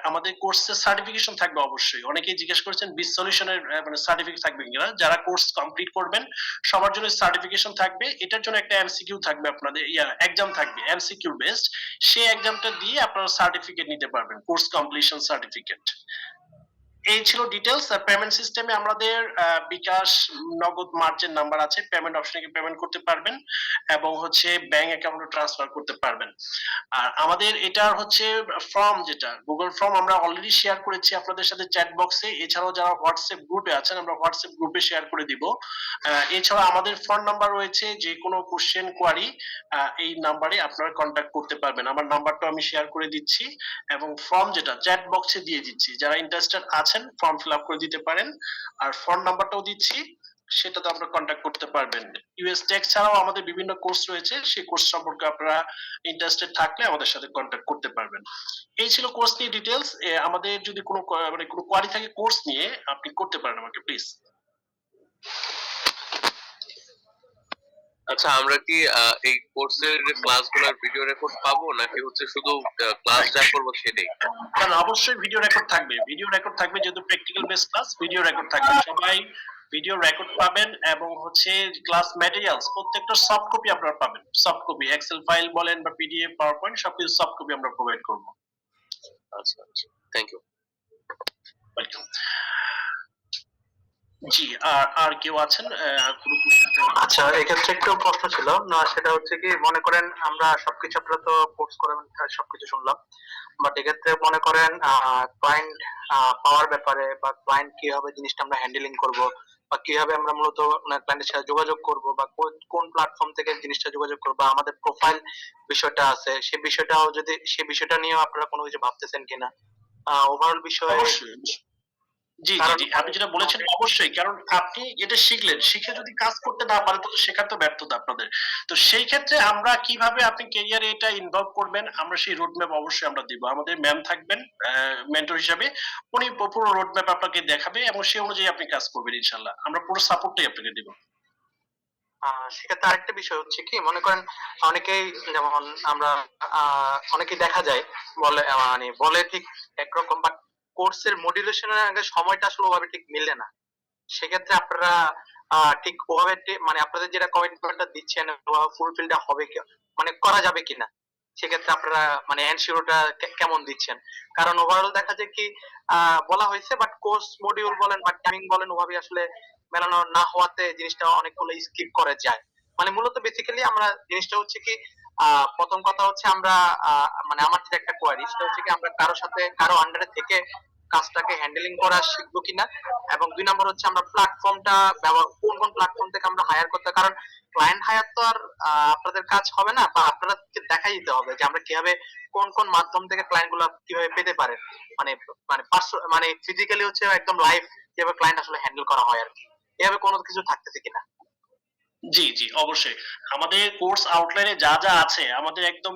আমাদের কোর্সের সার্টিফিকেশন থাকবে অবশ্যই। অনেকেই জিজ্ঞেস করেছেন বিস সলিউশনের মানে সার্টিফিকেট থাকবে কিনা। যারা কোর্স কমপ্লিট করবেন সবার জন্য সার্টিফিকেশন থাকবে। এটার জন্য একটা এমসিকিউ থাকবে, আপনাদের এক্সাম থাকবে এমসিকিউ বেসড। সেই এক্সামটা দিয়ে আপনারা সার্টিফিকেট নিতে পারবেন, কোর্স কমপ্লিশন সার্টিফিকেট। এই ছিল ডিটেলস। পেমেন্ট সিস্টেমে আমাদের বিকাশ, নগদ, মার্চেন্ট নাম্বার আছে, পেমেন্ট অপশনে গিয়ে পেমেন্ট করতে পারবেন এবং হচ্ছে ব্যাংক অ্যাকাউন্টে ট্রান্সফার করতে পারবেন। আর আমাদের এটার হচ্ছে ফর্ম, যেটা গুগল ফর্ম আমরা অলরেডি শেয়ার করেছি আপনাদের সাথে চ্যাট বক্সে। এছাড়াও যারা হোয়াটসঅ্যাপ গ্রুপে আছেন আমরা হোয়াটসঅ্যাপ গ্রুপে শেয়ার করে দিব। এছাড়া আমাদের ফোন নাম্বার রয়েছে, যে কোনো কোশ্চেন কোয়ারি এই নাম্বারে আপনারা কন্ট্যাক্ট করতে পারবেন। আমার নাম্বারটা আমি শেয়ার করে দিচ্ছি এবং ফর্ম যেটা চ্যাট বক্সে দিয়ে দিচ্ছি, যারা ইন্টারেস্টেড আছেন ফর্ম ফিল আপ করে দিতে পারেন। আর ফোন নাম্বারটাও দিচ্ছি, সেটাতে আপনারা কন্ট্যাক্ট করতে পারবেন। ইউএস টেক্স ছাড়াও আমাদের বিভিন্ন কোর্স রয়েছে, সেই কোর্স সম্পর্কে আপনারা ইন্টারেস্টেড থাকলে আমাদের সাথে কন্ট্যাক্ট করতে পারবেন। এই ছিল কোর্স নিয়ে ডিটেলস। আমাদের যদি কোনো মানে কোনো কোয়ারি থাকে কোর্স নিয়ে, আপনি করতে পারেন আমাকে প্লিজ। আচ্ছা, আমরা কি এই কোর্সের ক্লাসগুলোর ভিডিও রেকর্ড পাবো, নাকি হচ্ছে শুধু ক্লাস যা করবো সেটাই? কারণ অবশ্যই ভিডিও রেকর্ড থাকবে, যেহেতু practical base class, video record থাকবে। সবাই ভিডিও রেকর্ড পাবেন এবং হচ্ছে ক্লাস ম্যাটেরিয়ালস প্রত্যেকটা সফট কপি আপনারা পাবেন। সফট কপি এক্সেল ফাইল বলেন বা পিডিএফ, পাওয়ার পয়েন্ট, সবকিছু সফট কপি আমরা প্রোভাইড করবো। আচ্ছা, থ্যাংক ইউ। ওয়েলকাম। জি, আর কেউ আছেন? আচ্ছা, এক্ষেত্রে একটু প্রশ্ন ছিল না, সেটা হচ্ছে কি, মনে করেন আমরা সবকিছু, আপনারা তো কোর্স করাবেন, সবকিছু শুনলাম, বাট এক্ষেত্রে মনে করেন ক্লায়েন্ট পাওয়ার ব্যাপারে বা ক্লায়েন্ট কিভাবে জিনিসটা আমরা হ্যান্ডেলিং করব, বা কিভাবে আমরা মূলত ক্লায়েন্টের সাথে যোগাযোগ করব, বা কোন প্ল্যাটফর্ম থেকে জিনিসটা যোগাযোগ করব, বা আমাদের প্রোফাইল বিষয়টা আছে, সেই বিষয়টা নিয়েও আপনারা কোনো কিছু ভাবতেছেন কিনা ওভারঅল বিষয়ে? জি জি জি, আপনি যেটা বলেছেন অবশ্যই, কারণ আপনি এটা শিখলেন, শিখে যদি কাজ করতে না পারেন তো শেখার তো ব্যর্থতা আপনাদের। তো সেই ক্ষেত্রে আমরা কিভাবে আপনি ক্যারিয়ারে এটা ইনভলভ করবেন, আমরা সেই রোড ম্যাপ অবশ্যই আমরা দিব। আমাদের ম্যাম থাকবেন মেন্টর হিসাবে, উনি পুরো রোড ম্যাপ আপনাকে দেখাবে এবং সেই অনুযায়ী আপনি কাজ করবেন ইনশাল্লাহ। আমরা পুরো সাপোর্টটাই আপনাকে দিব। সেক্ষেত্রে আরেকটা বিষয় হচ্ছে কি, মনে করেন অনেকেই, যেমন আমরা অনেকেই দেখা যায় বলে ঠিক একরকম, বাট কোর্সের মডুলেশনের আগে সময়টা আসলে ওভাবে ঠিক মিলে না। সেক্ষেত্রে আপনারা ঠিক ওভাবে মানে আপনাদের যেটা কমিটমেন্টটা দিচ্ছেন ফুলফিলটা হবে মানে করা যাবে কিনা, সেক্ষেত্রে আপনারা মানে এনশিওরটা কেমন দিচ্ছেন? কারণ ওভারঅল দেখা যায় কি বলা হয়েছে, বাট কোর্স মডিউল বলেন বা টাইমিং বলেন ওভাবে আসলে মেলানো না হওয়াতে জিনিসটা অনেকগুলো স্কিপ করে যায়। মানে মূলত বেসিক্যালি আমরা জিনিসটা হচ্ছে কি, প্রথম কথা হচ্ছে আমরা মানে আমার যেটা একটা কোয়ারি, সেটা হচ্ছে কি আমরা কারো আন্ডারে থেকে কাজটাকে হ্যান্ডেলিং করা শিখবো কিনা, এবং 2 নম্বর হচ্ছে আমরা প্ল্যাটফর্মটা কোন প্ল্যাটফর্ম থেকে আমরা হায়ার করতে, কারণ ক্লায়েন্ট হায়ার তো আর আপনাদের কাজ হবে না, বা আপনারা দেখাই দিতে হবে যে আমরা কিভাবে কোন মাধ্যম থেকে ক্লায়েন্ট গুলো কিভাবে পেতে পারেন, মানে মানে ফিজিক্যালি হচ্ছে একদম লাইভ কিভাবে ক্লায়েন্ট আসলে হ্যান্ডেল করা হয় আর কি, এভাবে কোনো কিছু থাকতেছে কিনা? জি জি, অবশ্যই। আমাদের কোর্স আউটলাইনে যা যা আছে আমাদের একদম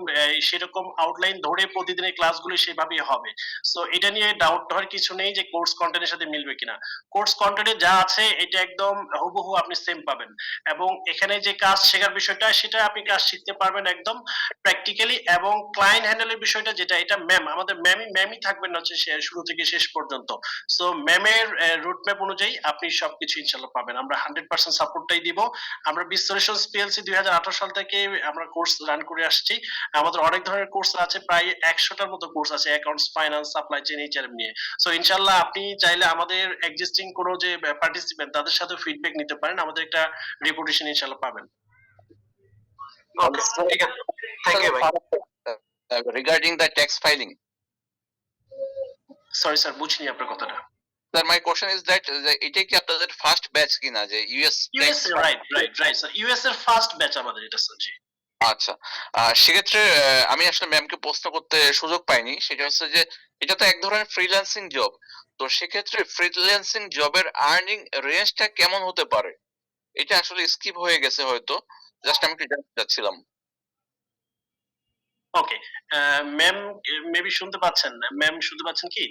সেরকম আউটলাইন ধরে প্রতিদিনের ক্লাসগুলো সেভাবেই হবে। সো এটা নিয়ে ডাউট হওয়ার কিছু নেই যে কোর্স কন্টেন্টের সাথে মিলবে কিনা। কোর্স কন্টেন্টে যা আছে এটা একদম হুবহু আপনি সেম পাবেন, এবং এখানে যে কাজ শেখার বিষয়টা সেটা আপনি কাজ শিখতে পারবেন একদম প্র্যাকটিক্যালি। এবং ক্লায়েন্ট হ্যান্ডেলের বিষয়টা যেটা, এটা আমাদের ম্যামই থাকবেন হচ্ছে শুরু থেকে শেষ পর্যন্ত। সো ম্যামের রুট ম্যাপ অনুযায়ী আপনি সবকিছু ইনশাআল্লাহ পাবেন। আমরা 100% সাপোর্টটাই দিব। আমরা আমরা বিজ সলিউশনস পিএলসি 2018 সাল থেকে আমরা কোর্স রান করে আসছি। আমাদের অনেক ধরনের কোর্স আছে, প্রায় 100টার মতো কোর্স আছে accounts, finance, supply chain, HRM নিয়ে। সো ইনশাআল্লাহ আপনি চাইলে আমাদের এক্সিস্টিং কোনো যে পার্টিসিপেন্ট তাদের সাথে ফিডব্যাক নিতে পারেন, আমাদের একটা রেপুটেশন ইনশাআল্লাহ পাবেন। ওকে, ঠিক আছে, থ্যাংক ইউ ভাই। Regarding the tax filing, sorry sir, বুঝিনি আপনার কথাটা। sir, my question is that এটা কি আপনাদের ফার্স্ট ব্যাচ কিনা যে ইউএস, রাইট স্যার, ইউএস এর ফার্স্ট ব্যাচ আমাদের এটা স্যার। জি আচ্ছা, সেক্ষেত্রে আমি আসলে ম্যামকে প্রশ্ন করতে সুযোগ পাইনি, সেটা হচ্ছে যে এটা তো এক ধরনের ফ্রিল্যান্সিং জব, তো সেক্ষেত্রে ফ্রিল্যান্সিং জবের আর্নিং রেঞ্জটা কেমন হতে পারে? এটা আসলে স্কিপ হয়ে গেছে হয়তো, জাস্ট আমি একটু জানতে চাচ্ছিলাম। ওকে, ম্যাম মেবি শুনতে পাচ্ছেন, ম্যাম শুনতে পাচ্ছেন কি?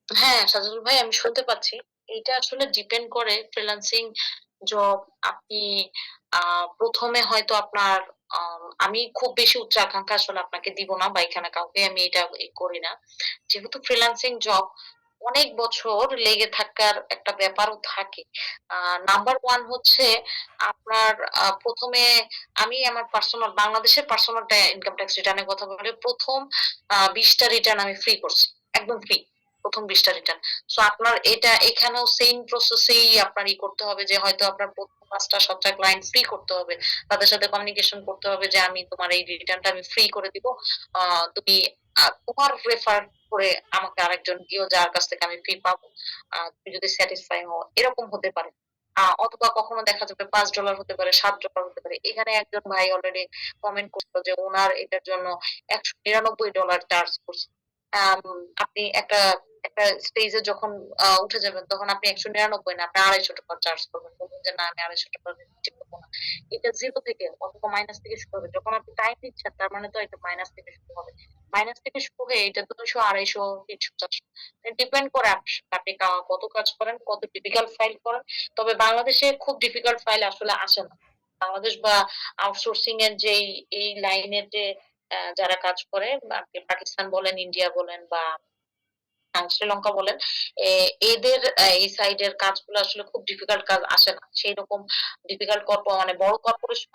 হ্যাঁ সাজুল ভাই, আমি শুনতে পাচ্ছি। এটা আসলে ডিপেন্ড করে ফ্রিল্যান্সিং জব। আপনি প্রথমে হয়তো আপনার আমি খুব বেশি উচ্চ আকাঙ্ক্ষা আসলে আপনাকে দিব না, বা এখানে কাউকে আমি এটা করি না। যেহেতু ফ্রিল্যান্সিং জব অনেক বছর লেগে থাকার একটা ব্যাপারও থাকে। নাম্বার ওয়ান হচ্ছে আপনার প্রথমে আমি আমার পার্সোনাল বাংলাদেশের পার্সোনাল ইনকাম ট্যাক্স রিটার্নের কথা বলে প্রথম 20টা রিটার্ন আমি ফ্রি করছি, একদম ফ্রি, প্রথম 20টা রিটার্ন। সো আপনার এটা এখানেও সেম প্রসেসেই আপনার করতে হবে, যে হয়তো আপনার প্রথম 5টা 7টা ক্লায়েন্ট ফ্রি করতে হবে, তাদের সাথে কমিউনিকেশন করতে হবে যে আমি তোমার এই রিটার্নটা আমি ফ্রি করে দিব, তুমি তোমার রেফার করে আমাকে আরেকজন দিও যার কাছ থেকে আমি ফি পাবো, তুমি যদি স্যাটিসফাই হও, এরকম হতে পারে। অথবা কখনো দেখা যাবে $5 হতে পারে, $7 হতে পারে। এখানে একজন ভাই অলরেডি কমেন্ট করছিল যে ওনার এটার জন্য $199 চার্জ করছে। আপনি একটা একটা স্টেজে যখন উঠে যাবেন তখন আপনি 199 না, আপনি $250 চার্জ করবেন, বলবেন যে না আমি $250 নিতে পারবো না। এটা জিরো থেকে অথবা মাইনাস থেকে শুরু হবে। যখন আপনি টাইম দিচ্ছেন তার মানে তো এটা মাইনাস থেকে শুরু হবে, মাইনাস থেকে শুরু হয়ে এটা 200, 250, 300, 400 ডিপেন্ড করে আপনি কত কাজ করেন, কত ডিফিকাল্ট ফাইল করেন। তবে বাংলাদেশে খুব ডিফিকাল্ট ফাইল আসলে আসে না। বাংলাদেশ বা আউটসোর্সিং এর যে এই লাইনের যে যারা কাজ করে, আপনি পাকিস্তান বলেন, ইন্ডিয়া বলেন বা শ্রীলঙ্কা বলেন, এদের এই সাইডের কাজগুলো আসলে খুব ডিফিকাল্ট কাজ আসে না। সেই রকম ডিফিকাল্ট মানে বড় কর্পোরেশন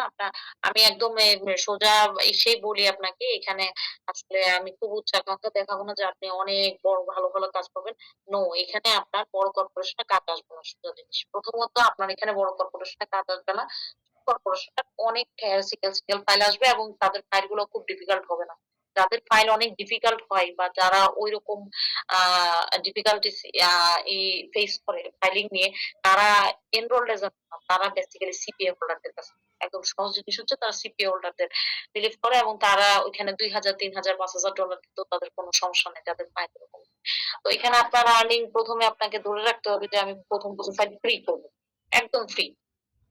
আমি একদম সোজা এসেই বলি আপনাকে, এখানে আসলে আমি খুব উচ্চ আকাঙ্ক্ষা দেখাবো না যে আপনি অনেক বড় ভালো ভালো কাজ পাবেন। নো, এখানে আপনার বড় কর্পোরেশনে কাজ আসবে না। সোজা জিনিস, প্রথমত আপনার এখানে বড় কর্পোরেশনে কাজ আসবে না। কর্পোরেশনের অনেক সিঙ্গেল ফাইল আসবে এবং তাদের ফাইল গুলো খুব ডিফিকাল্ট হবে না। যাদের ফাইল অনেক ডিফিকাল্ট হয় বা যারা ওইরকম ডিফিকাল্টিস ফেস করে ফাইলিং নিয়ে, তারা এনরোলড এজেন্ট না, তারা বেসিক্যালি সিপিএ হোল্ডারদের কাছে। একদম সহজ জিনিস হচ্ছে তারা সিপিএ হোল্ডারদের রিলিভ করে এবং তারা ওইখানে $2,000, $3,000, $5,000 দিতেও তাদের কোনো সমস্যা নেই, যাদের ফাইল এরকম। তো এখানে আপনার আর্নিং প্রথমে আপনাকে ধরে রাখতে হবে যে আমি প্রথম ফাইল ফ্রি করবো, একদম ফ্রি।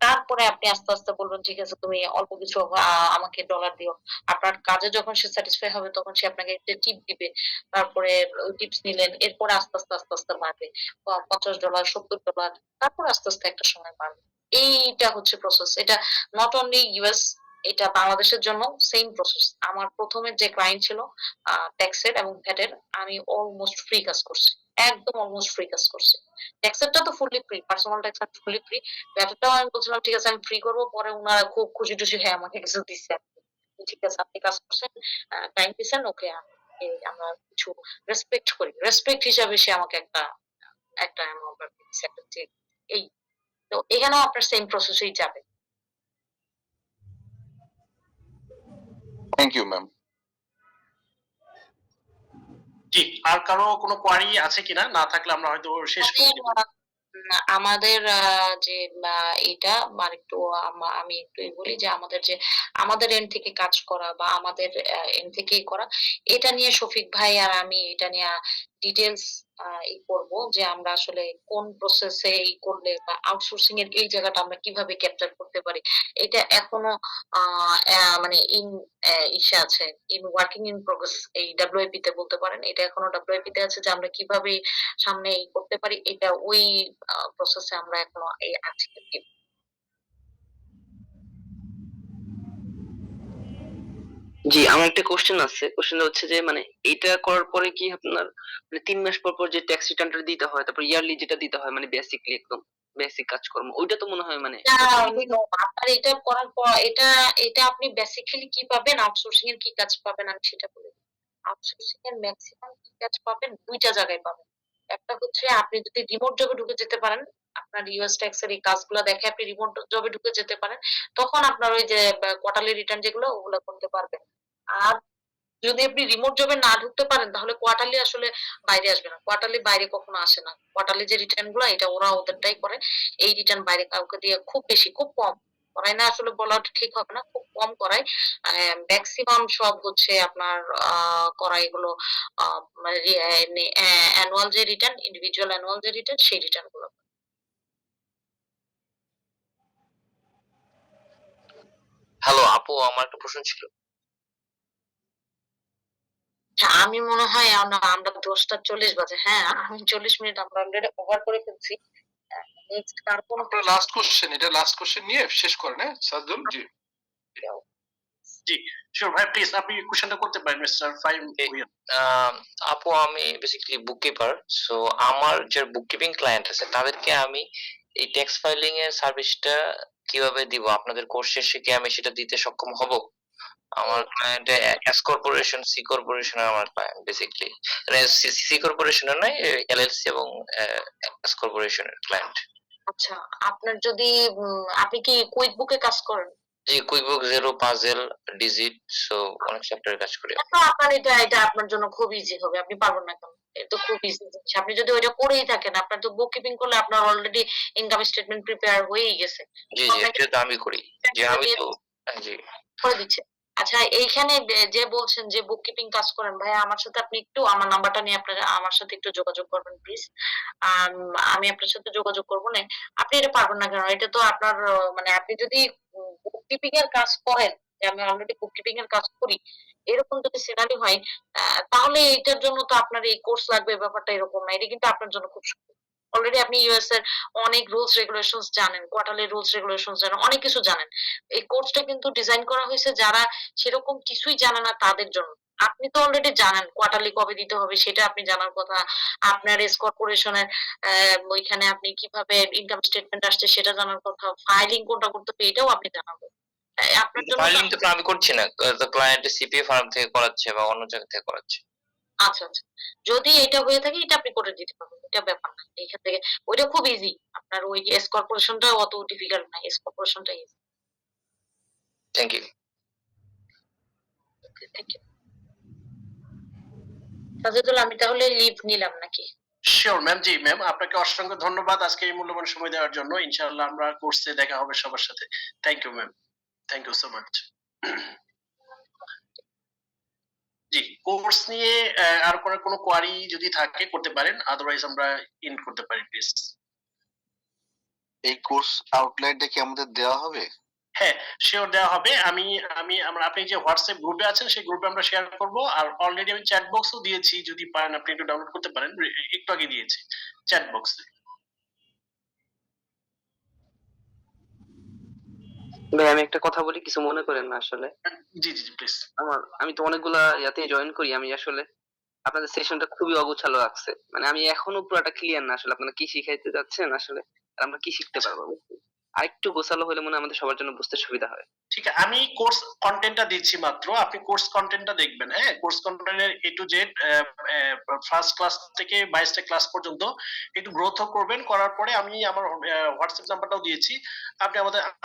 তারপরে আপনি আস্তে আস্তে বলবেন ঠিক আছে তুমি অল্প কিছু আমাকে ডলার দিও। আপনার কাজে যখন সে স্যাটিসফাই হবে তখন সে আপনাকে একটা টিপ দিবে। তারপরে ওই টিপস নিলেন, এরপরে আস্তে আস্তে বাড়বে $50, $70, তারপর আস্তে আস্তে একটা সময় বাড়বে। এইটা হচ্ছে প্রসেস। এটা নট অনলি ইউএস, এটা বাংলাদেশের জন্য সেম প্রসেস। আমার প্রথমে যে ক্লায়েন্ট ছিল ট্যাক্সের এবং ভ্যাটের, আমি অলমোস্ট ফ্রি কাজ করছি, একদম অলমোস্ট ফ্রি কাজ করছি। ট্যাক্সেরটা তো fully free, personal tax fully free. ব্যাপারটাও আমি বলছিলাম ঠিক আছে আমি ফ্রি করবো, পরে উনারা খুব খুশি টুশি হয়ে আমাকে কিছু দিচ্ছে। ঠিক আছে আপনি কাজ করছেন, টাইম দিচ্ছেন, ওকে আমরা কিছু রেসপেক্ট করি, রেসপেক্ট হিসাবে সে আমাকে একটা একটা অ্যামাউন্ট দিচ্ছে, একটা চেক। এই তো এখানেও আপনার সেম প্রসেসেই যাবে। Thank you ma'am. জি, আর কারো কোনো কোয়ারি আছে কিনা? না থাকলে আমরা হয়তো শেষ করে দেব। আমাদের যে এটা একটু আমি একটু বলি যে আমাদের এন্ড থেকে কাজ করা বা আমাদের এন্ড থেকেই করা, এটা নিয়ে শফিক ভাই আর আমি এটা নিয়ে ডিটেলস করব যে আমরা আসলে কোন প্রসেসে করলে বা আউটসোর্সিং এর এই জায়গাটা আমরা কিভাবে ক্যাপচার করতে পারি। এটা এখনো মানে ইসে আছে, ইন ওয়ার্কিং ইন প্রোগ্রেস, এই ডাব্লিউআইপি তে বলতে পারেন। এটা এখনো ডাব্লিউআইপি তে আছে যে আমরা কিভাবে সামনে করতে পারি, এটা ওই প্রসেসে আমরা এখনো আছি। জি, আমার একটা কোশ্চেন আছে। কোশ্চেনটা হচ্ছে যে মানে এইটা করার পরে কি আপনার মানে ৩ মাস পর যে ট্যাক্স রিটার্নটা দিতে হয়, তারপর ইয়ারলি যেটা দিতে হয় মানে বেসিকলি একদম বেসিক কাজকর্ম। ওইটা তো মনে হয় মানে আপনার এটা করার পর এটা আপনি বেসিক্যালি কি পাবেন, আউটসোর্সিং এর কি কাজ পাবেন আমি সেটা বলি। আউটসোর্সিং এর ম্যাক্সিমাম কি কাজ পাবেন ২ টা জায়গায় পাবেন। একটা হচ্ছে আপনি যদি রিমোট জবে ঢুকে যেতে পারেন, আপনার ইউএস ট্যাক্স এর এই কাজগুলো দেখে আপনি রিমোট জবে ঢুকে যেতে পারেন। তখন আপনার ওই যে কোয়ার্টারলি রিটার্ন যেগুলো ওগুলো করতে পারবেন। আর যদি আপনি রিমোট জবে না ঢুকতে পারেন তাহলে কোয়ার্টারলি আসলে বাইরে আসবে না। কোয়ার্টারলি বাইরে কখনো আসে না। কোয়ার্টারলি যে রিটার্ন গুলো এটা ওরা ওদেরটাই করে। এই রিটার্ন বাইরে কাউকে দিয়ে খুব বেশি, খুব কম করায় না, আসলে বলাটা ঠিক হবে না, খুব কম করায়। ম্যাক্সিমাম সব হচ্ছে আপনার করায় এগুলো মানে অ্যানুয়াল যে রিটার্ন, ইন্ডিভিজুয়াল অ্যানুয়াল যে রিটার্ন সেই রিটার্ন গুলো। হ্যালো আপু, আমার একটা প্রশ্ন ছিল। হ্যাঁ, আমি মনে হয় আমরা ১০টা ৪০ বাজে, হ্যাঁ আমি ৪০ মিনিট আমরা অলরেডি ওভার করে ফেলছি। নেক্সট কার কোন আপনার লাস্ট কোশ্চেন, এটা লাস্ট কোশ্চেন নিয়ে শেষ করেন। হ্যাঁ সাজদুল জি। জি শিওর ভাই, প্লিজ আপনি কোশ্চেনটা করতে পারেন মিস্টার ফাইম। আপু, আমি বেসিক্যালি বুককিপার। সো আমার যে বুককিপিং ক্লায়েন্ট আছে তাদেরকে আমি এই ট্যাক্স ফাইলিং এর সার্ভিসটা কিভাবে দিব? আপনাদের কোর্স শেষে কি আমি সেটা দিতে সক্ষম হব? আমার client S corporation, C corporation আমার ক্লায়েন্ট বেসিক্যালি। মানে সি কর্পোরেশনের নয়, এলএলসি এবং এস কর্পোরেশনের ক্লায়েন্ট। আচ্ছা, আপনার যদি আপনি কি কুইক বুকে কাজ করেন? জি, কুইকবুক জিরো, পাজেল, ডিজিট, সো অনেক সফটওয়্যার কাজ করি। তো আপনার এটা আপনার জন্য খুব ইজি হবে। আপনি পারবেন না কেন? এটা তো খুব ইজি জিনিস। আপনি যদি ওইটা করেই থাকেন, আপনার তো বুক কিপিং করলে আপনার অলরেডি ইনকাম স্টেটমেন্ট প্রিপেয়ার হয়েই গেছে। জি, জি, আপনাকে এটা তো আমি করি। জি, আমি তো জি। করে দিচ্ছে। আচ্ছা, এইখানে যে বলছেন যে বুক কিপিং কাজ করেন, ভাইয়া আমার সাথে আপনি একটু আমার নাম্বারটা নিয়ে আপনারা আমার সাথে একটু যোগাযোগ করবেন প্লিজ। আমি আপনার সাথে যোগাযোগ করব না। আপনি এটা পারবেন না কেন? এটা তো আপনার মানে আপনি যদি বুক কিপিং এর কাজ করেন, যে আমি অলরেডি বুক কিপিং এর কাজ করি, এরকম যদি সিনারি হয় তাহলে এটার জন্য তো আপনার এই কোর্স লাগবে, ব্যাপারটা এরকম না। এটা কিন্তু আপনার জন্য খুব অলরেডি আপনি ইউএস এর অনেক রুলস রেগুলেশনস জানেন, কোয়ার্টারলি রুলস রেগুলেশনস জানেন, অনেক কিছু জানেন। এই কোর্সটা কিন্তু ডিজাইন করা হয়েছে যারা সেরকম কিছুই জানে না তাদের জন্য। আপনি তো অলরেডি জানেন কোয়ার্টারলি কবে দিতে হবে সেটা আপনি জানার কথা। আপনার এস কর্পোরেশনের ওইখানে আপনি কিভাবে ইনকাম স্টেটমেন্ট আসছে সেটা জানার কথা। ফাইলিং কোনটা করতে হবে এটাও আপনি জানার কথা। আপনার জন্য ফাইলিং তো আমি করছি না। ক্লায়েন্ট সিপিএ ফার্ম থেকে করাচ্ছে বা অন্য জায়গা থেকে করাচ্ছে। আচ্ছা, আচ্ছা। যদি এটা হয়ে থাকে এটা আপনি করে দিতে পারবেন। এটা ব্যাপার না। এখান থেকে ওইটা খুব ইজি। আপনার ওই এস কর্পোরেশনটা অত ডিফিকাল্ট না। এস কর্পোরেশনটা easy. Thank you. Okay, thank you. Sajedul, আমি তাহলে লিভ নিলাম নাকি? Sure ma'am. জি ম্যাম, আপনাকে অসংখ্য ধন্যবাদ আজকে এই মূল্যবান সময় দেওয়ার জন্য। ইনশাআল্লাহ আমরা কোর্সে দেখা হবে সবার সাথে। Thank you ma'am, thank you so much. জি, কোর্স নিয়ে আর কোনো কোয়ারি যদি থাকে করতে পারেন, আদারওয়াইজ আমরা এন্ড করতে পারি প্লিজ। এই কোর্স আউটলাইনটা কি আমাদের দেওয়া হবে? হ্যাঁ শিওর দেওয়া হবে। আমি আমি আমরা আপনি যে হোয়াটসঅ্যাপ গ্রুপে আছেন সেই গ্রুপে আমরা শেয়ার করব। আর অলরেডি আমি চ্যাট বক্সও দিয়েছি, যদি পারেন আপনি একটু ডাউনলোড করতে পারেন। একটু আগে দিয়েছি চ্যাট বক্সে। ভাই আমি একটা কথা বলি, কিছু মনে করেন না আসলে। জি জি প্লিজ। আমি তো অনেকগুলা ইয়াতে জয়েন করি। আমি আসলে আপনাদের সেশনটা খুবই অগোছালো লাগছে। মানে আমি এখনো পুরাটা ক্লিয়ার না আসলে আপনারা কি শিখাইতে যাচ্ছেন আসলে, আর আমরা কি শিখতে পারবো। আরেকটু গোছালো হলে মনে হয় আমাদের সবার জন্য বুঝতে সুবিধা হয়। ঠিক আছে, আমি কোর্স কন্টেন্টটা দিচ্ছি মাত্র, আপনি কোর্স কন্টেন্টটা দেখবেন। হ্যাঁ, কোর্স কন্টেন্টের এ টু জেড ফার্স্ট ক্লাস থেকে 22টা ক্লাস পর্যন্ত একটু গ্রোথ করবেন। করার পরে আমি আমার হোয়াটসঅ্যাপ নাম্বারটাও দিয়েছি, আপনি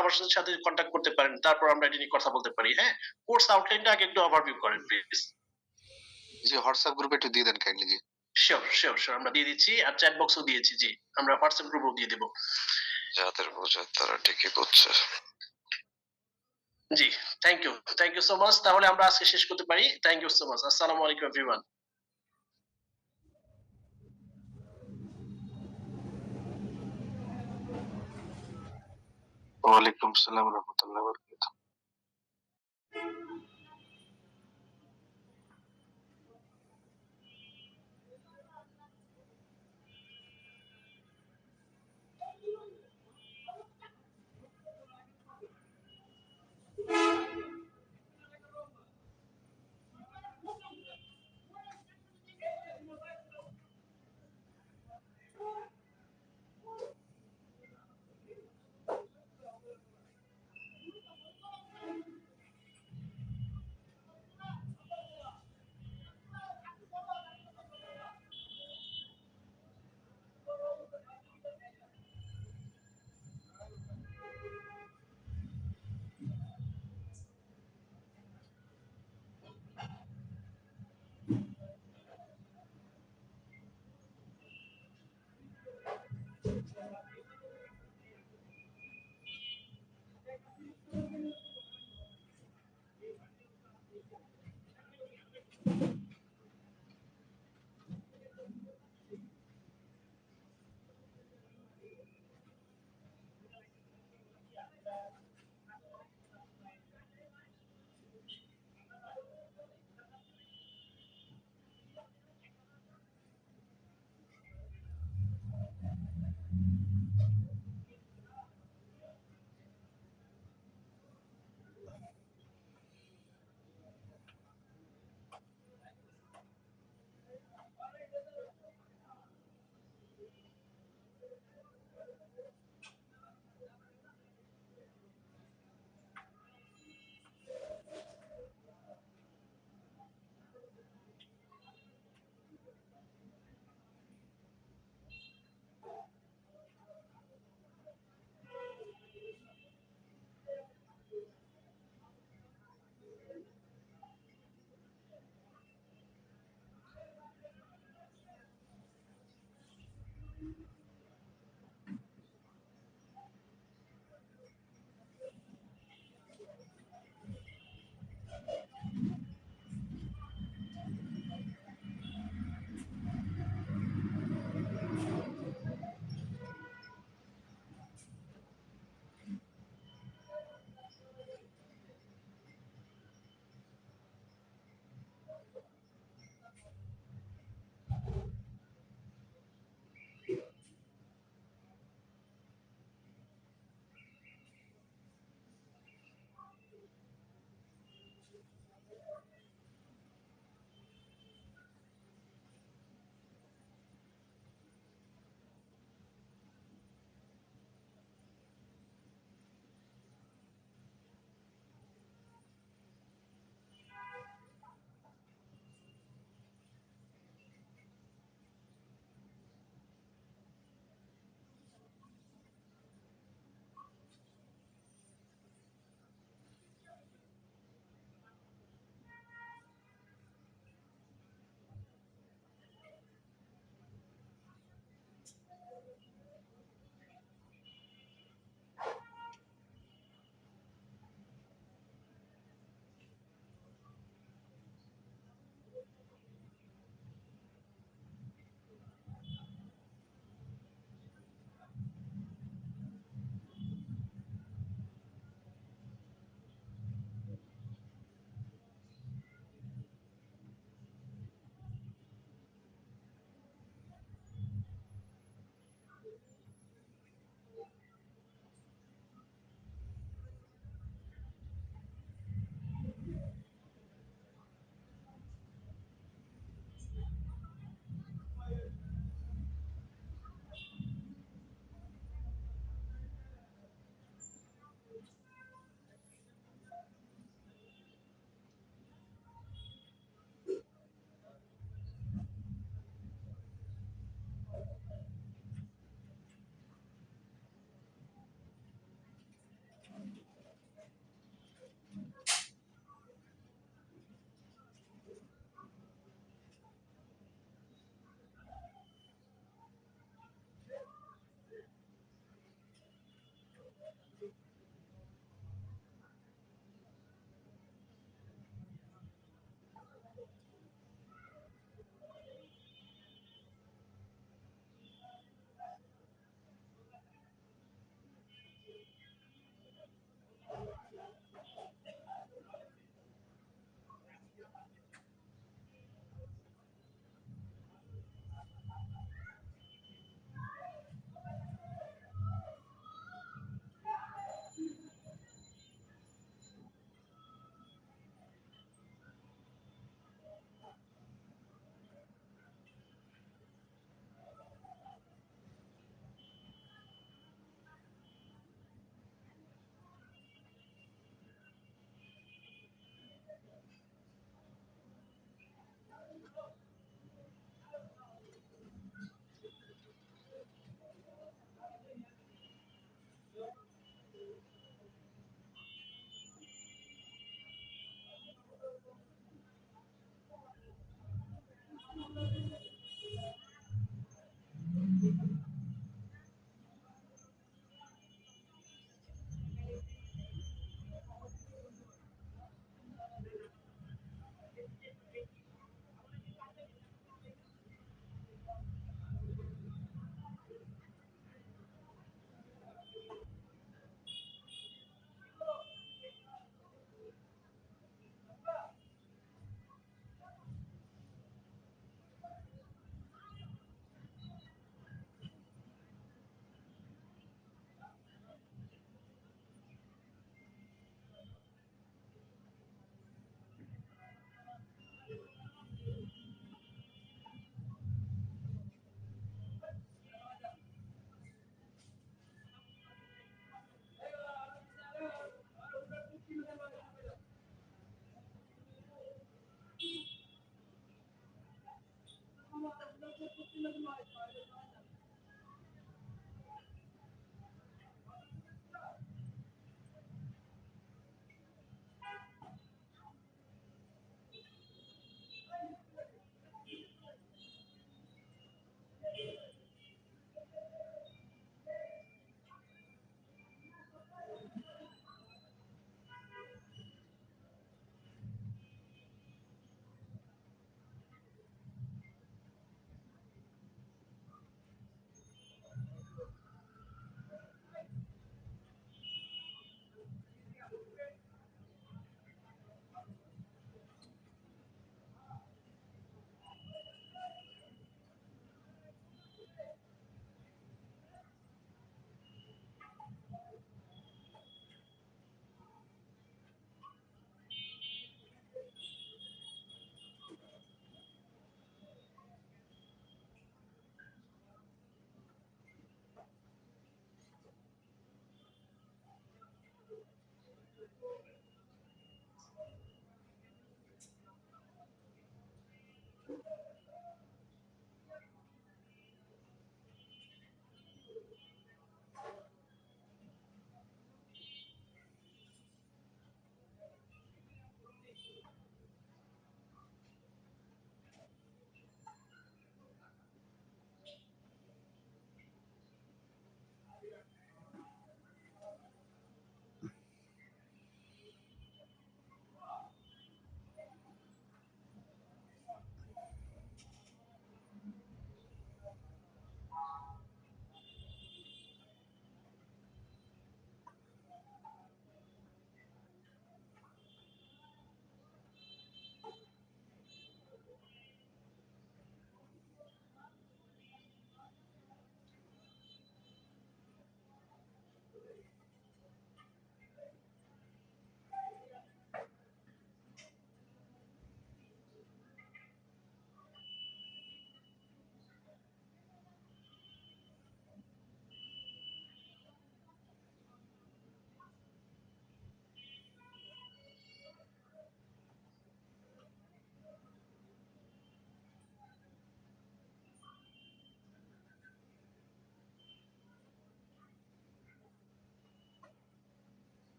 আমার সাথে কন্ট্যাক্ট করতে পারেন। তারপর আমরা এটা নিয়ে কথা বলতে পারি। হ্যাঁ, কোর্স আউটলাইনটা আগে একটু ওভারভিউ করেন প্লিজ। জি, হোয়াটসঅ্যাপ গ্রুপে একটু দিয়ে দেন কাইন্ডলি। জি শিওর শিওর শিওর, আমরা দিয়ে দিচ্ছি। আর চ্যাট বক্সও দিয়েছি। জি, আমরা হোয়াটসঅ্যাপ গ্রুপও দিয়ে দেব। যাদের বোঝার তারা ঠিকই করছে। জি, থ্যাংক ইউ সো মাচ। তাহলে আমরা আজকে শেষ করতে পারি। Thank you so much. আসসালামু আলাইকুম এভরিওয়ান। ওয়ালাইকুম আসসালাম রাহমাতুল্লাহি ওয়া বারাকাতুহু।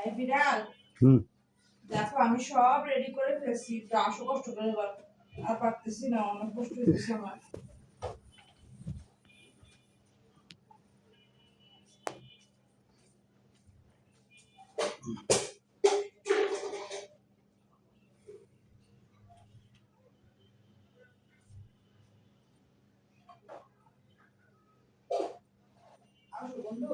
এই বিড়াল হুম দেখো আমি সব রেডি করে ফেলছি একটু আসো কষ্ট করে এবার আর পারতেছি না অনেক কষ্ট হইতেছে আমার আসো বন্ধু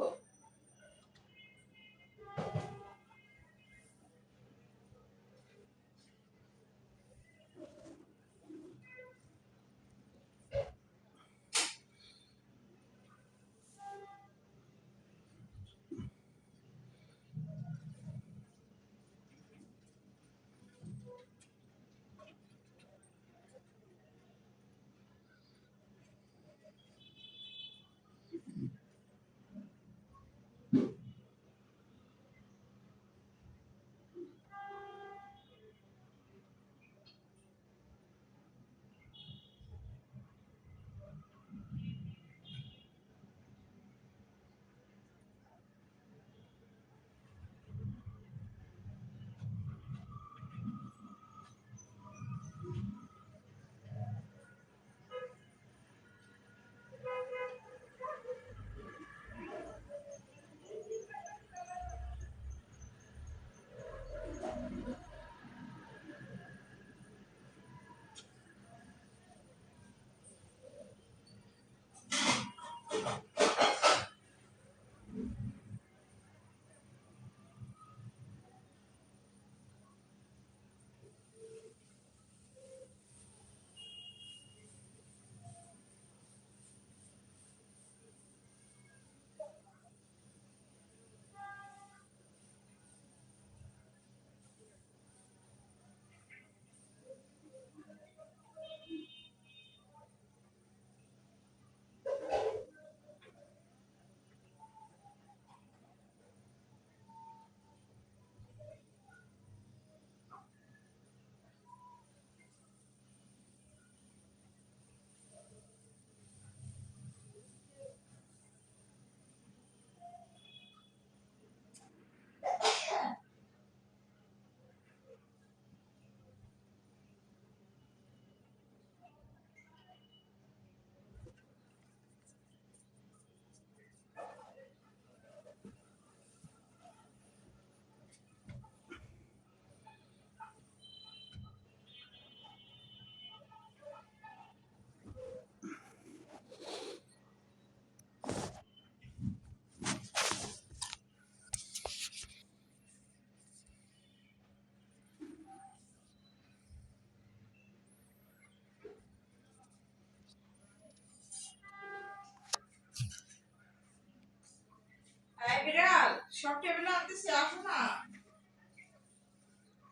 এই বিড়াল সব টেবিলে আনতেছি আসো না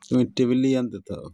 তুমি টেবিলেই আনতে থাও